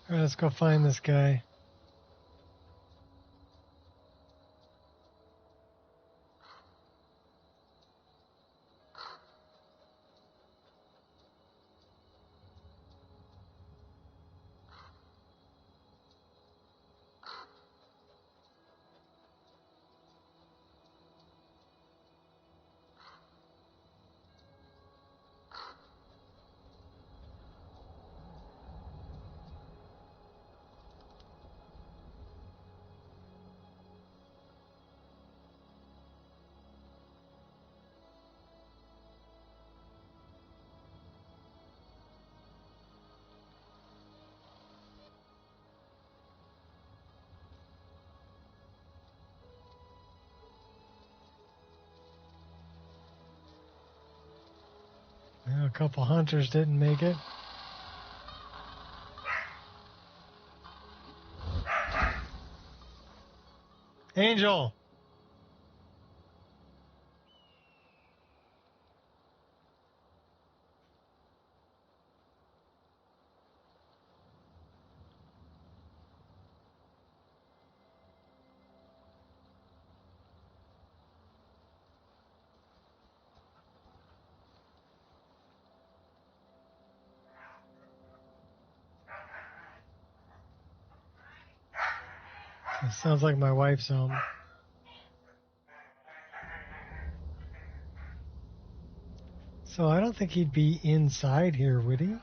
All right, let's go find this guy. couple hunters didn't make it. Angel! It sounds like my wife's home. So I don't think he'd be inside here, would he?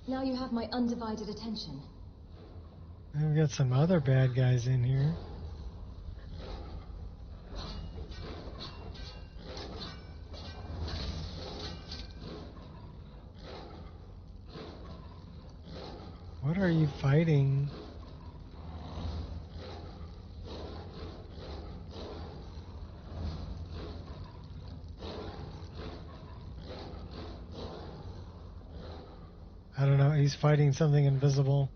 Now you have my undivided attention.
We've got some other bad guys in here. What are you fighting? I don't know. He's fighting something invisible.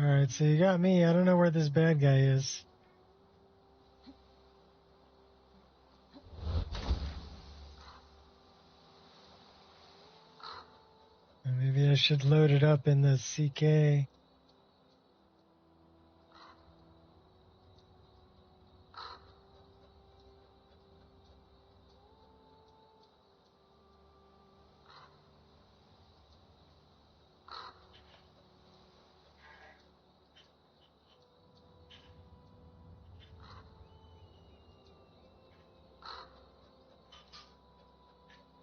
Alright, so you got me. I don't know where this bad guy is. And maybe I should load it up in the CK.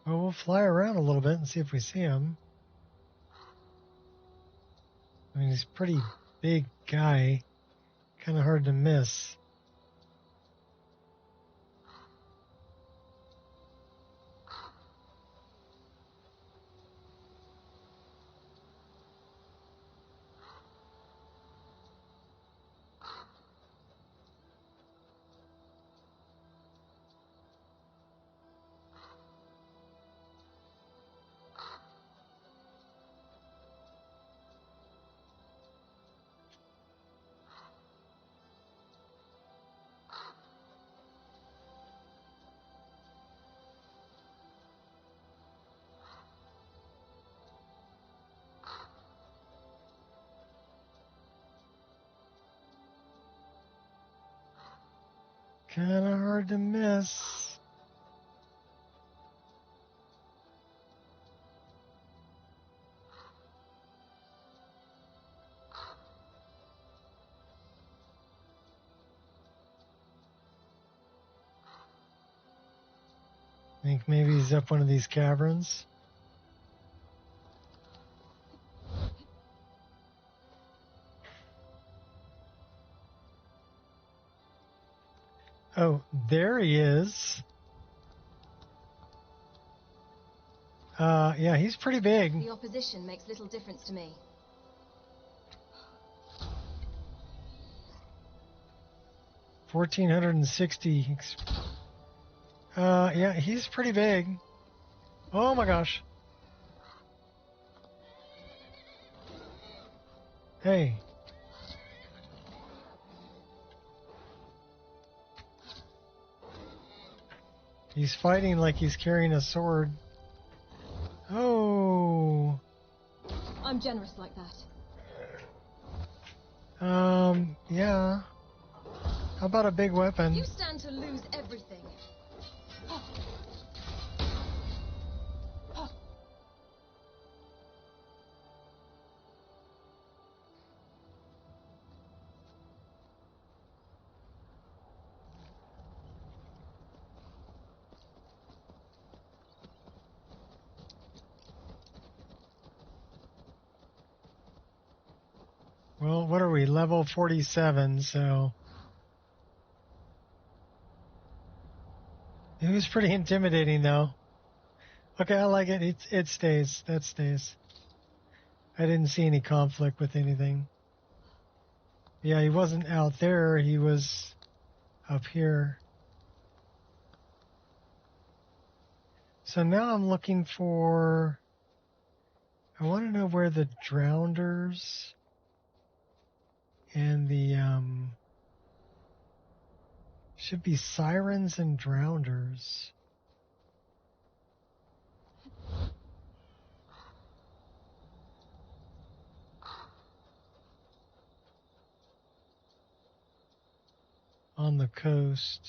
Well, we'll fly around a little bit and see if we see him. I mean, he's a pretty big guy. Kind of hard to miss. Kind of hard to miss. Think maybe he's up one of these caverns. Oh, there he is. Yeah, he's pretty big.
The opposition makes little difference to me.
$1,460. Yeah, he's pretty big. Oh my gosh. Hey. He's fighting like he's carrying a sword. Oh.
I'm generous like that.
Yeah. How about a big weapon?
You stand to lose everything.
Well, what are we? Level 47, so... It was pretty intimidating, though. Okay, I like it. It stays. That stays. I didn't see any conflict with anything. Yeah, he wasn't out there. He was up here. So now I'm looking for... I want to know where the drowners and the... should be sirens and drowners. On the coast.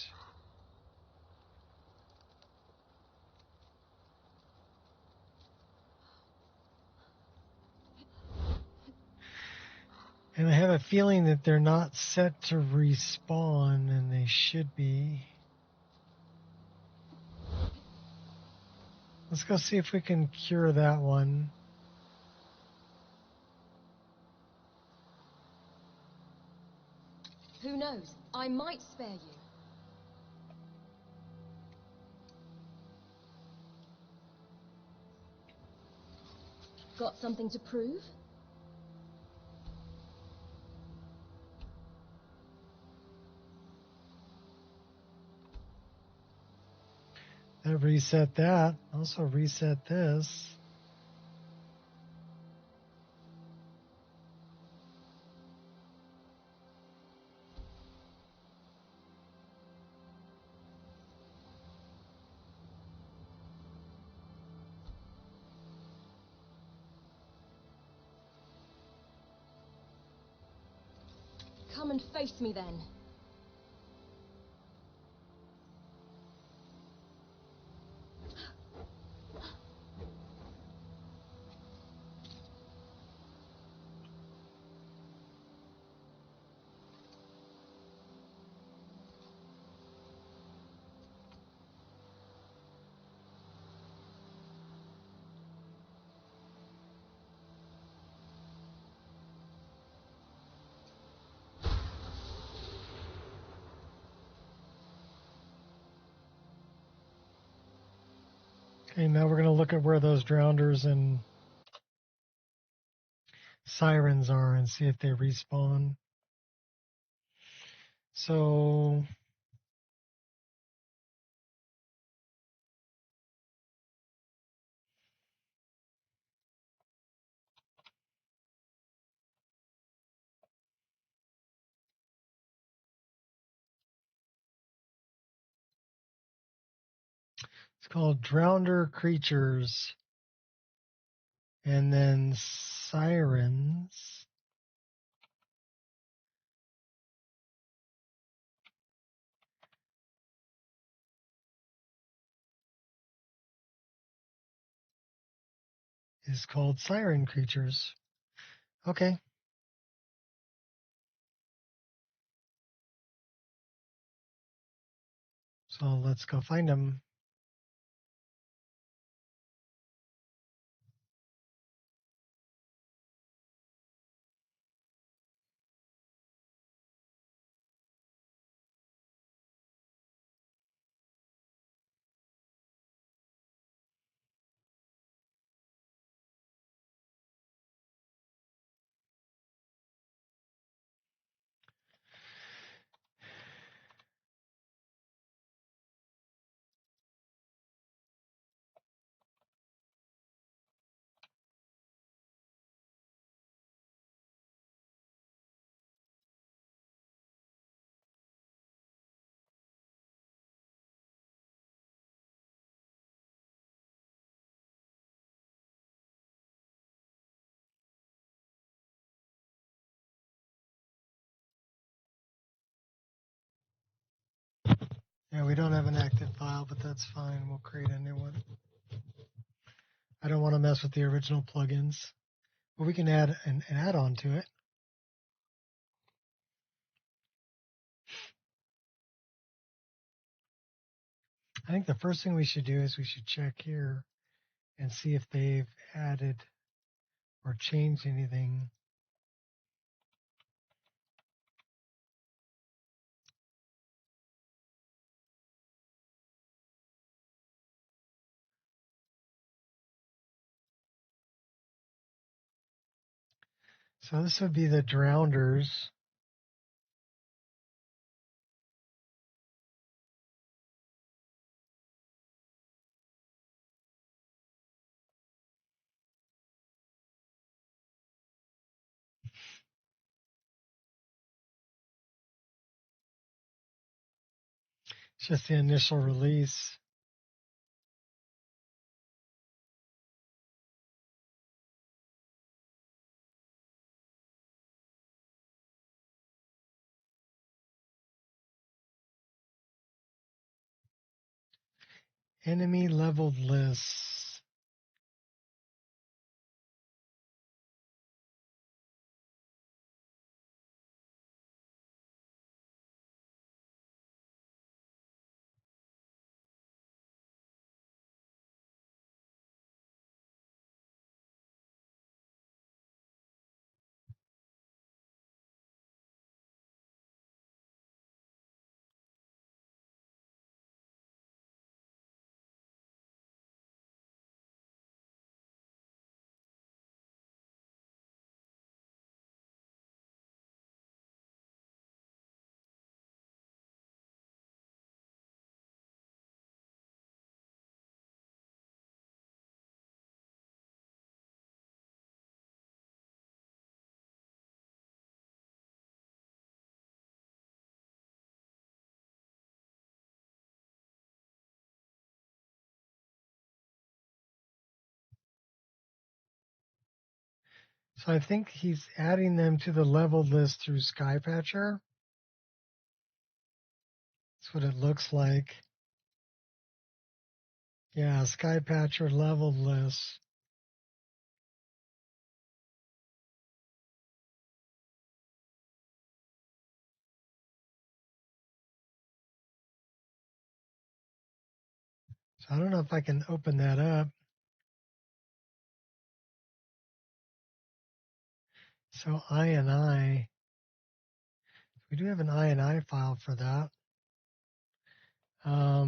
And I have a feeling that they're not set to respawn, and they should be. Let's go see if we can cure that one.
Who knows? I might spare you. Got something to prove?
That reset that. Also reset this.
Come and face me then.
Okay, now we're going to look at where those drowners and sirens are and see if they respawn. So it's called Drowner Creatures. And then Sirens is called Siren Creatures. Okay. So let's go find them. Yeah, we don't have an active file, but that's fine. We'll create a new one. I don't want to mess with the original plugins, but we can add an add-on to it. I think the first thing we should do is we should check here and see if they've added or changed anything. So this would be the Drowners. It's just the initial release. Enemy leveled lists. So I think he's adding them to the leveled list through Skypatcher. That's what it looks like. Yeah, Skypatcher leveled list. So I don't know if I can open that up. So INI, we do have an INI file for that. I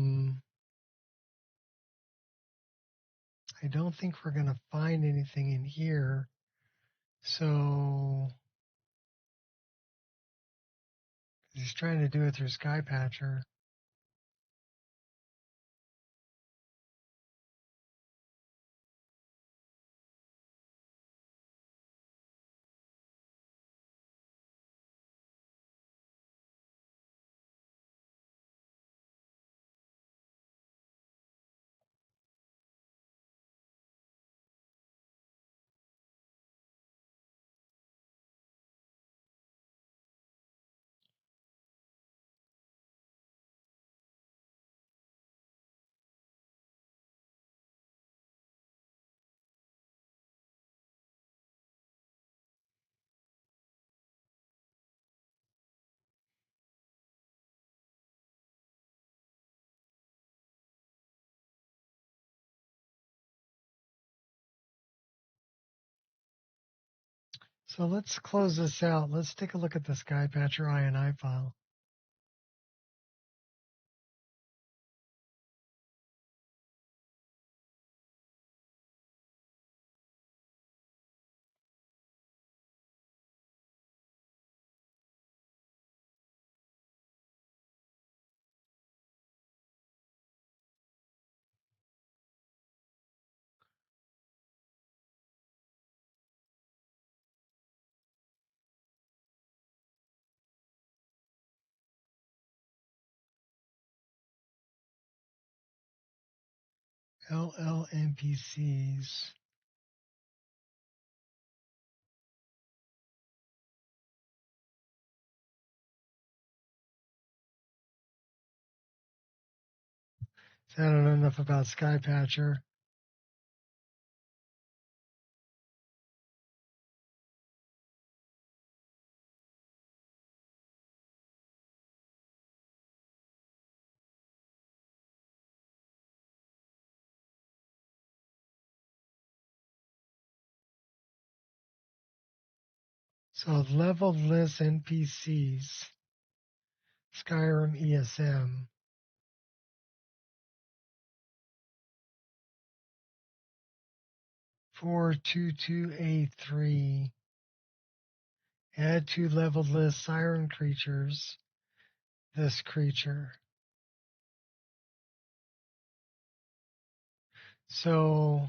don't think we're going to find anything in here. So he's trying to do it through Skypatcher. So let's close this out. Let's take a look at the Skypatcher INI file. LLNPCs. So I don't know enough about Skypatcher. So leveled list NPCs, Skyrim ESM. 42283. Add 2 leveled list siren creatures. This creature. So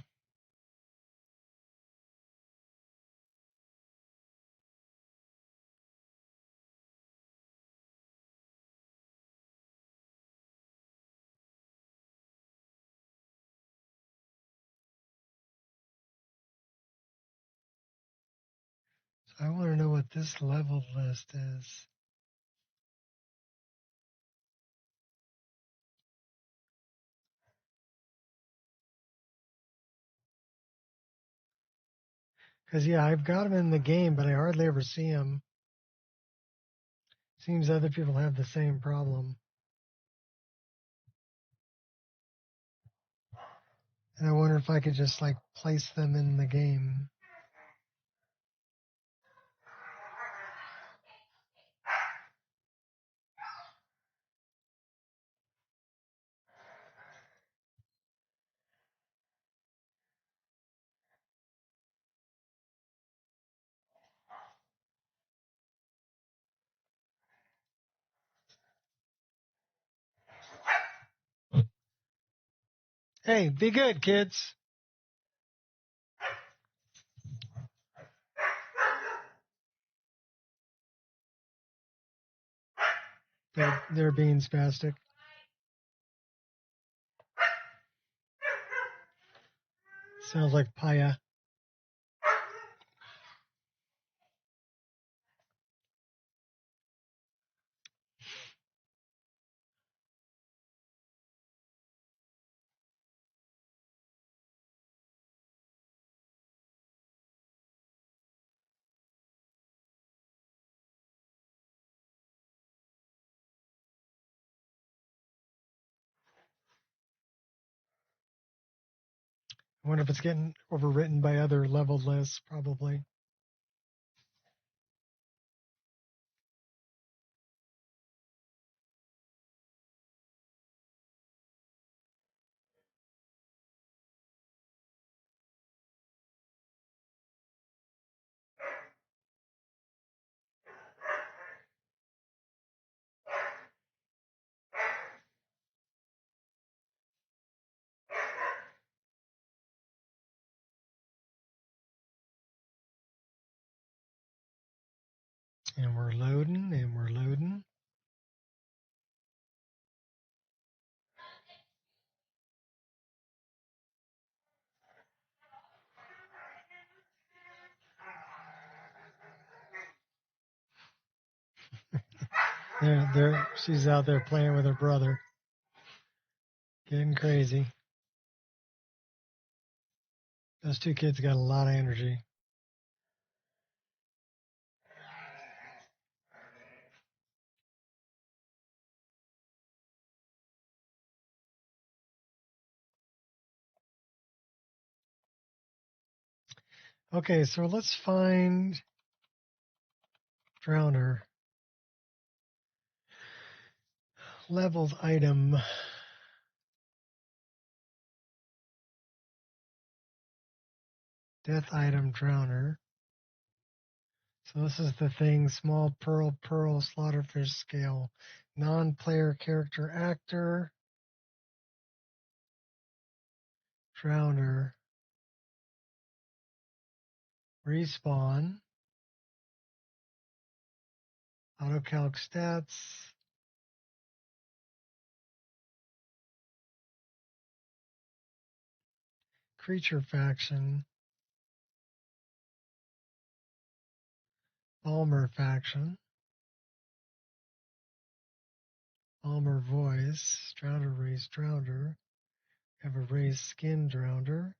I want to know what this leveled list is. Because, yeah, I've got them in the game, but I hardly ever see them. Seems other people have the same problem. And I wonder if I could just, like, place them in the game. Hey, be good, kids. They're being spastic. Sounds like Paya. I wonder if it's getting overwritten by other leveled lists, probably. And we're loading, and we're loading. She's out there playing with her brother. Getting crazy. Those two kids got a lot of energy. Okay, so let's find Drowner. Leveled item. Death item Drowner. So this is the thing, small pearl, slaughterfish scale. Non-player character actor. Drowner. Respawn. Autocalc stats. Creature faction. Balmer faction. Balmer voice. Drowner race Drowner. We have a raised skin Drowner.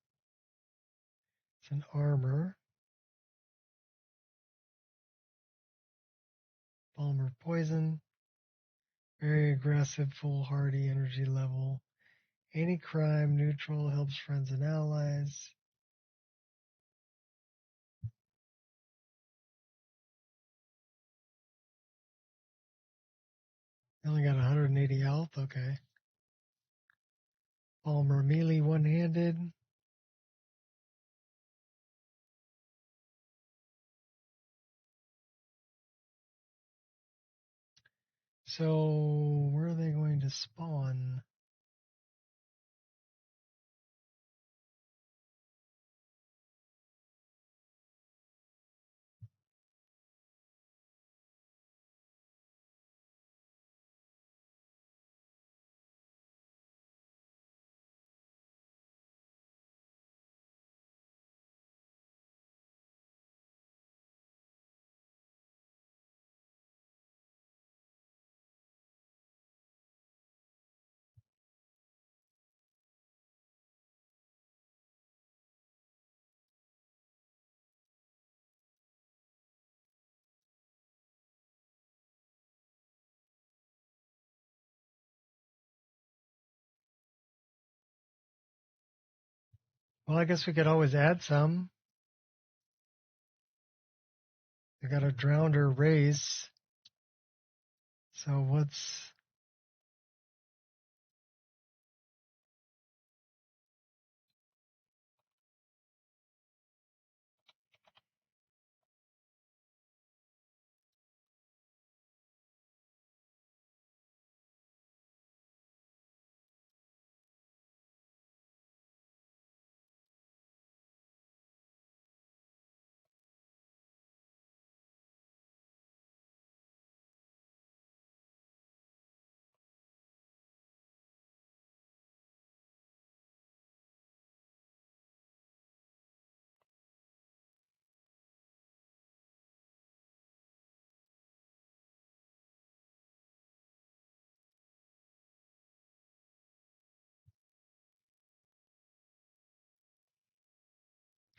It's an armor. Balmer poison. Very aggressive, foolhardy energy level. Anti-crime, neutral, helps friends and allies. They only got 180 health, okay. Palmer melee one-handed. So where are they going to spawn? Well, I guess we could always add some. We got a Drownder race. So what's...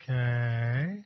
Okay.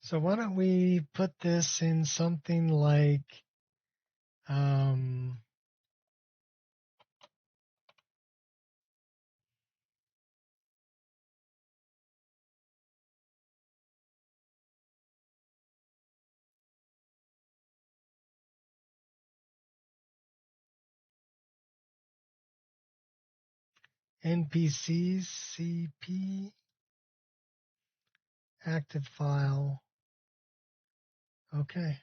So why don't we put this in something like um, NPCs, CP, active file. Okay.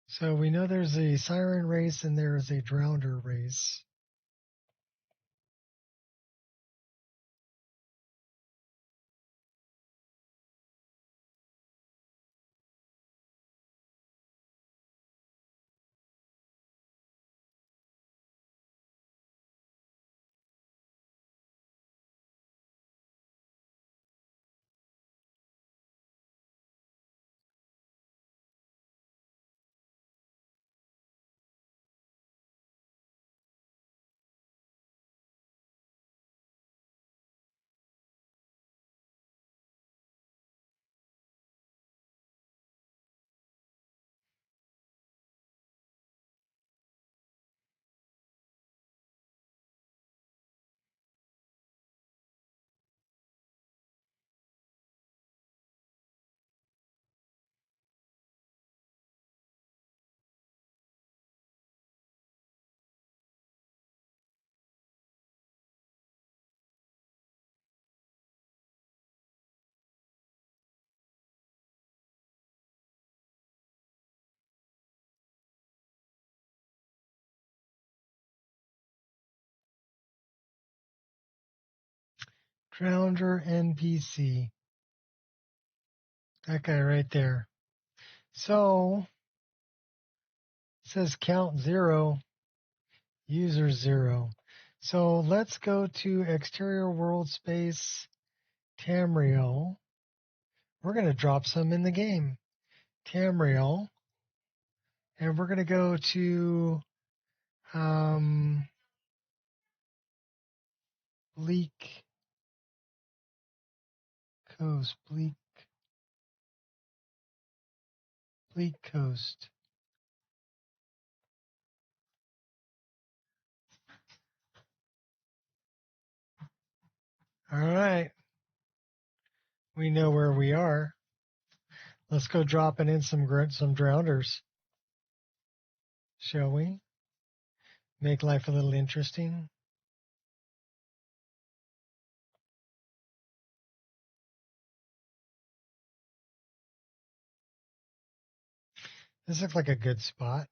So we know there's a siren race and there is a drowner race. Grounder NPC. That guy right there. So, it says count 0, user 0. So let's go to exterior world space Tamriel. We're going to drop some in the game. Tamriel. And we're going to go to Bleak Coast. Bleak Coast. All right. We know where we are. Let's go dropping in some drowners, shall we? Make life a little interesting. This looks like a good spot.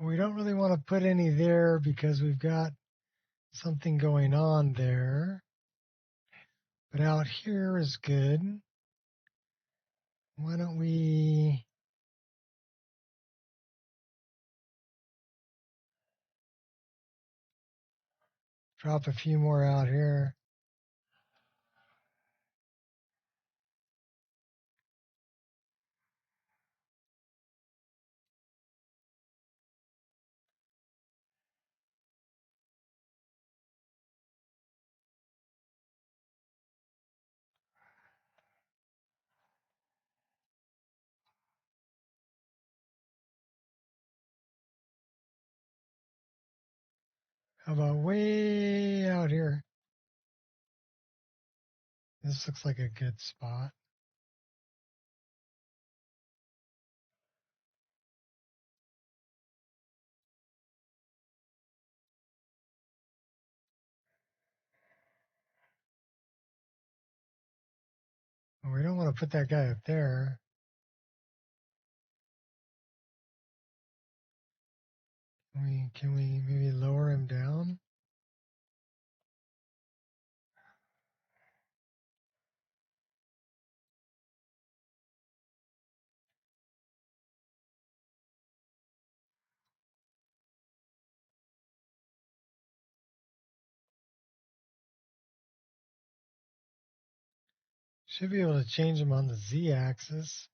We don't really want to put any there because we've got something going on there. But out here is good. Why don't we drop a few more out here? How about way out here? This looks like a good spot. Well, we don't want to put that guy up there. Can we maybe lower him down? Should be able to change him on the Z-axis.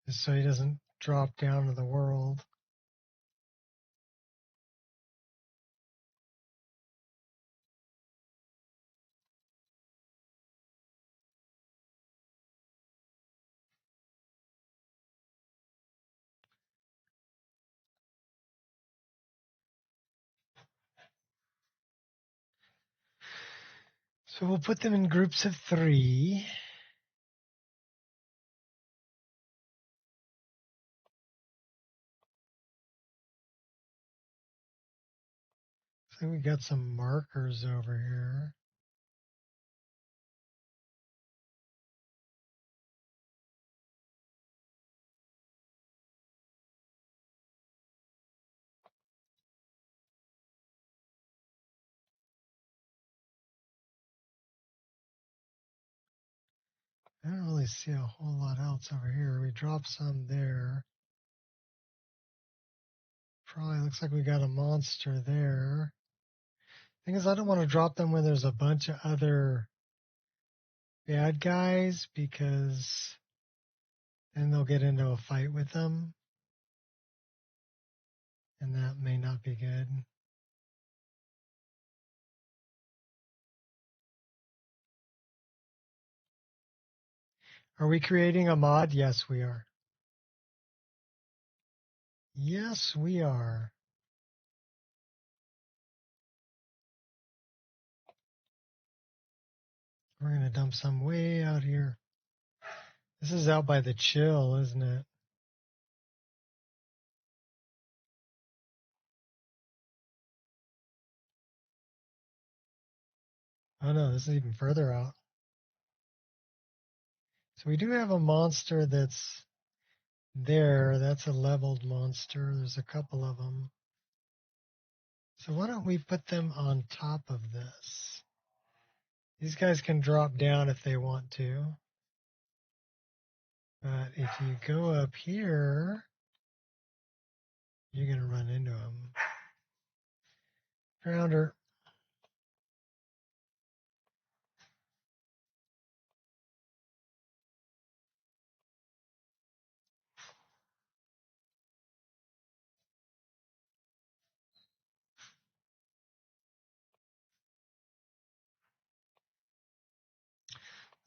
Just so he doesn't drop down to the world. So we'll put them in groups of 3. So we got some markers over here. I don't really see a whole lot else over here. We dropped some there. Probably looks like we got a monster there. Thing is, I don't want to drop them when there's a bunch of other bad guys because then they'll get into a fight with them. And that may not be good. Are we creating a mod? Yes, we are. Yes, we are. We're going to dump some way out here. This is out by the chill, isn't it? Oh no, this is even further out. So we do have a monster that's there. That's a leveled monster. There's a couple of them. So why don't we put them on top of this? These guys can drop down if they want to. But if you go up here, you're going to run into them. Found her.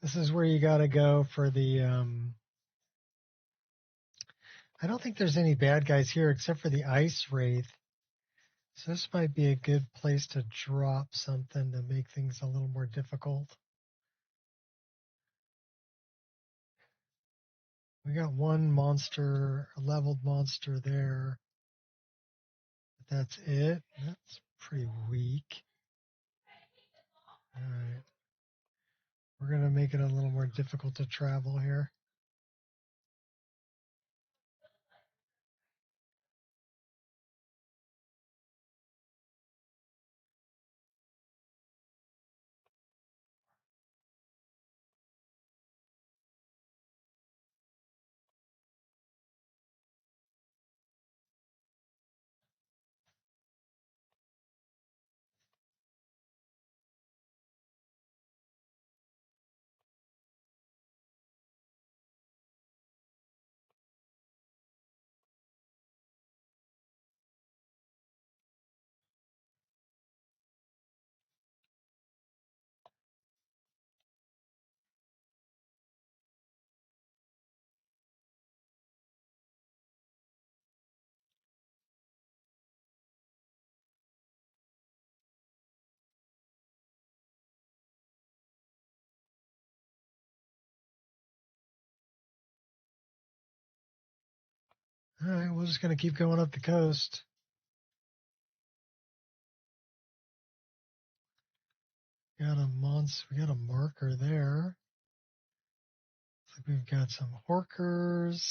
This is where you got to go for the... I don't think there's any bad guys here except for the ice wraith. So this might be a good place to drop something to make things a little more difficult. We got one monster, a leveled monster there. But that's it. That's pretty weak. All right. We're going to make it a little more difficult to travel here. All right, we're just going to keep going up the coast. We got a marker there. Looks like we've got some horkers.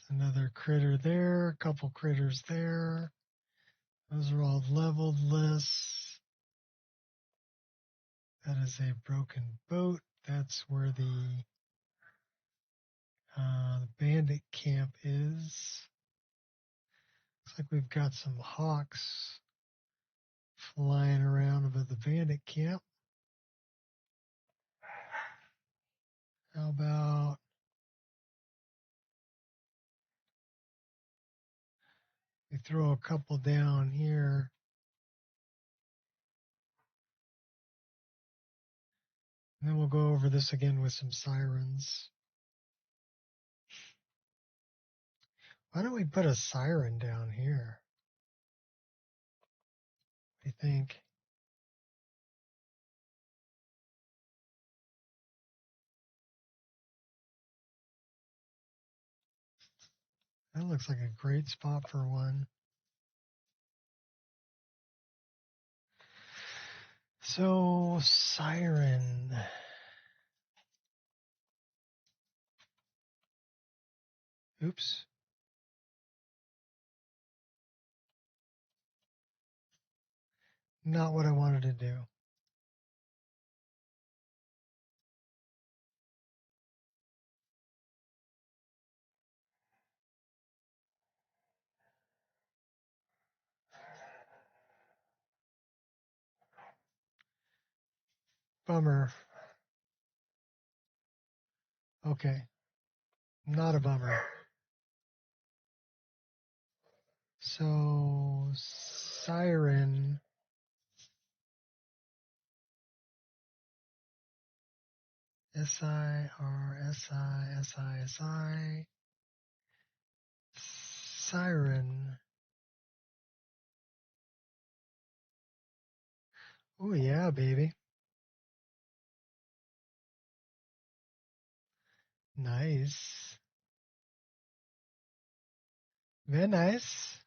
Another critter there, a couple critters there. Those are all leveled lists. That is a broken boat. That's where the bandit camp is. Looks like we've got some hawks flying around above the bandit camp. How about we throw a couple down here? And then we'll go over this again with some sirens. Why don't we put a siren down here? What do you think? That looks like a great spot for one. So, siren. Oops. Not what I wanted to do. Bummer. Okay. Not a bummer. So, siren. S-I-R-S-I-S-I-S-I. Siren. Oh, yeah, baby. Nice. Very nice.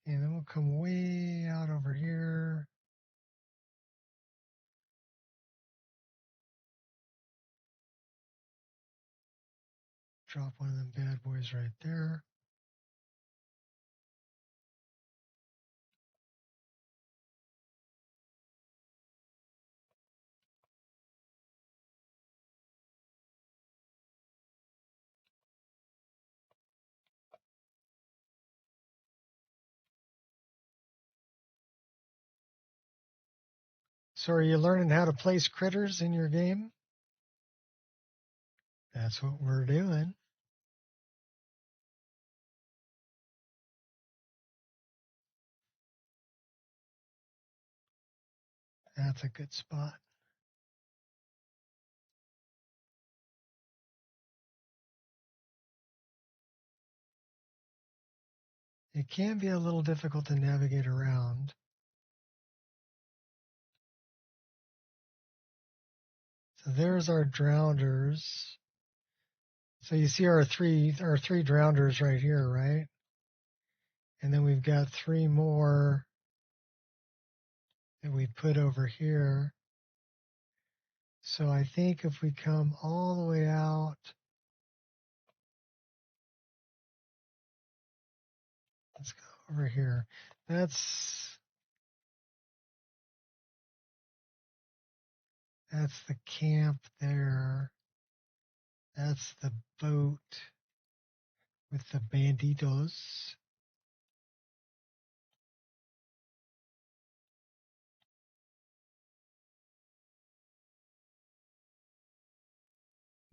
And then we'll come way out over here. Drop one of them bad boys right there. So are you learning how to place critters in your game? That's what we're doing. That's a good spot. It can be a little difficult to navigate around. So there's our drowners. So you see our three drowners right here, right? And then we've got 3 more that we put over here. So I think if we come all the way out, let's go over here. That's the camp there. That's the boat with the banditos.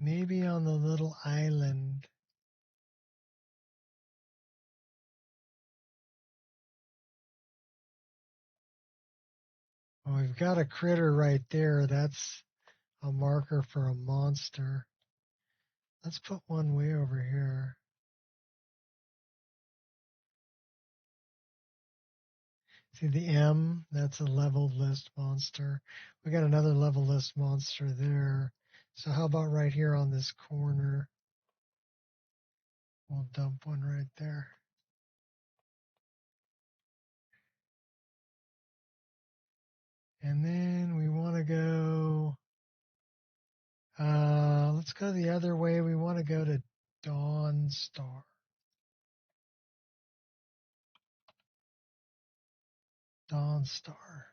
Maybe on the little island. Well, we've got a critter right there. That's a marker for a monster. Let's put one way over here. See the M? That's a leveled list monster. We got another level list monster there. So how about right here on this corner? We'll dump one right there. And then we want to go, let's go the other way. We want to go to Dawn Star. Dawn Star.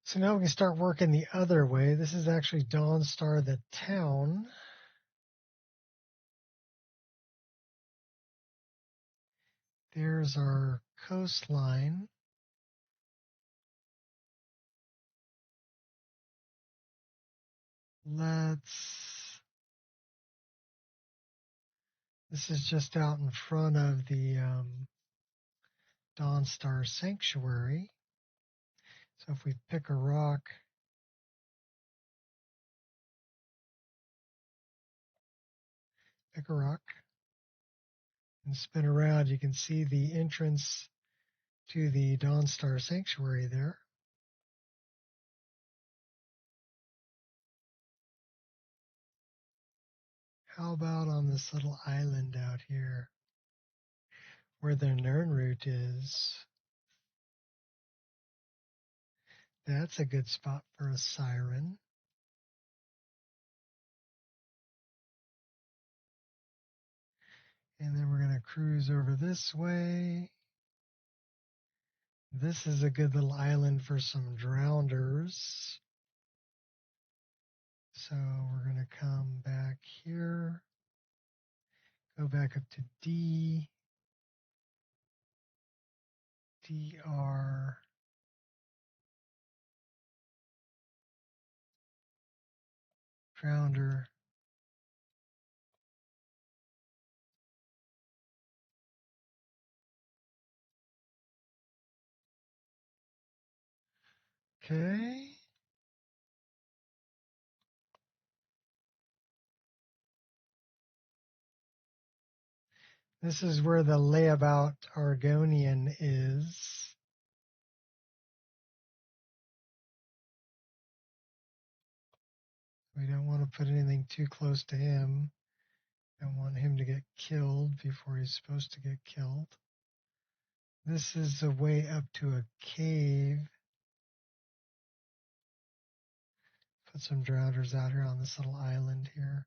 So now we can start working the other way. This is actually Dawn Star, the town. There's our coastline. This is just out in front of the Dawn Star Sanctuary. So if we pick a rock, and spin around, you can see the entrance to the Dawn Star Sanctuary there. How about on this little island out here where the Nirnroot is? That's a good spot for a siren. And then we're going to cruise over this way. This is a good little island for some drowners. So we're going to come back here, go back up to D, DR, Drownder. Okay. This is where the layabout Argonian is. We don't want to put anything too close to him. Don't want him to get killed before he's supposed to get killed. This is the way up to a cave. Put some drowners out here on this little island here.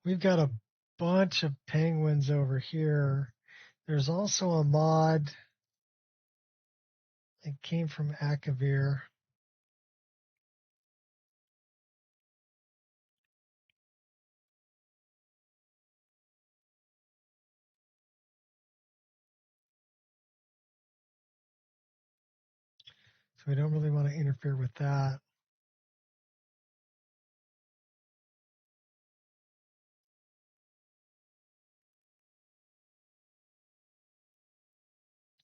We've got a bunch of penguins over here. There's also a mod that came from Akavir. So we don't really want to interfere with that.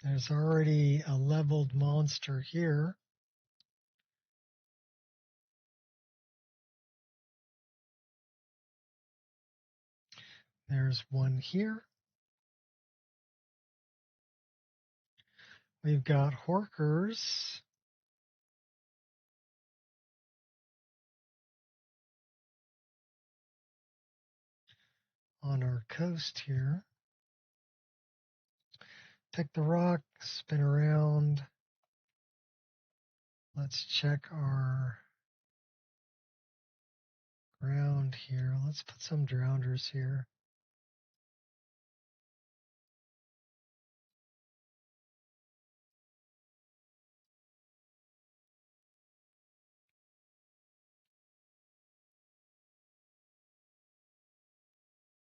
There's already a leveled monster here. There's one here. We've got Horkers. On our coast here. Pick the rock, spin around. Let's check our ground here. Let's put some drowners here.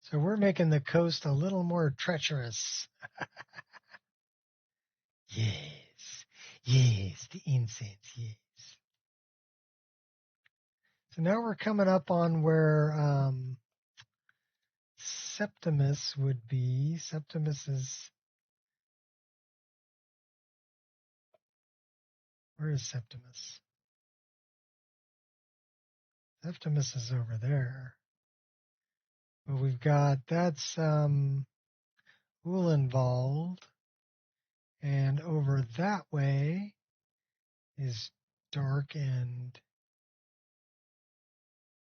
So we're making the coast a little more treacherous. Yes, yes, the incense, yes. So now we're coming up on where Septimus would be. Septimus is... Where is Septimus? Septimus is over there. But we've got... That's Ulenwald. And over that way is Dark End.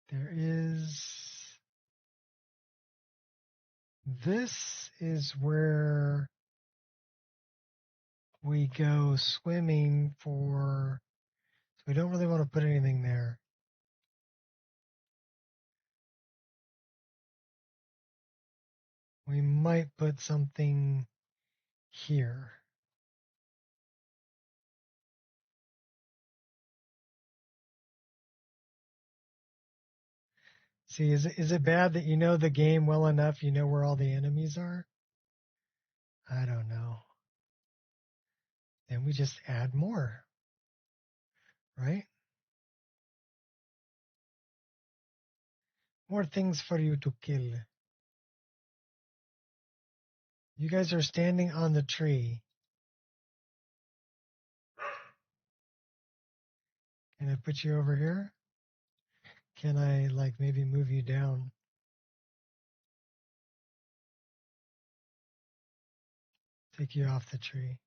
There is... This is where we go swimming for... So we don't really want to put anything there. We might put something here. See, is it bad that you know the game well enough, you know where all the enemies are? I don't know. Then we just add more, right? More things for you to kill. You guys are standing on the tree. Can I put you over here? Can I, like, maybe move you down? Take you off the tree.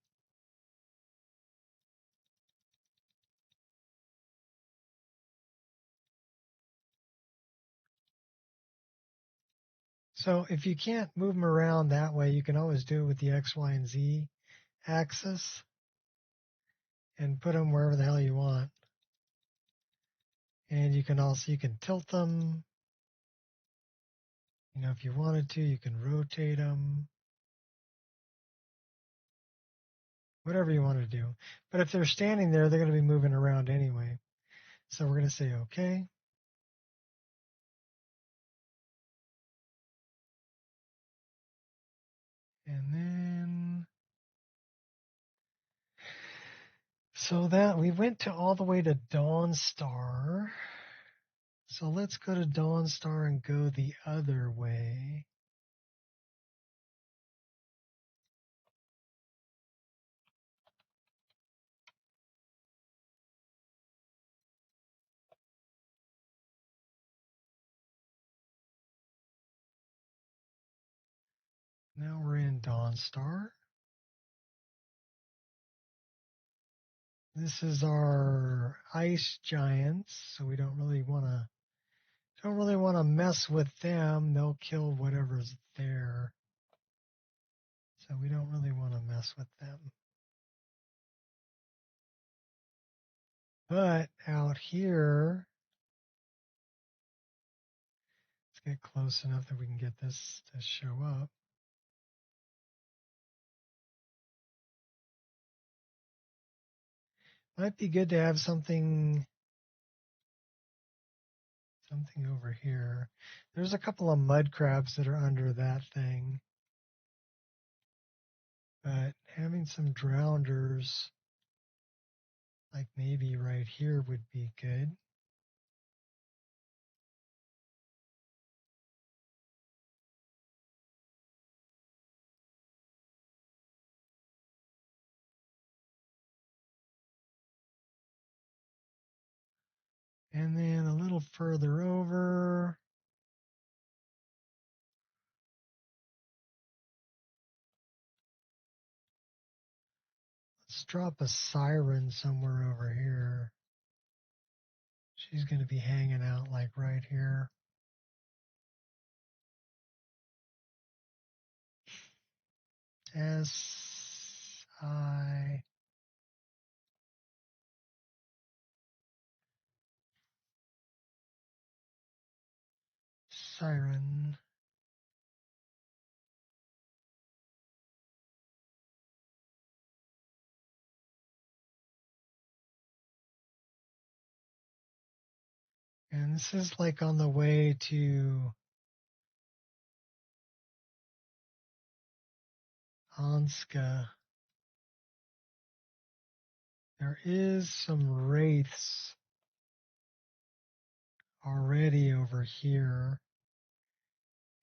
So if you can't move them around that way, you can always do it with the X, Y, and Z axis and put them wherever the hell you want. And you can tilt them. You know, if you wanted to, you can rotate them. whatever you want to do. But if they're standing there, they're going to be moving around anyway. So we're going to say okay. And then, so that we went to all the way to Dawnstar. So let's go to Dawnstar and go the other way. Now we're in Dawnstar. This is our ice giants, so we don't really want to mess with them. They'll kill whatever's there. So we don't really want to mess with them. But out here, let's get close enough that we can get this to show up. Might be good to have something over here. There's a couple of mud crabs that are under that thing. But having some drowners, like maybe right here, would be good. And then a little further over, let's drop a siren somewhere over here. She's going to be hanging out like right here. S-I... Siren. And this is like on the way to Anska. There is some wraiths already over here.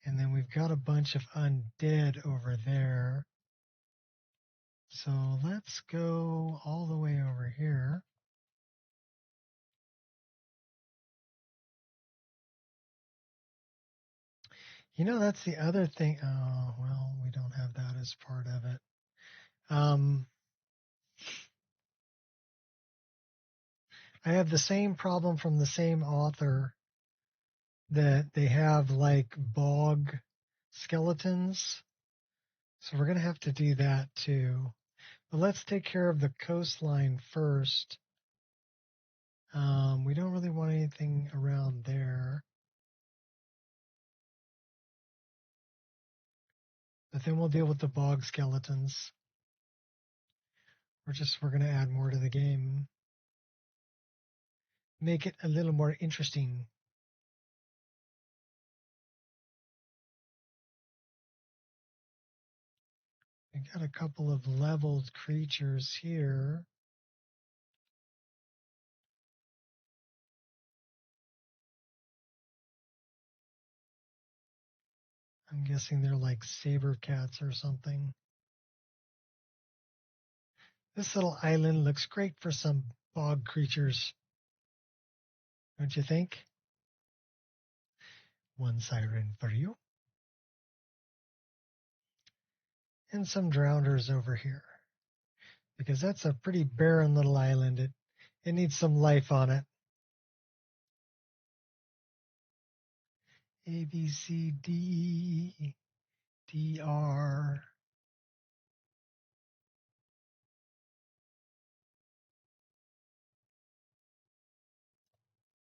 And then we've got a bunch of undead over there. So let's go all the way over here. You know, that's the other thing. Oh, well, we don't have that as part of it. I have the same problem from the same author that they have like bog skeletons. So we're going to have to do that too. But let's take care of the coastline first. We don't really want anything around there. But then we'll deal with the bog skeletons. We're going to add more to the game. Make it a little more interesting. We got a couple of leveled creatures here. I'm guessing they're like saber cats or something. This little island looks great for some bog creatures. Don't you think? One siren for you. And some drowners over here. Because that's a pretty barren little island. It needs some life on it. A, B, C, D, D, R.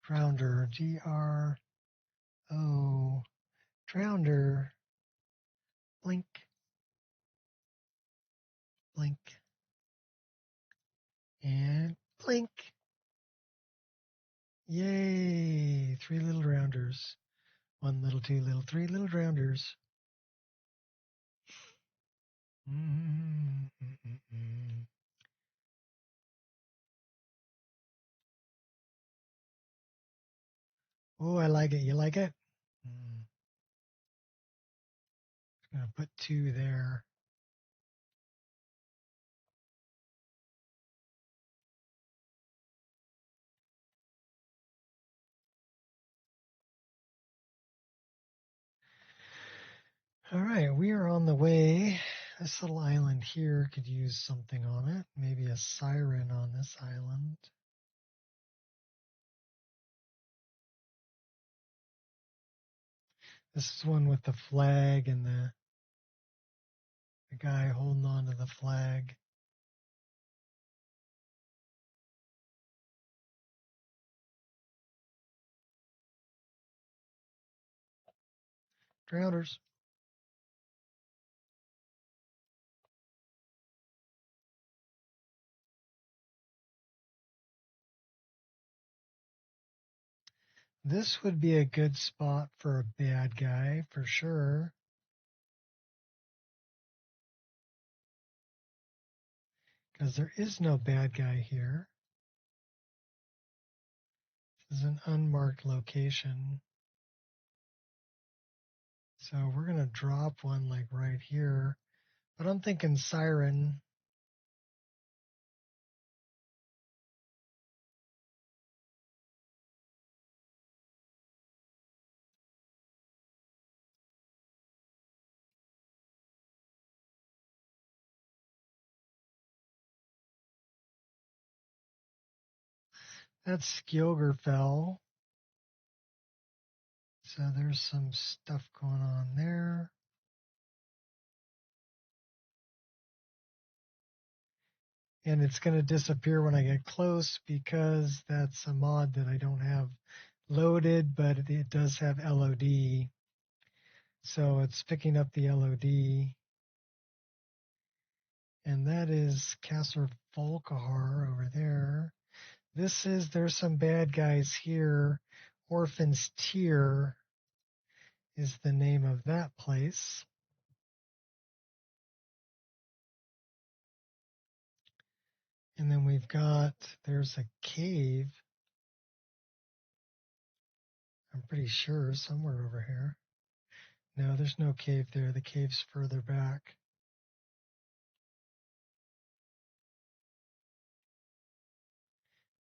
Drownder, G, R, O. Drownder. Blink. Blink. And blink. Yay! 3 little rounders. 1 little, 2 little, 3 little rounders. Oh, I like it. You like it? I'm going to put 2 there. All right, we are on the way. This little island here could use something on it. Maybe a siren on this island. This is one with the flag and the guy holding on to the flag. Drowners. This would be a good spot for a bad guy, for sure. Because there is no bad guy here. This is an unmarked location. So we're going to drop one like right here. But I'm thinking siren. That's Skilgerfell. So there's some stuff going on there. And it's going to disappear when I get close because that's a mod that I don't have loaded, but it does have LOD. So it's picking up the LOD. And that is Castle Volkahar over there. There's some bad guys here. Orphan's Tier is the name of that place. And then there's a cave. I'm pretty sure somewhere over here. No, there's no cave there. The cave's further back.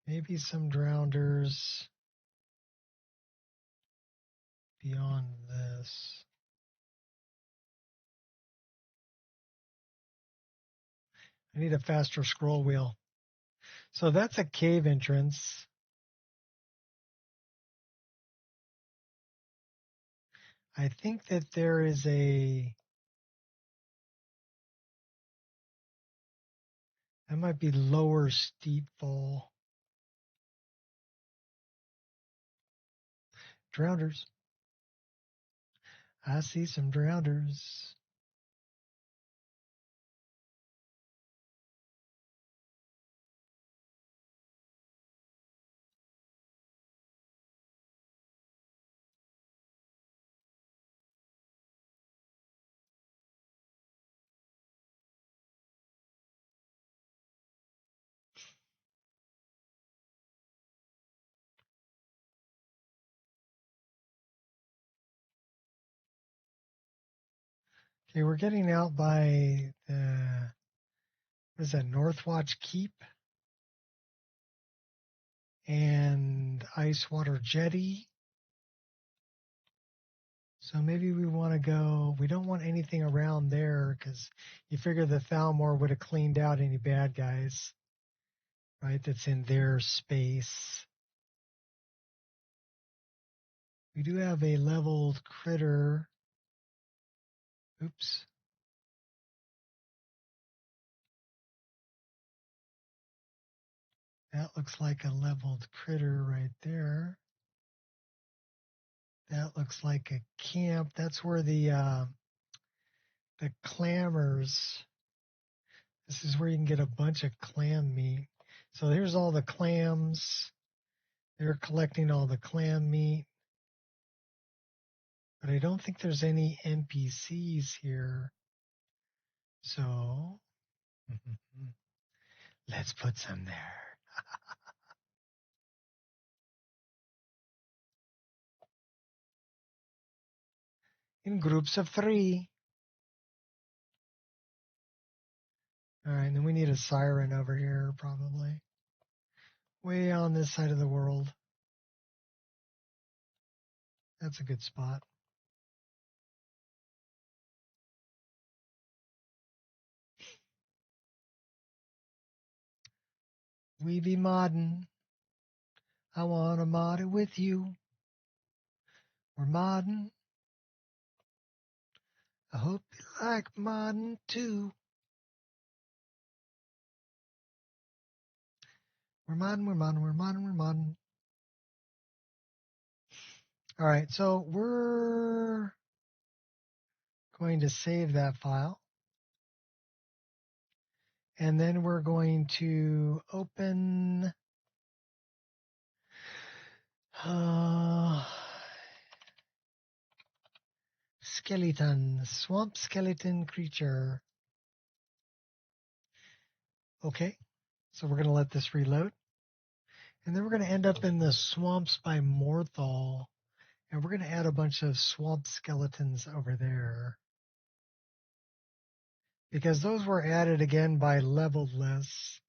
Maybe some drowners beyond this. I need a faster scroll wheel. So that's a cave entrance. I think that there is that might be lower steep fall. Drowners. I see some drowners. Okay, we're getting out by what is that, Northwatch Keep and Icewater Jetty. So maybe we want to go, we don't want anything around there because you figure the Thalmor would have cleaned out any bad guys, right, that's in their space. We do have a leveled critter. Oops. That looks like a leveled critter right there. That looks like a camp. That's where the clammers. This is where you can get a bunch of clam meat. So here's all the clams. They're collecting all the clam meat. But I don't think there's any NPCs here. So let's put some there. In groups of 3. All right, and then we need a siren over here, probably. Way on this side of the world. That's a good spot. We be modding. I want to mod it with you. We're modding. I hope you like modding too. We're modding, we're modding, we're modding, we're modding. All right, so we're going to save that file. And then we're going to open skeleton, swamp skeleton creature. Okay, so we're going to let this reload. And then we're going to end up in the swamps by Morthal. And we're going to add a bunch of swamp skeletons over there. Because those were added again by Leveless.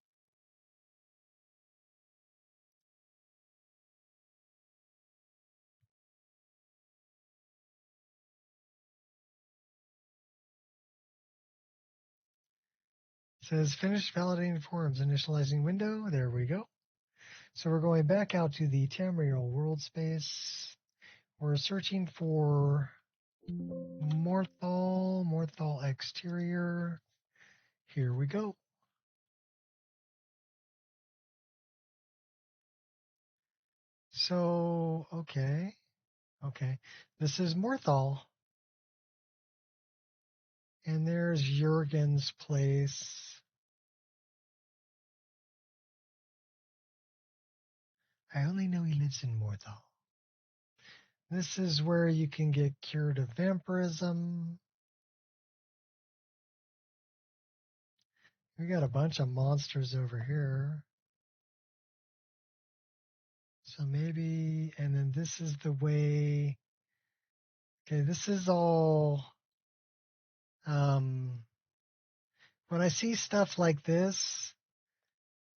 It says finish validating forms, initializing window. There we go. So we're going back out to the Tamriel world space. We're searching for Morthal exterior. Here we go. So, okay. This is Morthal. And there's Jurgen's place. I only know he lives in Morthal. This is where you can get cured of vampirism. We got a bunch of monsters over here. So maybe, and then this is the way. Okay, this is all. When I see stuff like this,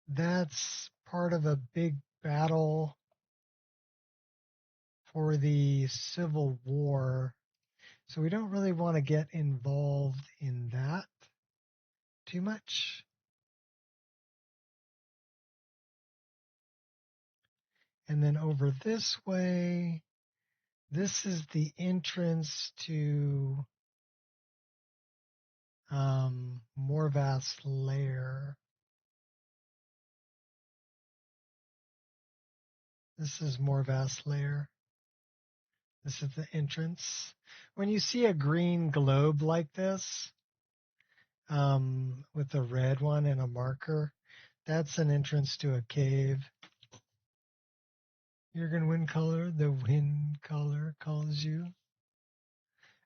that's part of a big battle for the Civil War. So we don't really want to get involved in that too much. And then over this way, this is the entrance to Morvath's lair. This is Morvath's lair. This is the entrance. When you see a green globe like this, with a red one and a marker, that's an entrance to a cave. Jurgen Wind Color, the wind color calls you.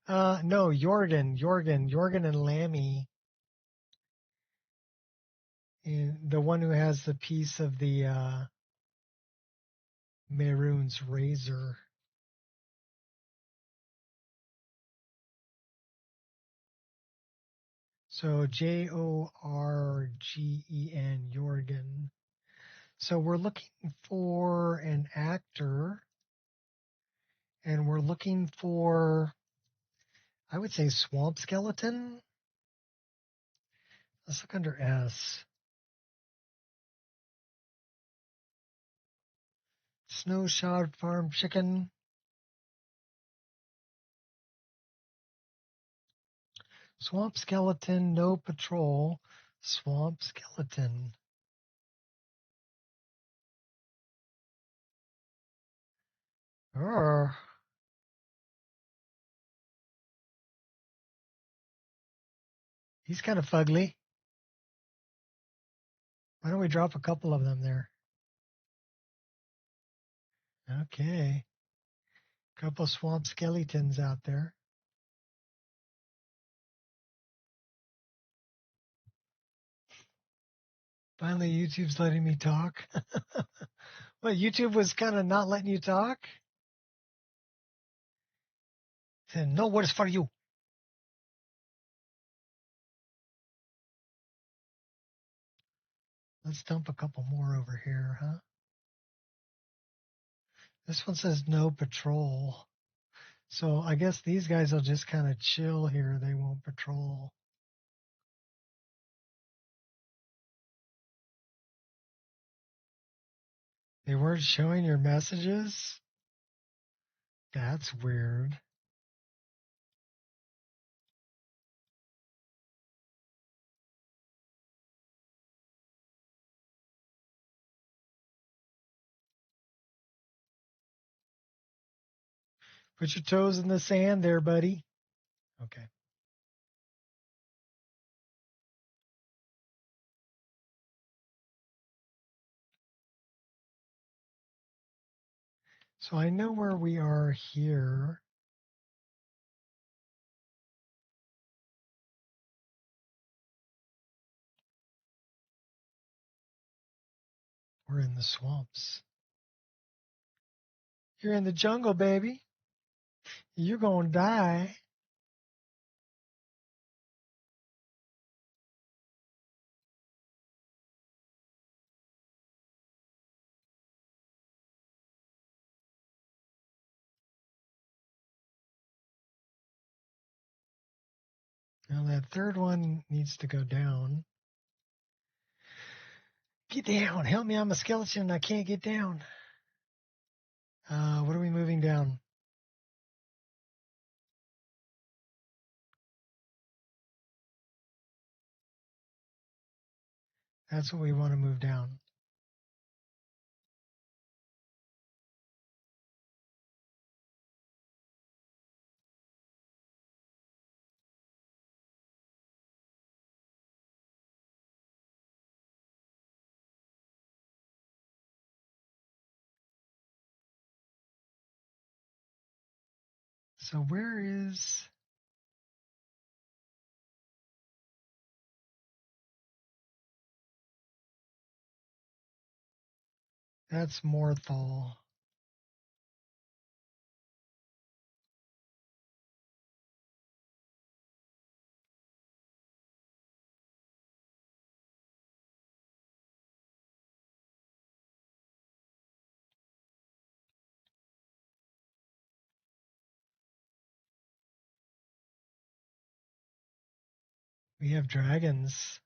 No, Jorgen and Lammy. And the one who has the piece of the Mehrunes razor. So Jorgen, Jorgen. So we're looking for an actor, and we're looking for, I would say, swamp skeleton. Let's look under S. Snowshod Farm Chicken. Swamp skeleton, no patrol. Swamp skeleton. Arr. He's kind of fugly. Why don't we drop a couple of them there? Okay. Couple swamp skeletons out there. Finally, YouTube's letting me talk. What, YouTube was kind of not letting you talk? Said, no, what is for you? Let's dump a couple more over here, huh? This one says no patrol. So I guess these guys will just kind of chill here. They won't patrol. They weren't showing your messages? That's weird. Put your toes in the sand there, buddy. Okay. So I know where we are here. We're in the swamps. You're in the jungle, baby. You're going to die. Now that third one needs to go down. Get down. Help me. I'm a skeleton. I can't get down. What are we moving down? That's what we want to move down. So where is... That's Morthal. We have dragons.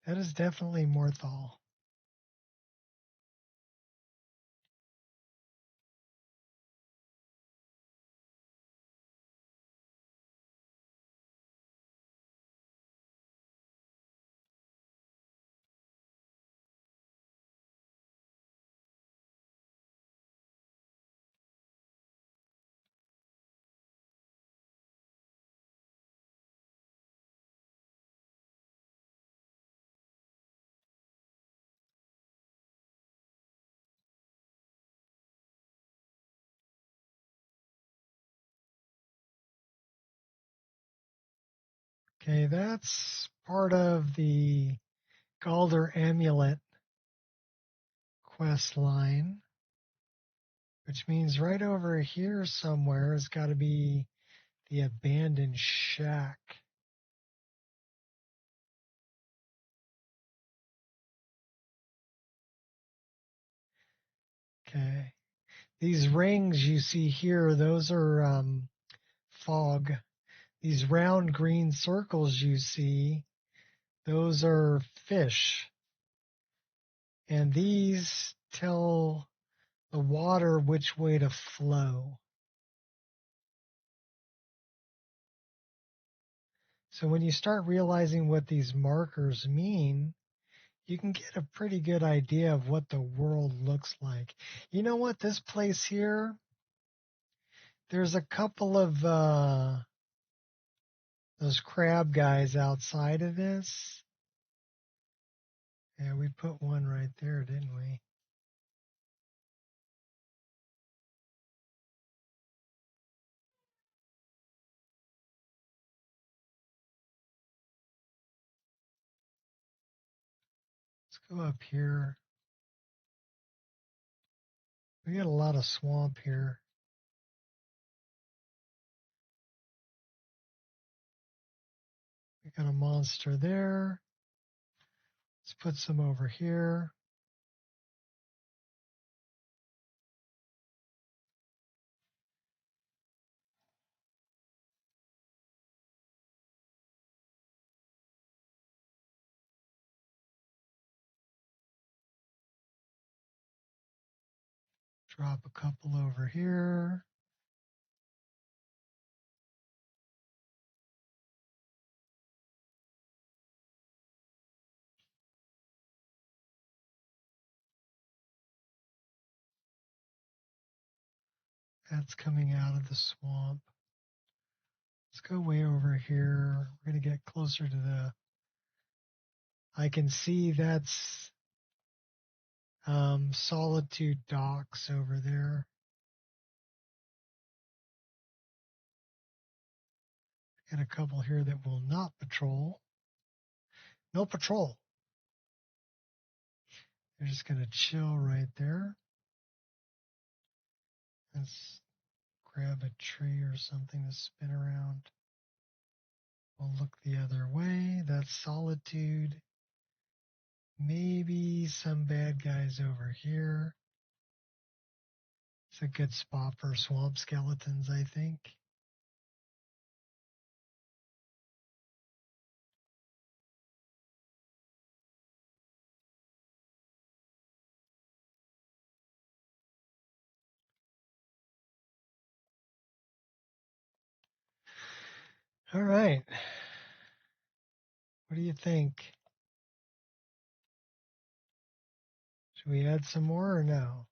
That is definitely Morthal. Okay, that's part of the Galder Amulet quest line, which means right over here somewhere has got to be the abandoned shack. Okay. These rings you see here, those are fog. These round green circles you see, those are fish. And these tell the water which way to flow. So when you start realizing what these markers mean, you can get a pretty good idea of what the world looks like. You know what? This place here, there's a couple of those crab guys outside of this. Yeah, we put one right there, didn't we? Let's go up here. We got a lot of swamp here. We got a monster there. Let's put some over here. Drop a couple over here. That's coming out of the swamp. Let's go way over here. We're going to get closer to the... I can see that's Solitude Docks over there. Got a couple here that will not patrol. No patrol. They're just going to chill right there. Let's grab a tree or something to spin around. We'll look the other way. That's Solitude. Maybe some bad guys over here. It's a good spot for swamp skeletons, I think. All right. What do you think? Should we add some more or no?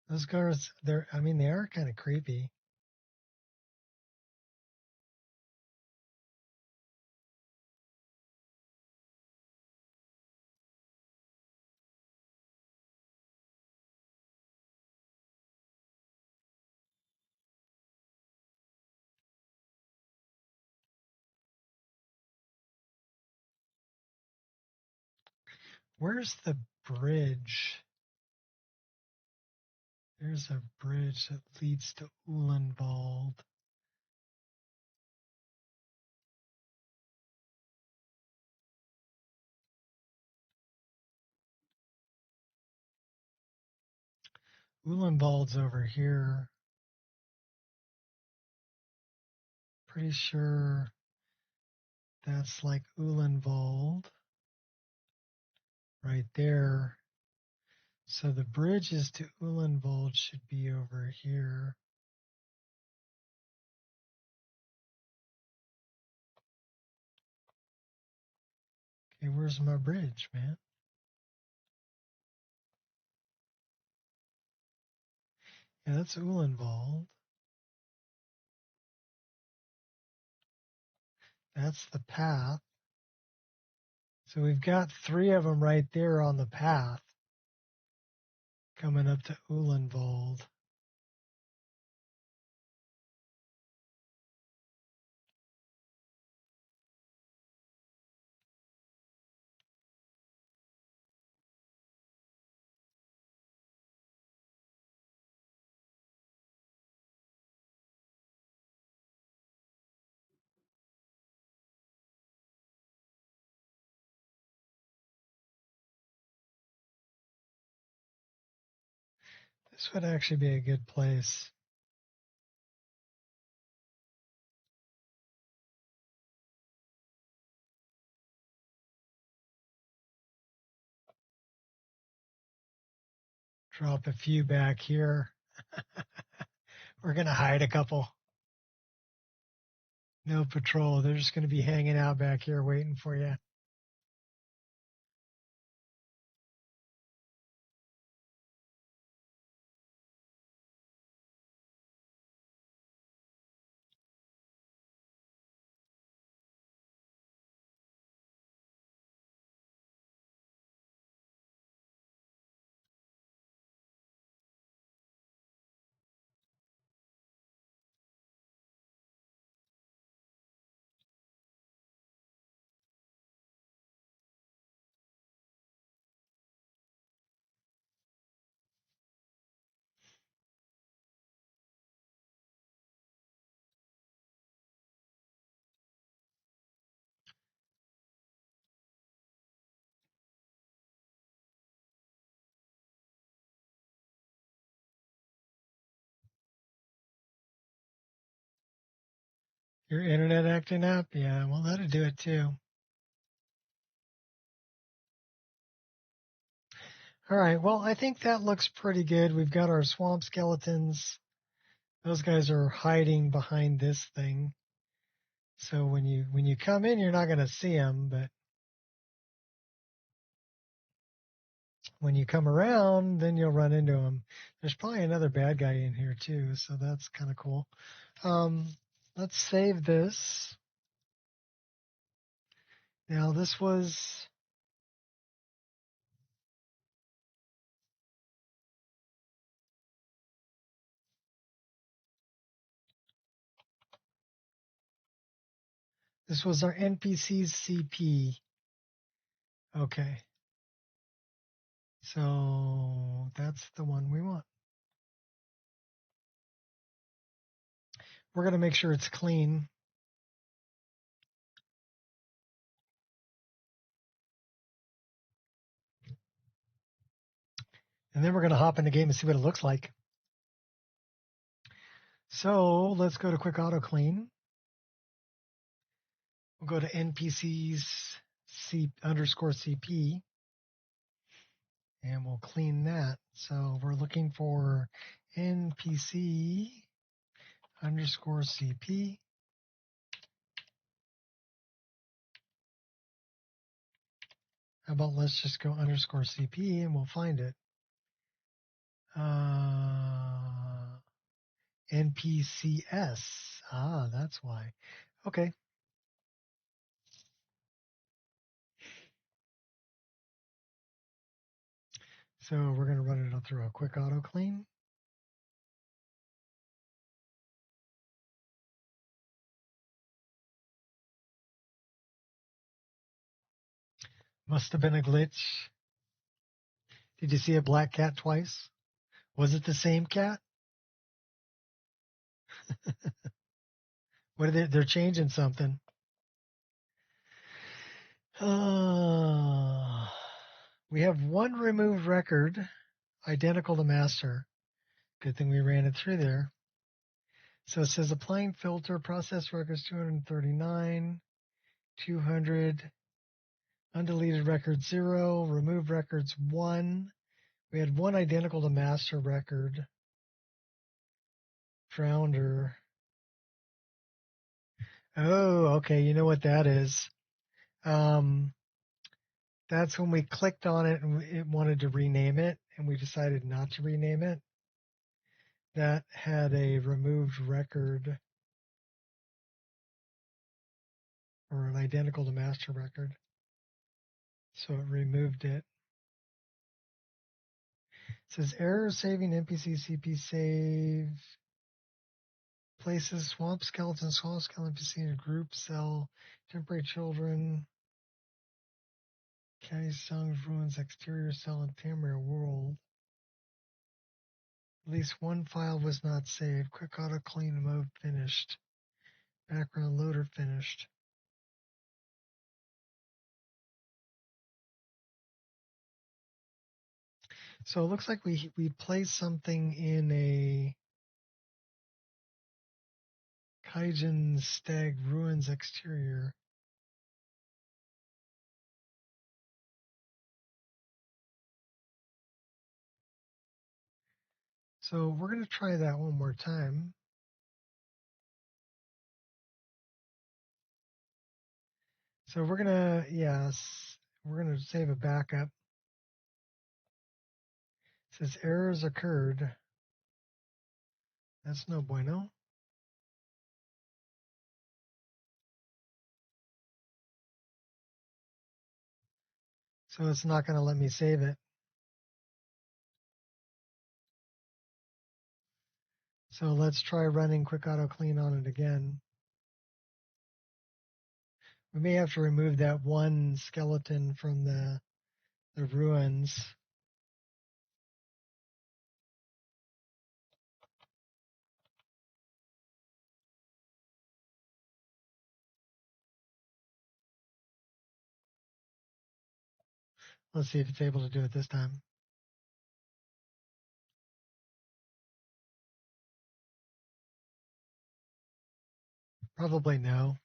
Those guards, they are kind of creepy. Where's the bridge? There's a bridge that leads to Ulenwald. Ulenwald's over here. Pretty sure that's like Ulenwald right there. So the bridges to Ulenwald should be over here. Okay, where's my bridge, man? Yeah, that's Ulenwald. That's the path. So we've got 3 of them right there on the path coming up to Ulenwald. This would actually be a good place. Drop a few back here. We're going to hide a couple. No patrol. They're just going to be hanging out back here waiting for you. Your internet acting up? Yeah, well, that'll do it too. All right, well, I think that looks pretty good. We've got our swamp skeletons. Those guys are hiding behind this thing. So when you come in, you're not going to see them, but when you come around, then you'll run into them. There's probably another bad guy in here too, so that's kind of cool. Let's save this. Now this was our NPC's CP. Okay. So that's the one we want. We're going to make sure it's clean. And then we're going to hop in the game and see what it looks like. So let's go to quick auto clean. We'll go to NPC's C_CP and we'll clean that. So we're looking for NPC_CP. How about let's just go _CP and we'll find it. NPCS. Ah, that's why. Okay. So we're going to run it through a quick auto clean. Must have been a glitch. Did you see a black cat twice? Was it the same cat? What are they're changing something. We have one removed record, identical to master. Good thing we ran it through there. So it says applying filter, process records 239, 200, undeleted record 0, removed records 1. We had one identical to master record. Frounder. Oh, okay. You know what that is. That's when we clicked on it and it wanted to rename it, and we decided not to rename it. That had a removed record or an identical to master record. So it removed it. It says error saving NPC CP save. Places swamp skeleton NPC in a group cell. Temporary children. County Songs Ruins exterior cell in Tamriel world. At least one file was not saved. Quick auto clean mode finished. Background loader finished. So it looks like we placed something in a Kaijin Stag Ruins exterior. So we're going to try that one more time. So we're going to, we're going to save a backup. It says errors occurred. That's no bueno. So it's not going to let me save it. So let's try running quick auto clean on it again. We may have to remove that one skeleton from the ruins. Let's see if it's able to do it this time. Probably no.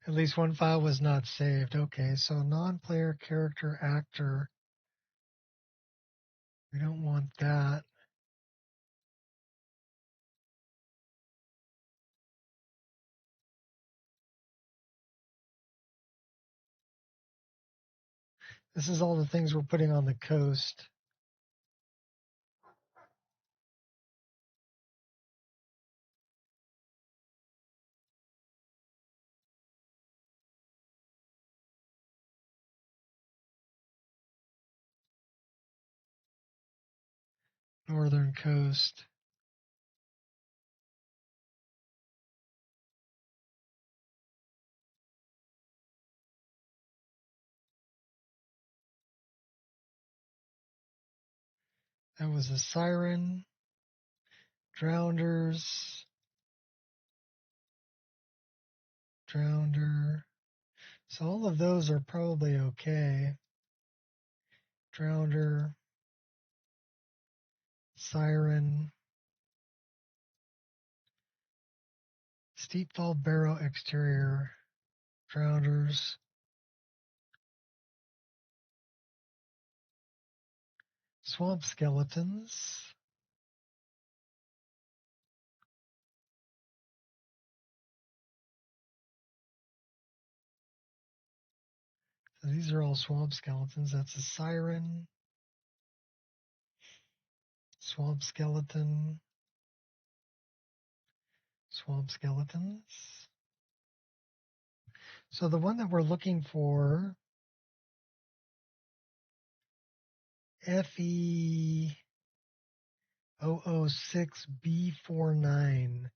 At least one file was not saved. Okay, so non-player character actor. We don't want that. This is all the things we're putting on the coast. Northern coast. That was a siren. Drowners. Drownder. So all of those are probably okay. Drownder. Siren. Steep fall barrow exterior. Drowners. Swamp skeletons. So these are all swamp skeletons. That's a siren. Swamp skeleton. Swamp skeletons. So the one that we're looking for, FE006B49.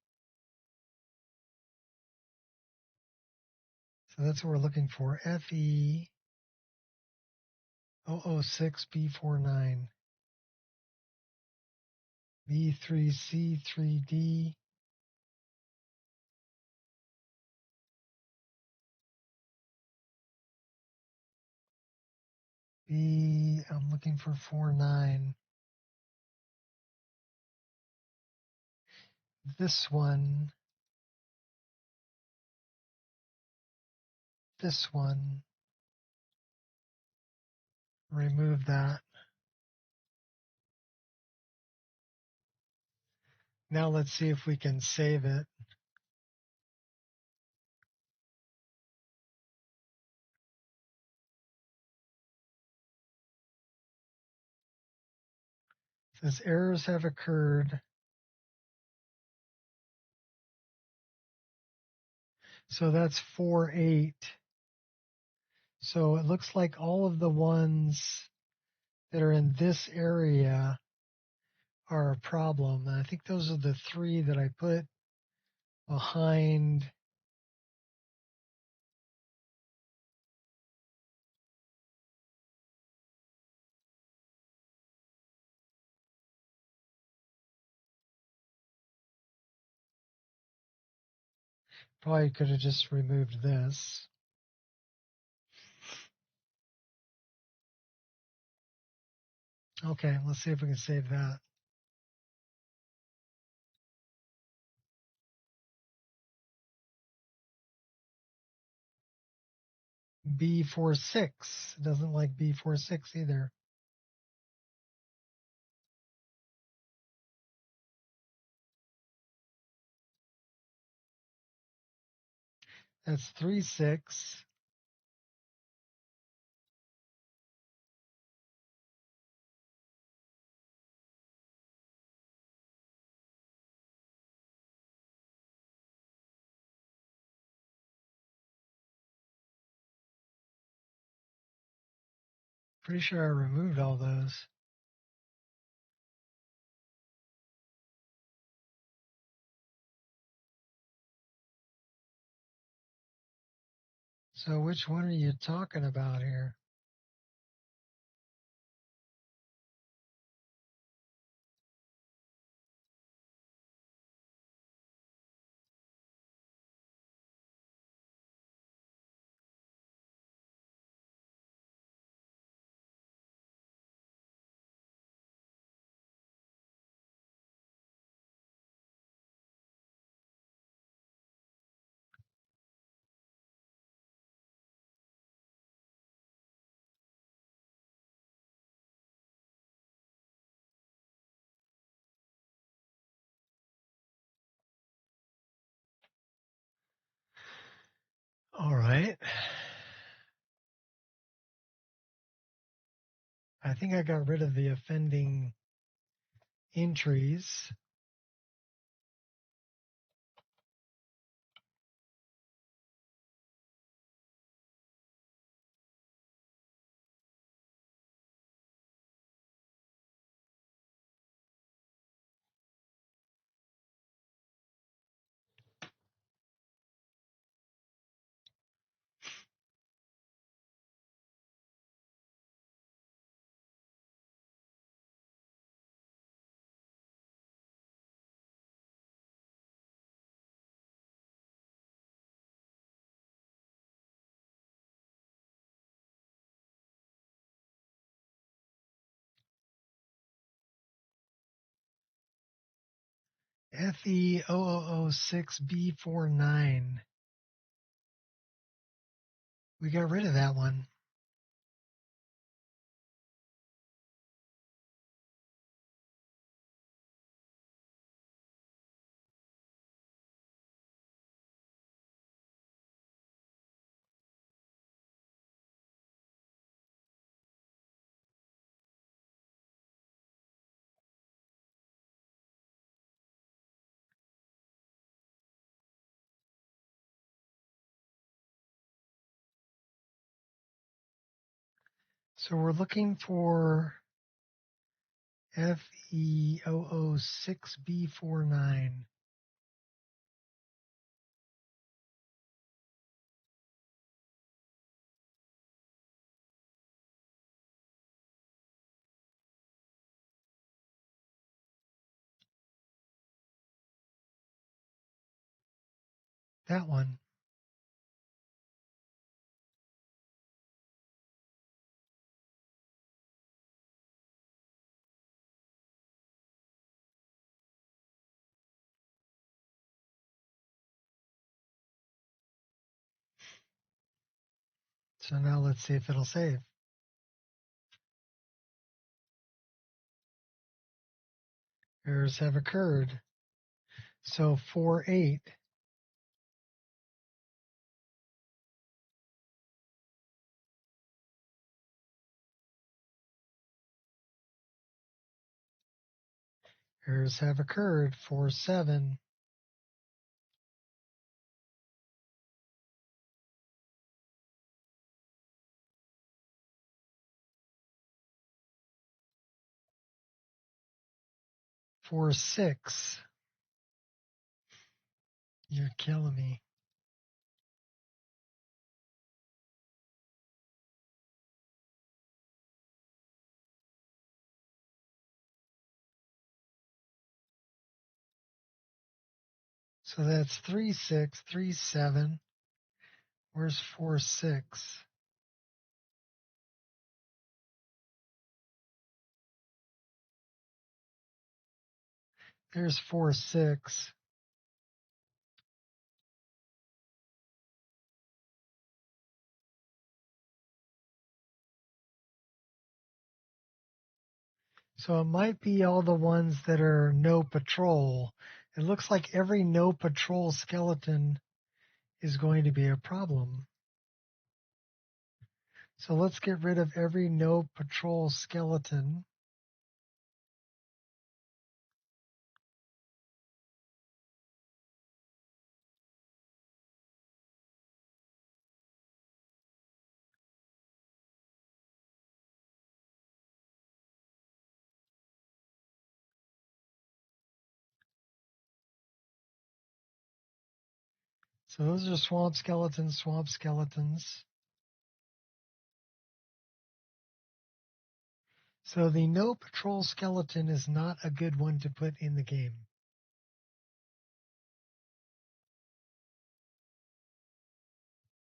So that's what we're looking for, FE006B49. B3C3D. I'm looking for 49. This one. This one. Remove that. Now let's see if we can save it. It says errors have occurred. So that's 4.8. So it looks like all of the ones that are in this area are a problem. And I think those are the 3 that I put behind. Probably could have just removed this. Okay, let's see if we can save that. B46. It doesn't like B46 either. That's 3.6. Pretty sure I removed all those. So which one are you talking about here? All right. I think I got rid of the offending entries. FE0006B49. We got rid of that one. So we're looking for FE006B49. That one. So now let's see if it'll save. Errors have occurred. So 4.8. Errors have occurred. 4.7. For 6. You're killing me. So that's 3.6, 3.7. Where's 4.6? There's 4.6. So it might be all the ones that are no patrol. It looks like every no patrol skeleton is going to be a problem. So let's get rid of every no patrol skeleton. So those are swamp skeletons, swamp skeletons. So the no patrol skeleton is not a good one to put in the game.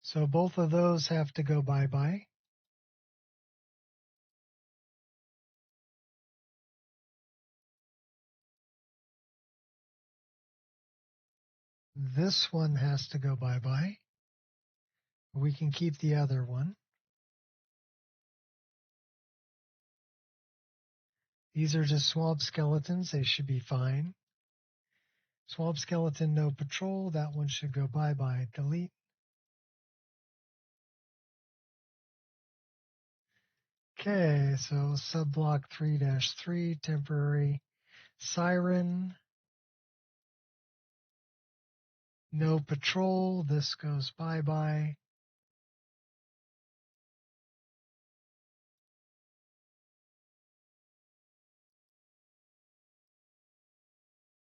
So both of those have to go bye-bye. This one has to go bye-bye. We can keep the other one. These are just swamp skeletons. They should be fine. Swamp skeleton, no patrol. That one should go bye-bye. Delete. Okay, so subblock 3-3, temporary siren. No patrol. This goes bye-bye.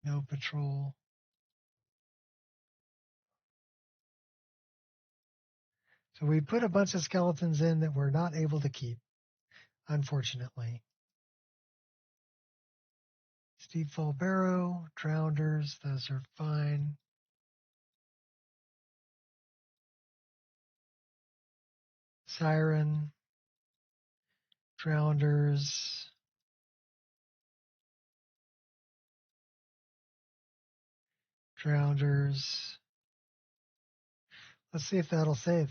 No patrol. So we put a bunch of skeletons in that we're not able to keep, unfortunately. Steep Fall Barrow, Drowners, those are fine. Siren, Drowners, Drowners. Let's see if that'll save.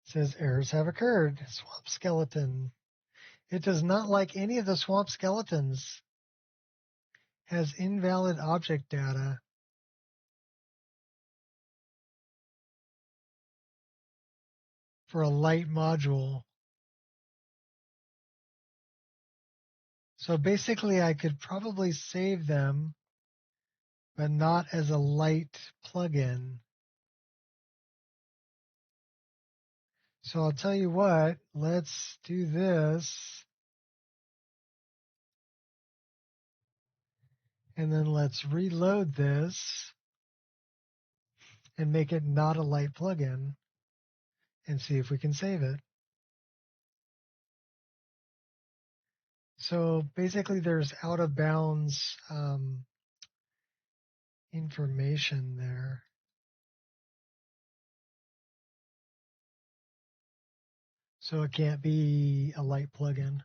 It says errors have occurred. Swamp skeleton. It does not like any of the swamp skeletons. Has invalid object data. For a light module. So basically I could probably save them, but not as a light plugin. So I'll tell you what, let's do this. And then let's reload this and make it not a light plugin and see if we can save it. So basically there's out of bounds information there. So it can't be a light plugin.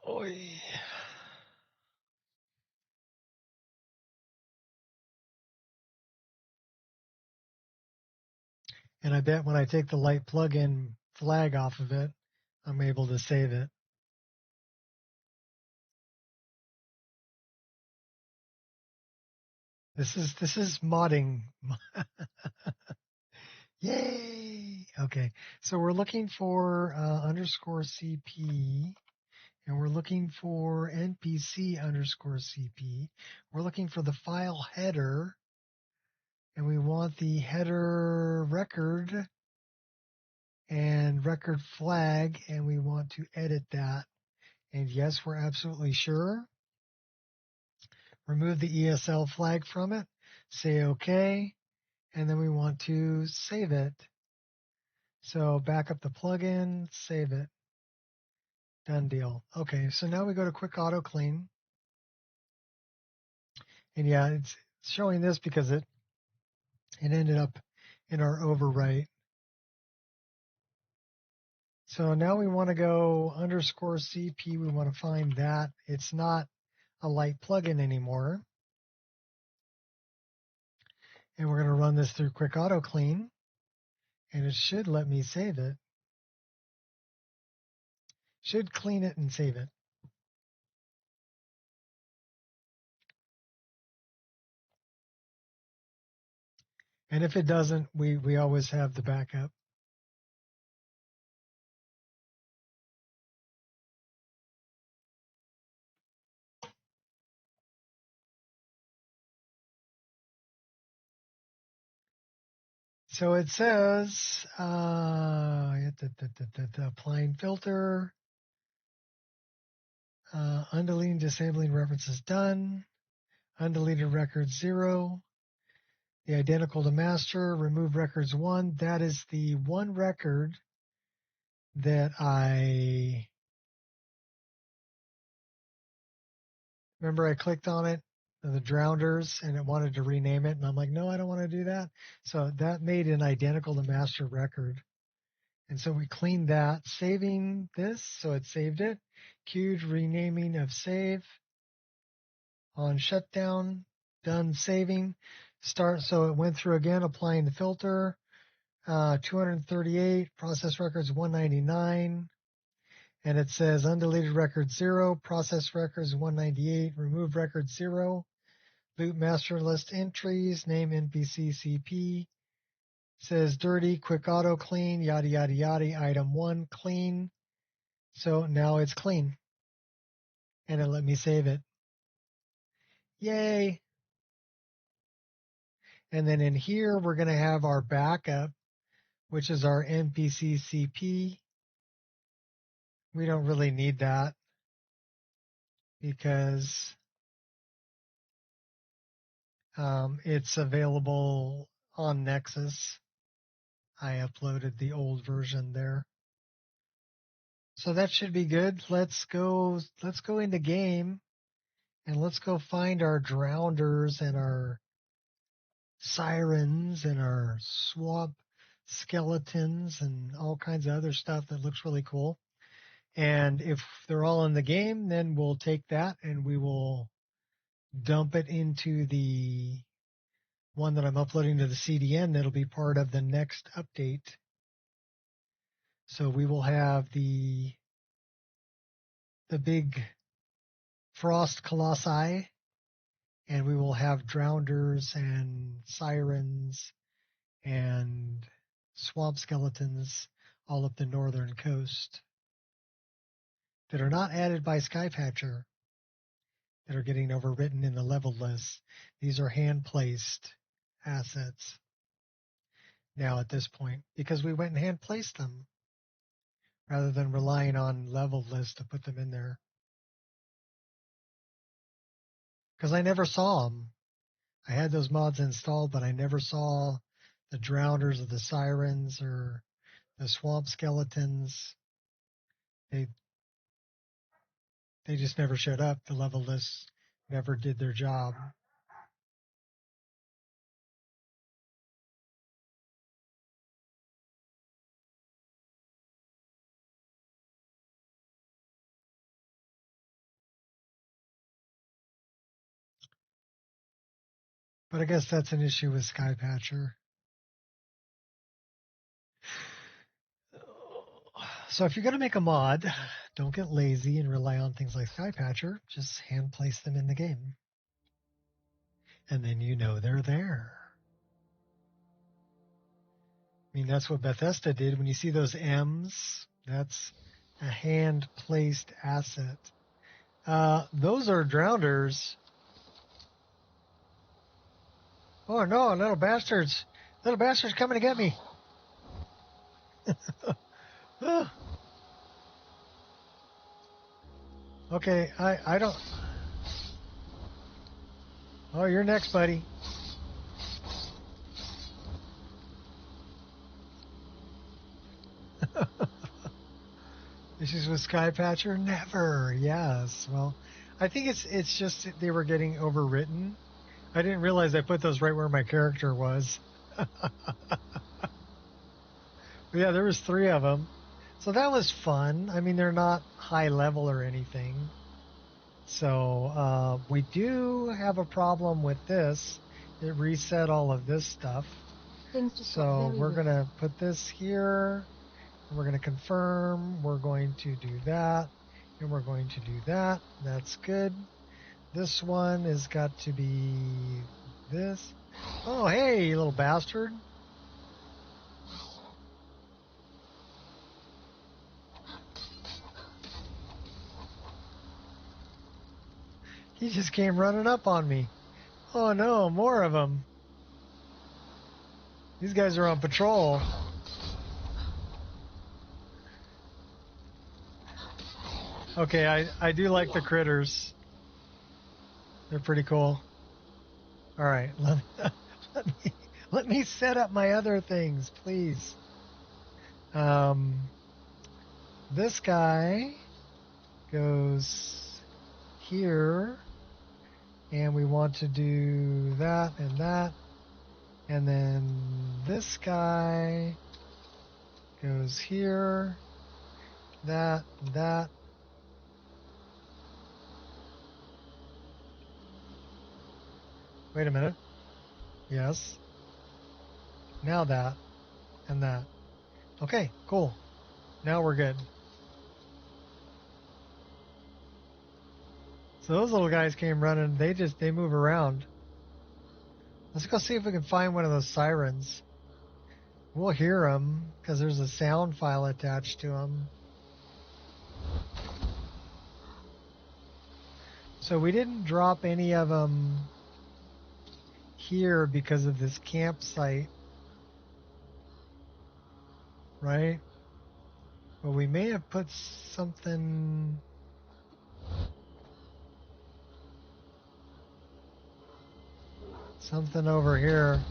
Oy. And I bet when I take the light plugin flag off of it, I'm able to save it. This is modding. Yay! Okay, so we're looking for underscore CP, and we're looking for NPC underscore CP. We're looking for the file header, and we want the header record and record flag, and we want to edit that. And yes, we're absolutely sure. Remove the ESL flag from it, say OK, and then we want to save it. So back up the plugin, save it. Done deal. Okay, so now we go to Quick Auto Clean. And yeah, it's showing this because it ended up in our overwrite. So now we want to go underscore CP. We want to find that. It's not a light plugin anymore. And we're going to run this through Quick Auto Clean. And it should let me save it. Should clean it and save it. And if it doesn't, we always have the backup. So it says applying filter, undeleting, disabling references done, undeleted records 0, the identical to master, remove records 1. That is the one record that I remember I clicked on it, the Drowners, and it wanted to rename it. And I'm like, no, I don't want to do that. So that made an identical to master record. And so we cleaned that, saving this. So it saved it. Queued renaming of save. On shutdown, done saving. Start, so it went through again, applying the filter. 238, process records 199. And it says undeleted record 0, process records 198, remove record 0, loot master list entries, name NPC CP. Says dirty, quick auto clean, yada yada yada, item 1 clean. So now it's clean. And it let me save it. Yay. And then in here, we're going to have our backup, which is our NPC CP. We don't really need that because it's available on Nexus. I uploaded the old version there. So that should be good. Let's go into game and let's go find our drowners and our sirens and our swamp skeletons and all kinds of other stuff that looks really cool. And if they're all in the game, then we'll take that and we will dump it into the one that I'm uploading to the CDN that'll be part of the next update. So we will have the big frost colossi, and we will have drowners and sirens and swamp skeletons all up the northern coast that are not added by Skypatcher, that are getting overwritten in the level list. These are hand-placed assets now at this point because we went and hand-placed them rather than relying on level lists to put them in there. Because I never saw them. I had those mods installed, but I never saw the drowners or the sirens or the swamp skeletons. They just never showed up. The level lists never did their job. But I guess that's an issue with Skypatcher. So if you're going to make a mod, don't get lazy and rely on things like Skypatcher. Just hand place them in the game. And then you know they're there. I mean, that's what Bethesda did. When you see those M's, that's a hand-placed asset. Those are drowners. Oh no, little bastards. Little bastards coming to get me. Okay, I don't... Oh, you're next, buddy. Issues with Skypatcher? Never. Yes. Well, I think it's just they were getting overwritten. I didn't realize I put those right where my character was. Yeah, there was 3 of them. So that was fun. I mean, they're not high level or anything. So we do have a problem with this. It reset all of this stuff. So we're going to put this here. We're going to confirm. We're going to do that. And we're going to do that. That's good. This one has got to be this. Oh, hey, you little bastard. He just came running up on me. Oh no, more of them. These guys are on patrol. Okay, I do like the critters. They're pretty cool. All right, let me set up my other things, please. This guy goes here, and we want to do that and that. And then this guy goes here, that, and that. Wait a minute. Yes. Now that. And that. Okay, cool. Now we're good. So those little guys came running. They move around. Let's go see if we can find one of those sirens. We'll hear them because there's a sound file attached to them. So we didn't drop any of them here because of this campsite, right? But we may have put something... something over here.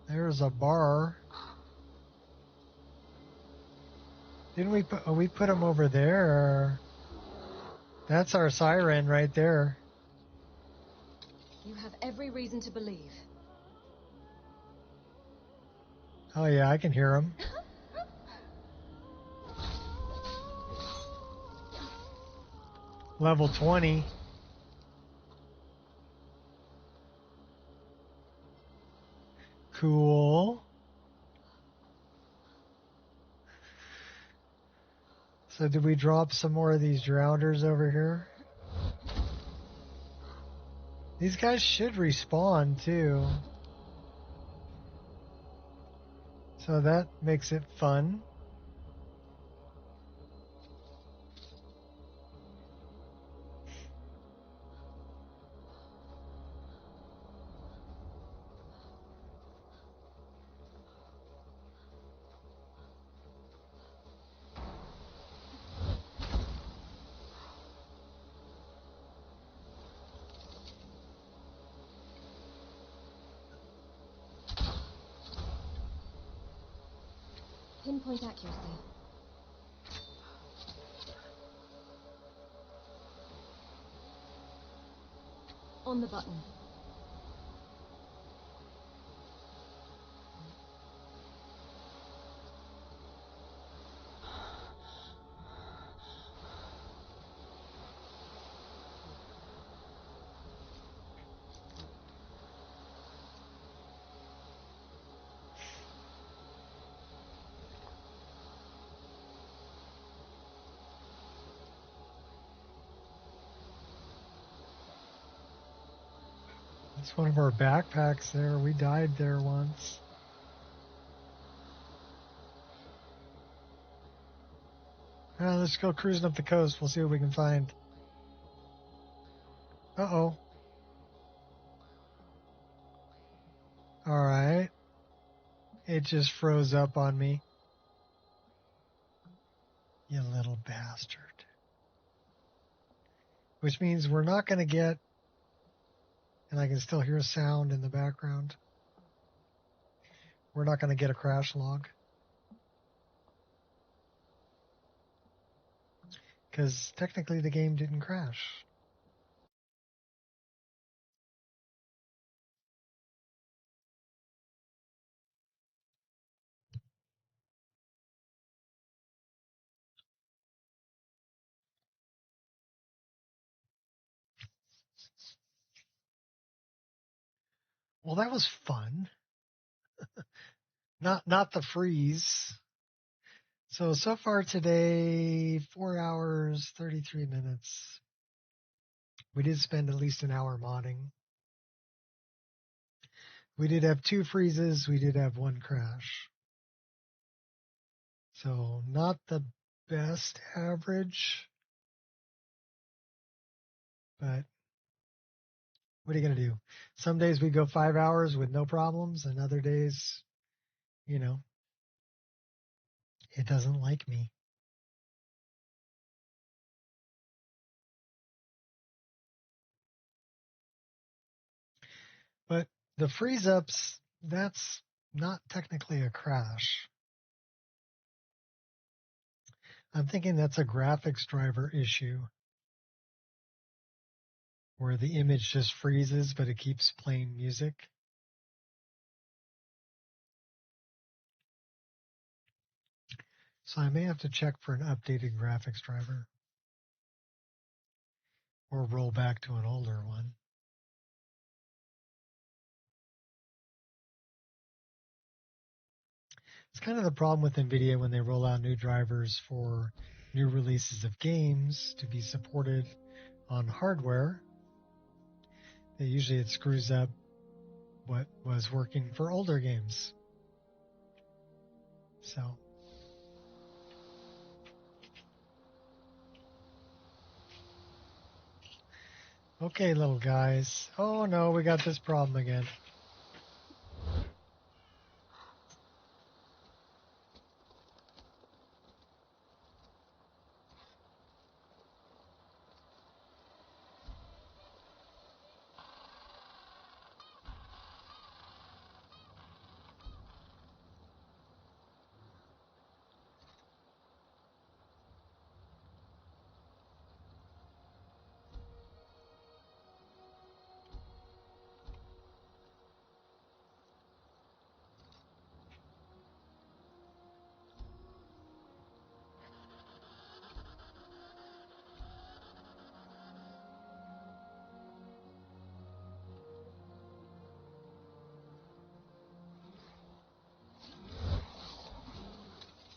There's a bar. Didn't we put... oh, we put them over there. That's our siren right there.
You have every reason to believe.
Oh yeah, I can hear them. Level 20. Cool. So did we drop some more of these drowners over here? These guys should respawn too. So that makes it fun.
Pinpoint accuracy. On the button.
That's one of our backpacks there. We died there once. Let's go cruising up the coast. We'll see what we can find. Uh-oh. Alright. It just froze up on me. You little bastard. Which means we're not going to get... and I can still hear sound in the background. We're not going to get a crash log. Because technically the game didn't crash. Well, that was fun. Not the freeze. So far today, 4 hours, 33 minutes. We did spend at least an hour modding. We did have 2 freezes. We did have 1 crash. So not the best average. But what are you going to do? Some days we go 5 hours with no problems, and other days, you know, it doesn't like me. But the freeze ups, that's not technically a crash. I'm thinking that's a graphics driver issue where the image just freezes, but it keeps playing music. So I may have to check for an updated graphics driver or roll back to an older one. It's kind of the problem with NVIDIA when they roll out new drivers for new releases of games to be supported on hardware. Usually it screws up what was working for older games. So. Okay, little guys. Oh no, we got this problem again.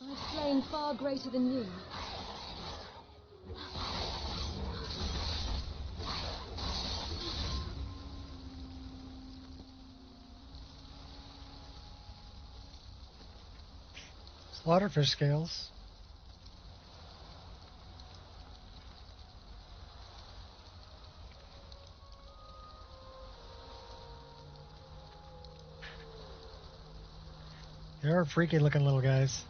I've slain far greater than you.
Slaughterfish scales. They're freaky looking little guys.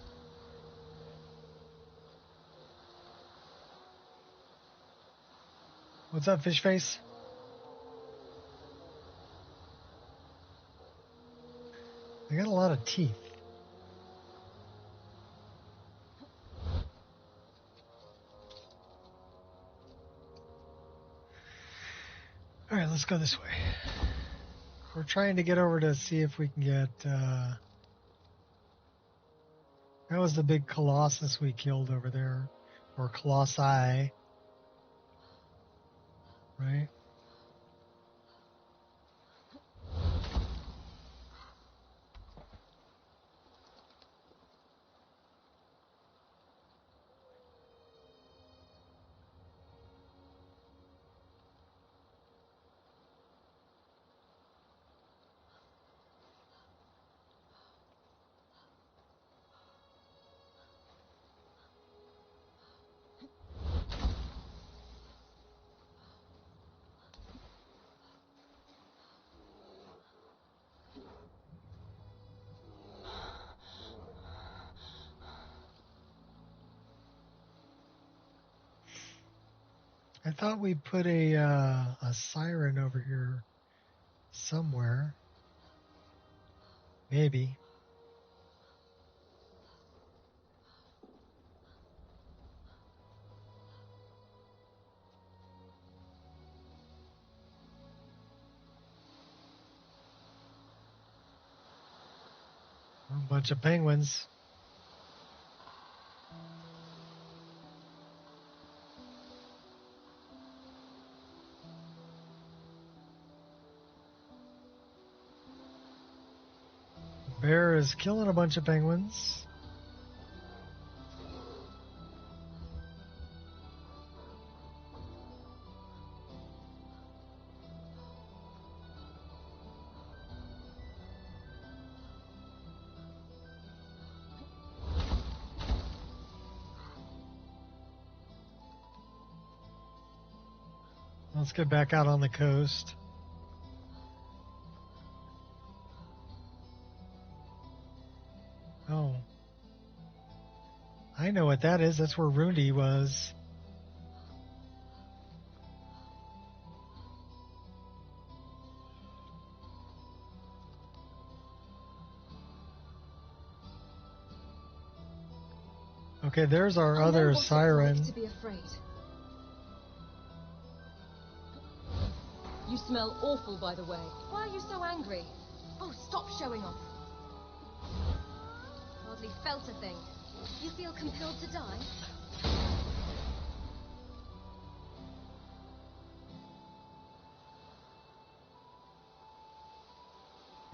What's up, fish face? They got a lot of teeth. All right, let's go this way. We're trying to get over to see if we can get... that was the big colossus we killed over there. Or colossi. Right? I thought we put a siren over here somewhere. Maybe. A bunch of penguins. Bear is killing a bunch of penguins. Let's get back out on the coast. Oh. I know what that is. That's where Rundi was. Okay, there's our other siren.
To be afraid. You smell awful, by the way. Why are you so angry? Oh, stop showing off. Hardly felt a thing. You feel compelled to die?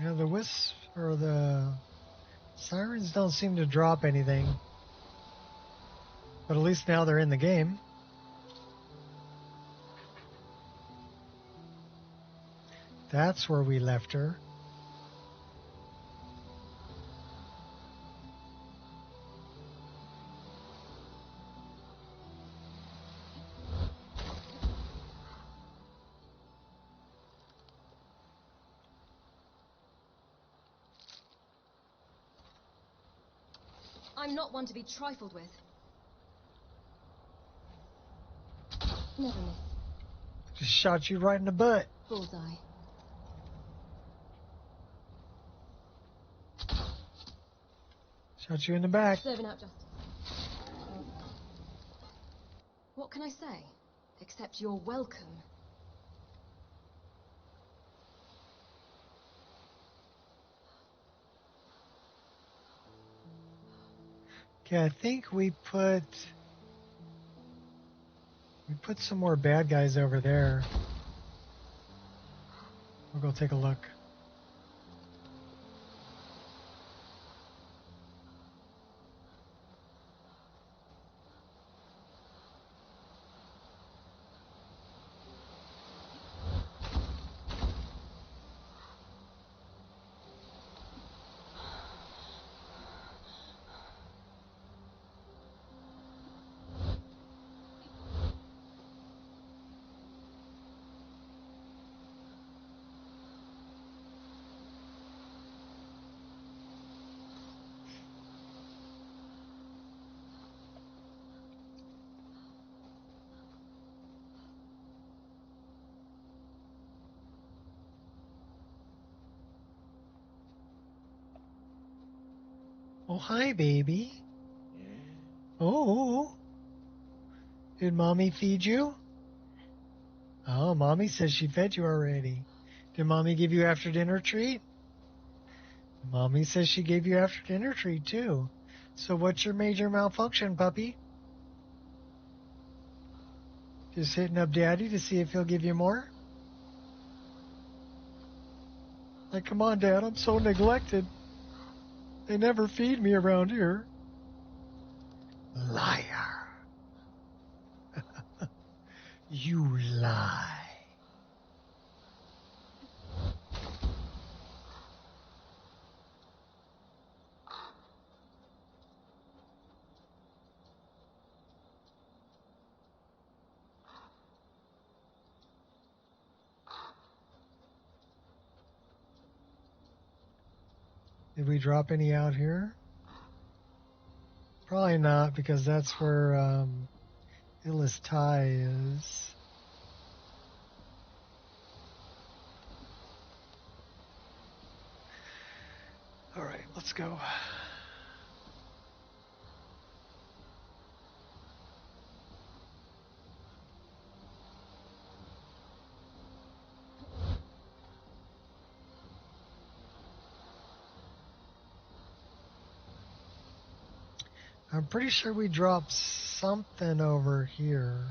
Yeah, the wisps or the sirens don't seem to drop anything. But at least now they're in the game. That's where we left her.
I'm not one to be trifled with. Never miss.
Just shot you right in the butt.
Bullseye.
Shot you in the back.
Serving out justice. What can I say? Except you're welcome.
Okay, I think we put some more bad guys over there. We'll go take a look. Oh, hi, baby. Oh, did Mommy feed you? Oh, Mommy says she fed you already. Did Mommy give you after dinner treat? Mommy says she gave you after dinner treat, too. So what's your major malfunction, puppy? Just hitting up Daddy to see if he'll give you more? Like, come on, Dad, I'm so neglected. They never feed me around here. Liar. You lie. Did we drop any out here? Probably not, because that's where Illis Ty is. All right, let's go. I'm pretty sure we dropped something over here.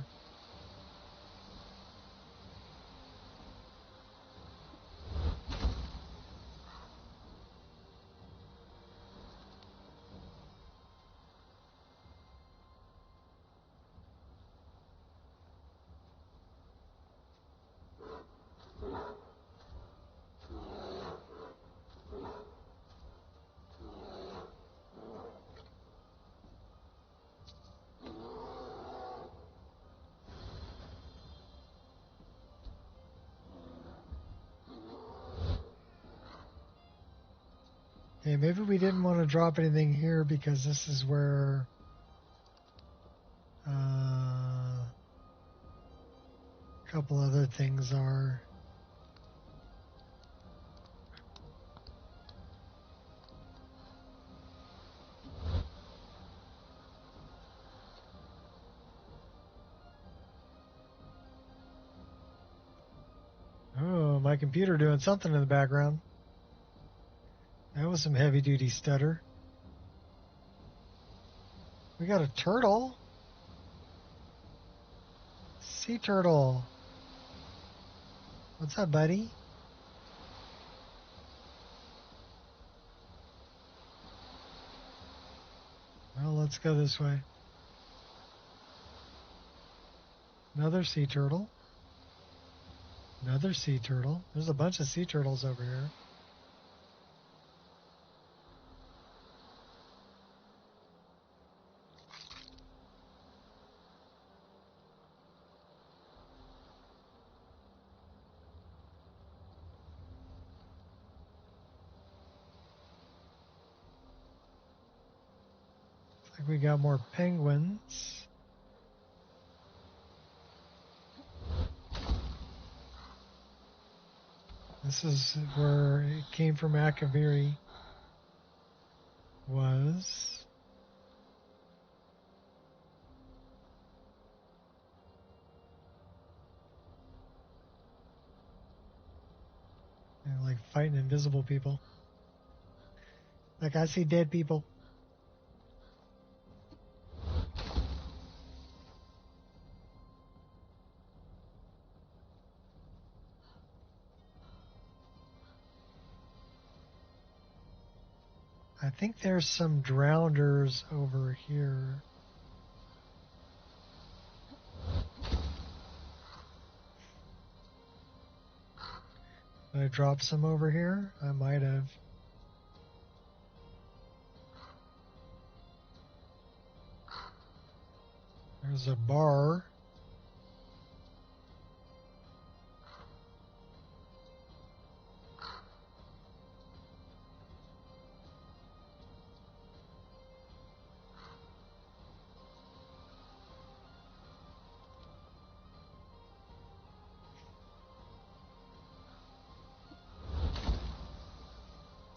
Okay, maybe we didn't want to drop anything here because this is where a couple other things are. Oh, my computer doing something in the background. That was some heavy-duty stutter. We got a turtle. Sea turtle. What's up, buddy? Well, let's go this way. Another sea turtle. Another sea turtle. There's a bunch of sea turtles over here. Looks like we got more penguins. This is where it came from. Akaviri was. And like fighting invisible people. Like I see dead people. I think there's some drowners over here. Did I drop some over here? I might have. There's a bar.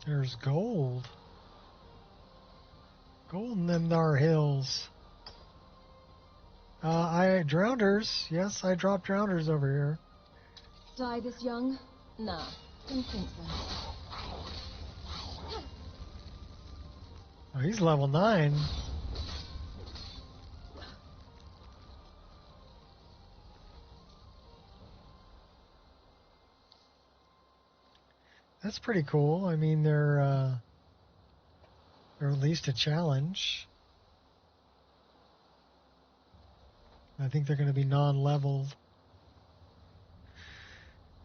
There's gold. Gold in them thar hills. Drowners. Yes, I dropped drowners over here.
Die this young? Nah, didn't think so.
Oh, he's level 9. That's pretty cool. I mean, they're at least a challenge. I think they're going to be non-leveled.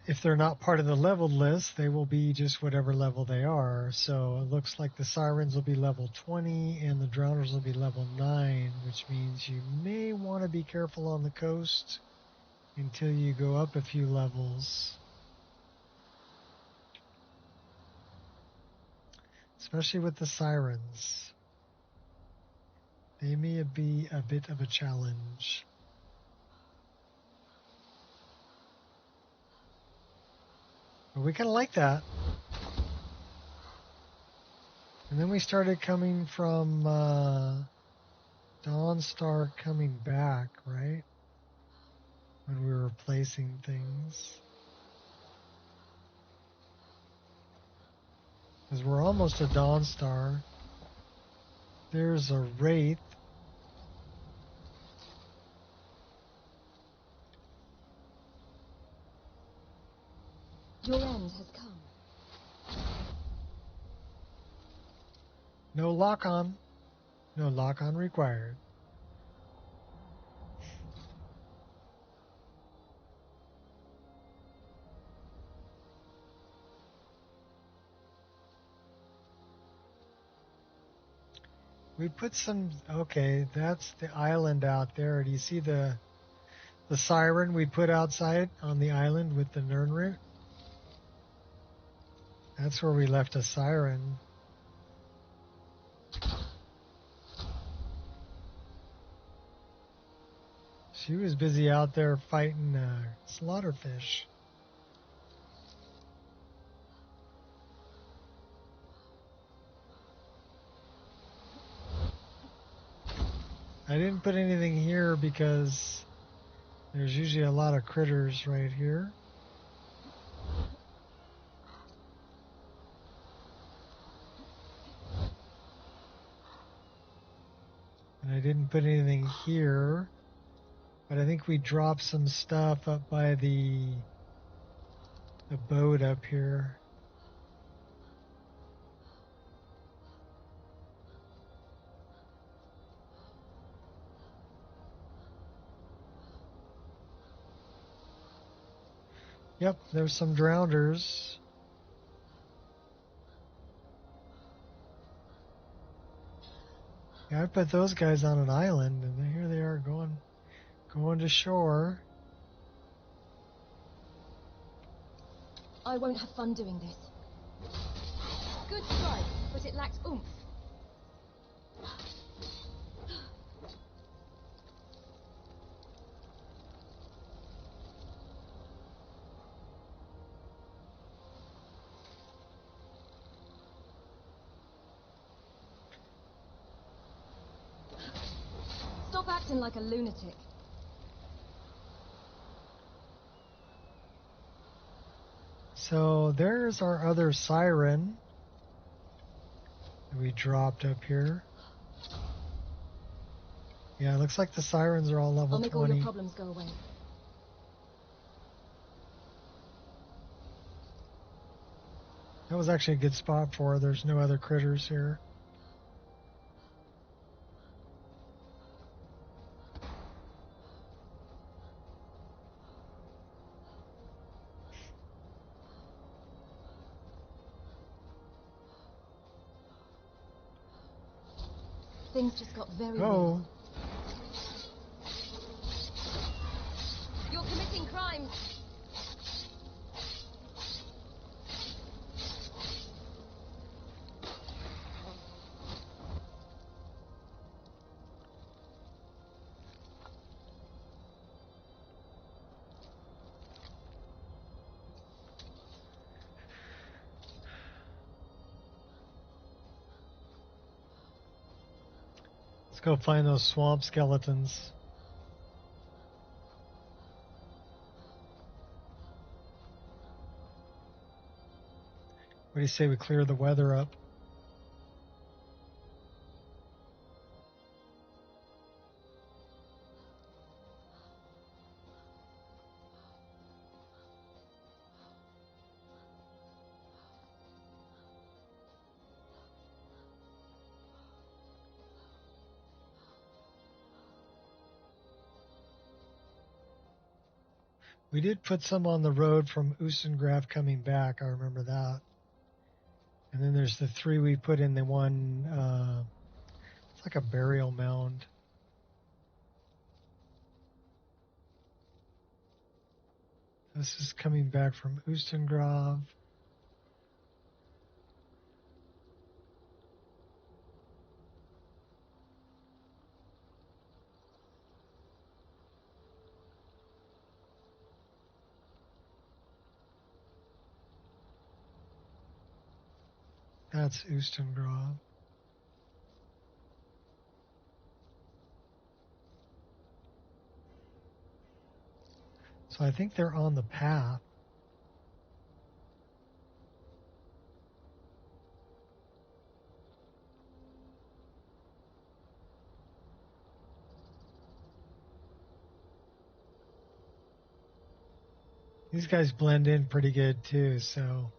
If they're not part of the leveled list, they will be just whatever level they are. So it looks like the sirens will be level 20 and the drowners will be level 9, which means you may want to be careful on the coast until you go up a few levels. Especially with the sirens. They may be a bit of a challenge. But we kind of like that. And then we started coming from Dawnstar coming back, right? When we were replacing things. Because we're almost a Dawnstar. There's a Wraith.
Your end has come.
No lock-on. No lock-on required. We put some... Okay, that's the island out there. Do you see the siren we put outside on the island with the Nern root? That's where we left a siren. She was busy out there fighting slaughterfish. I didn't put anything here because there's usually a lot of critters right here. And I didn't put anything here. But I think we dropped some stuff up by the boat up here. Yep, there's some drowners. Yeah, I put those guys on an island, and here they are going to shore.
I won't have fun doing this. Good strike, but it lacks oomph. Stop acting like a lunatic.
So there's our other siren that we dropped up here. Yeah, it looks like the sirens are all level
I'll make
20.
all your problems go away.
That was actually a good spot for her. There's no other critters here.
Things just got very
Oh.
real. You're committing crimes.
Let's go find those swamp skeletons. What do you say we clear the weather up? We did put some on the road from Ustengrav coming back. I remember that. And then there's the 3 we put in the one, it's like a burial mound. This is coming back from Ustengrav. That's Ustengrav. So I think they're on the path. These guys blend in pretty good too, so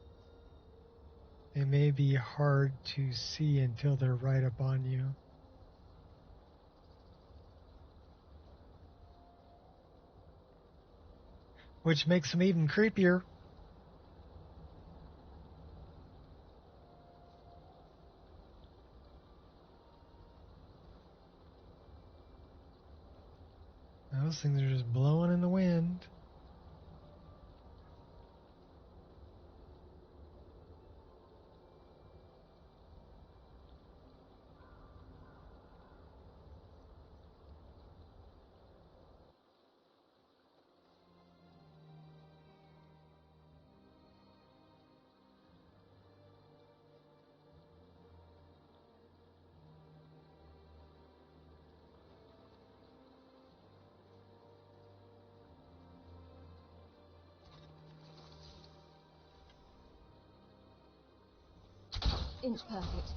they may be hard to see until they're right up on you. Which makes them even creepier. Those things are just blowing in the wind.
Inch perfect.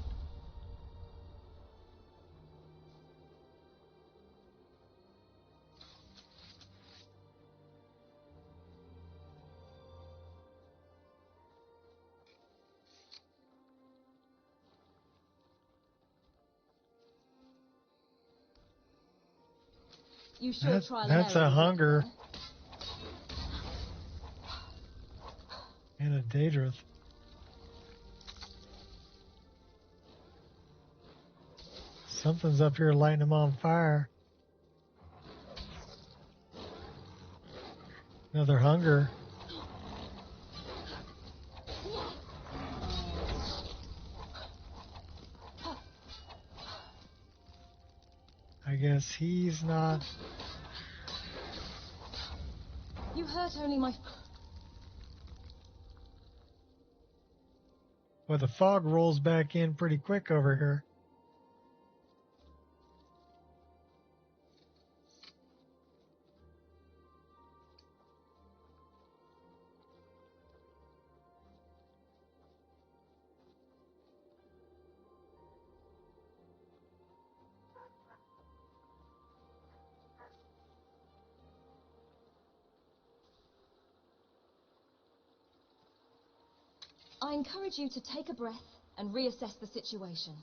You should try
That's a hunger. And a Daedrith. Something's up here lighting them on fire. Another hunger. I guess he's not.
You hurt only my...
Well, the fog rolls back in pretty quick over here.
I encourage you to take a breath and reassess the situation.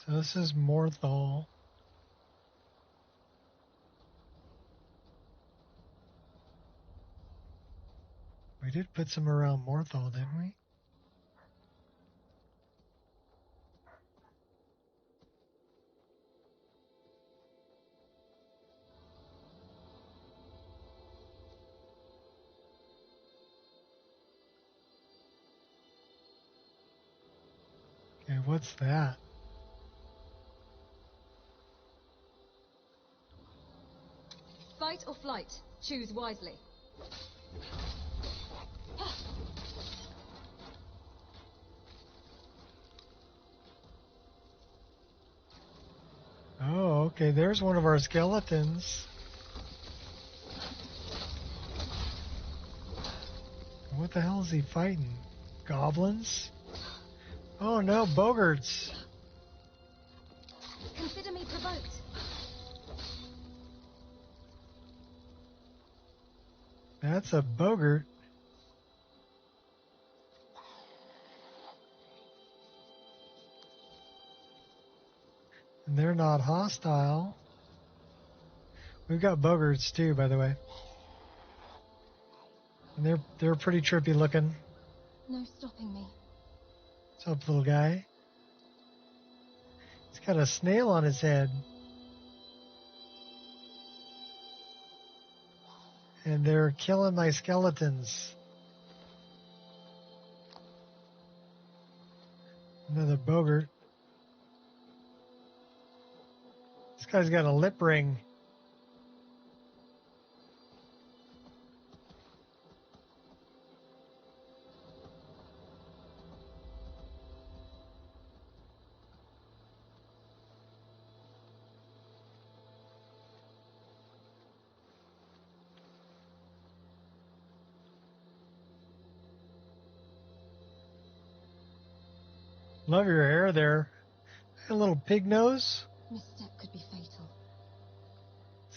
So this is Morthal. We did put some around Morthal, didn't we? Okay, what's that?
Fight or flight? Choose wisely.
Oh, okay, there's one of our skeletons. What the hell is he fighting? Goblins? Oh no, bogarts.
Consider me provoked.
That's a bogart. And they're not hostile. We've got bogarts too, by the way. And they're pretty trippy looking.
No stopping me.
What's up, little guy? He's got a snail on his head. And they're killing my skeletons. Another bogart. This guy's got a lip ring. Love your hair there. A little pig nose.
Misstep could be fatal.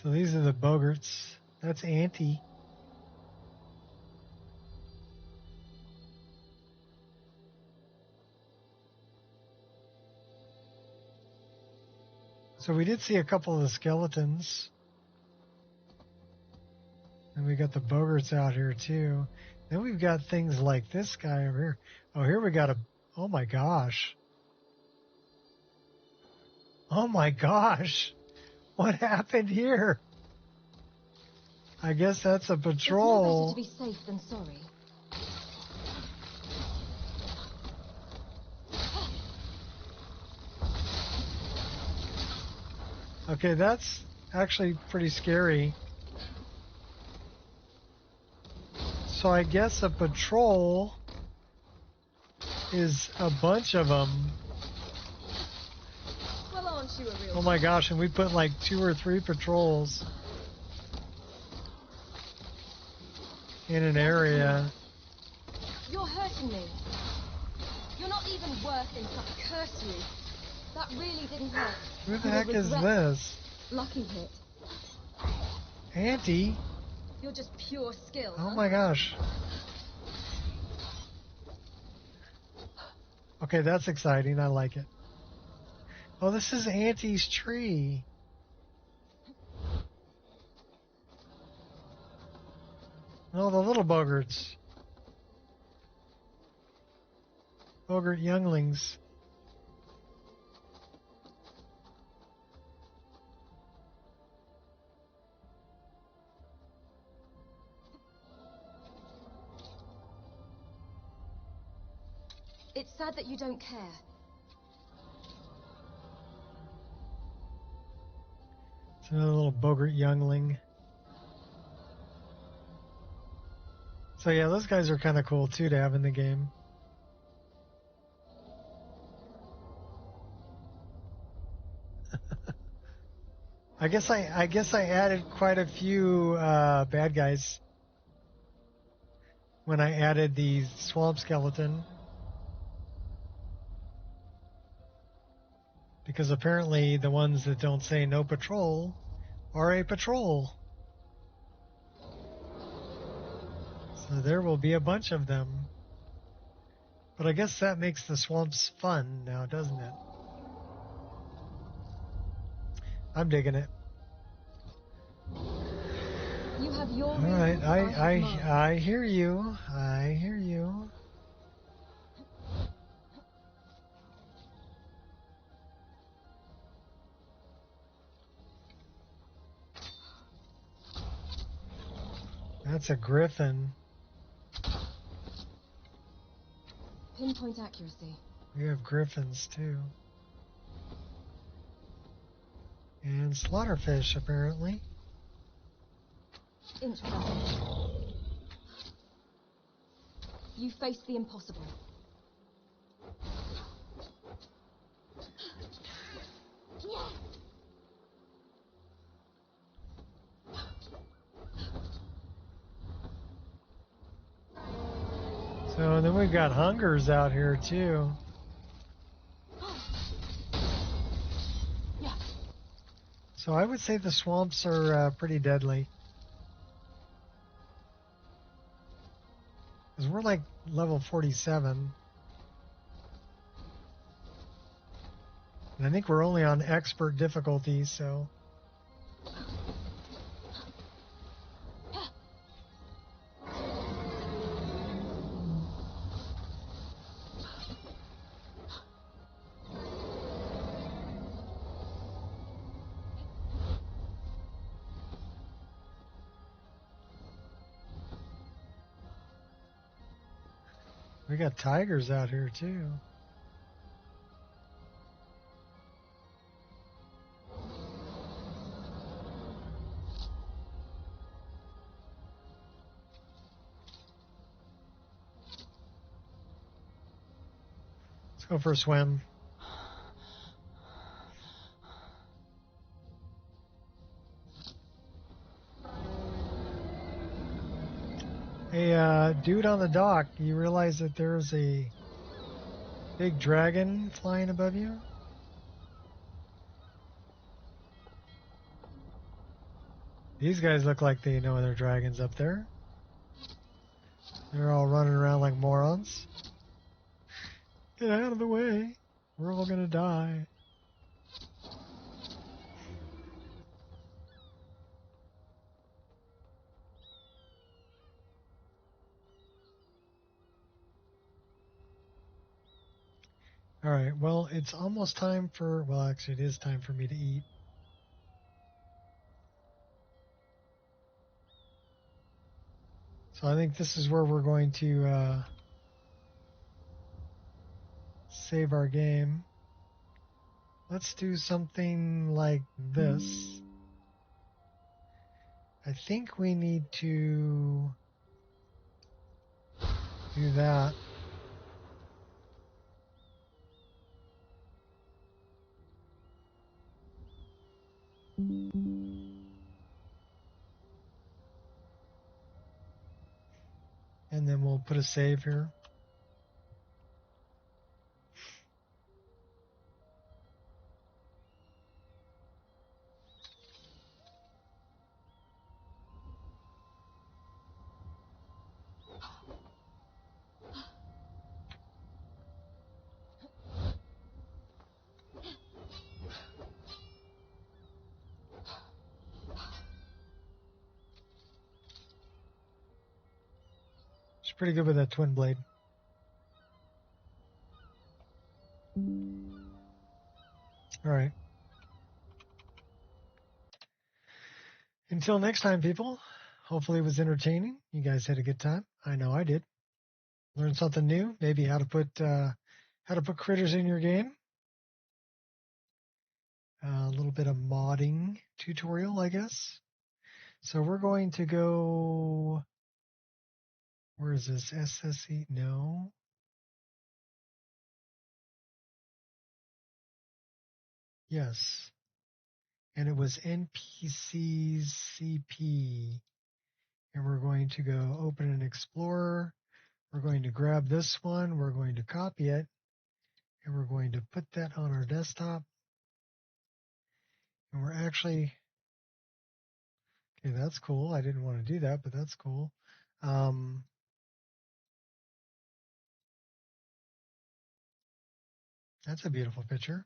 So these are the bogarts. That's Auntie. So we did see a couple of the skeletons. And we got the bogarts out here too. Then we've got things like this guy over here. Oh, here we got a... Oh my gosh. Oh my gosh. What happened here? I guess that's a patrol.
It's no better to be safe than sorry.
Okay, that's actually pretty scary. So I guess a patrol is a bunch of them.
Well, aren't you a real...
Oh my gosh, and we put like 2 or 3 patrols in an area.
You're hurting me. You're not even worth it. I curse you. That really didn't hurt.
Who the heck is this?
Lucky hit.
Auntie?
You're just pure skill.
Oh my gosh. Okay, that's exciting. I like it. Oh, this is Auntie's tree. Oh, the little bogarts. Bogart younglings.
It's sad that you don't care.
It's another little Bogart youngling. So yeah, those guys are kind of cool too to have in the game. I guess I added quite a few bad guys when I added the swamp skeleton. Because apparently the ones that don't say no patrol are a patrol. So there will be a bunch of them. But I guess that makes the swamps fun now, doesn't it? I'm digging it.
You have your
All right,
reasons,
I hear you. I hear you. That's a griffin.
Pinpoint accuracy.
We have griffins too. And slaughterfish, apparently.
Interesting. You face the impossible.
So then we've got hungers out here too. So I would say the swamps are pretty deadly. Because we're like level 47. And I think we're only on expert difficulty, so... We got tigers out here too. Let's go for a swim. Hey, dude on the dock, you realize that there's a big dragon flying above you? These guys look like they know their dragons up there. They're all running around like morons. Get out of the way. We're all gonna die. Alright, well, it's almost time for... Well, actually, it is time for me to eat. So I think this is where we're going to save our game. Let's do something like this. I think we need to do that. And then we'll put a save here. pretty good with that twin blade. All right. Until next time, people. Hopefully it was entertaining. You guys had a good time. I know I did. Learned something new. Maybe how to put critters in your game. A little bit of modding tutorial, I guess. So we're going to go. Where is this? SSE? No. Yes. And it was NPCs CP. And we're going to go open an Explorer. We're going to grab this one. We're going to copy it. And we're going to put that on our desktop. And we're actually, okay, that's cool. I didn't want to do that, but that's cool. That's a beautiful picture.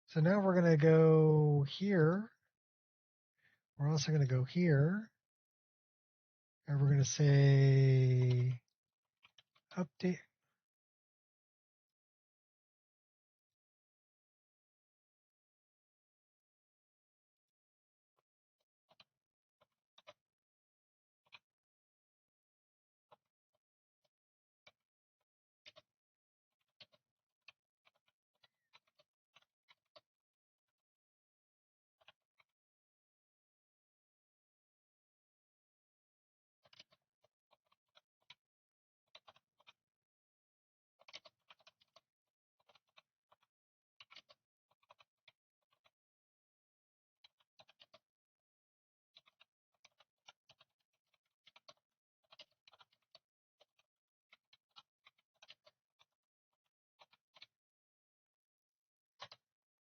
So now we're going to go here. We're also going to go here. And we're going to say update.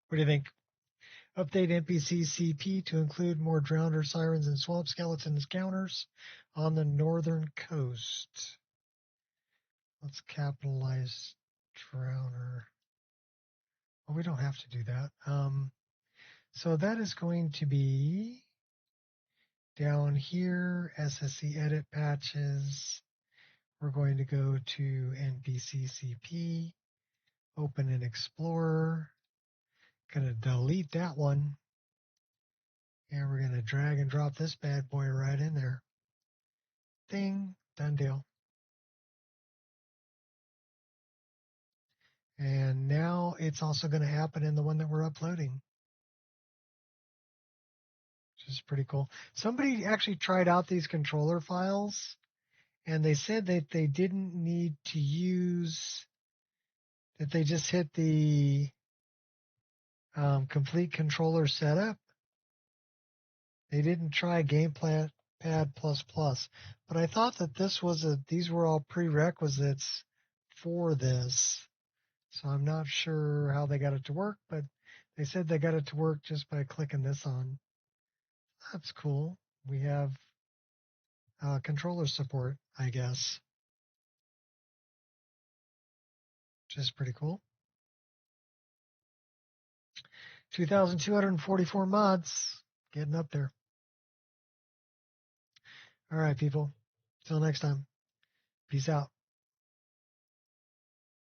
What do you think? Update NPC CP to include more drowner, sirens, and swamp skeleton encounters on the northern coast. Let's capitalize drowner. Well, we don't have to do that. So that is going to be down here, SSE edit patches. We're going to go to NPC CP, open an Explorer. Going to delete that one. And we're going to drag and drop this bad boy right in there. Ding, done deal. And now it's also going to happen in the one that we're uploading, which is pretty cool. Somebody actually tried out these controller files, and they said that they didn't need to use, that they just hit the complete controller setup. They didn't try Gamepad Plus. But I thought that these were all prerequisites for this. So I'm not sure how they got it to work, but they said they got it to work just by clicking this on. That's cool. We have controller support, I guess, which is pretty cool. 2,244 mods, getting up there. All right, people. Till next time. Peace out.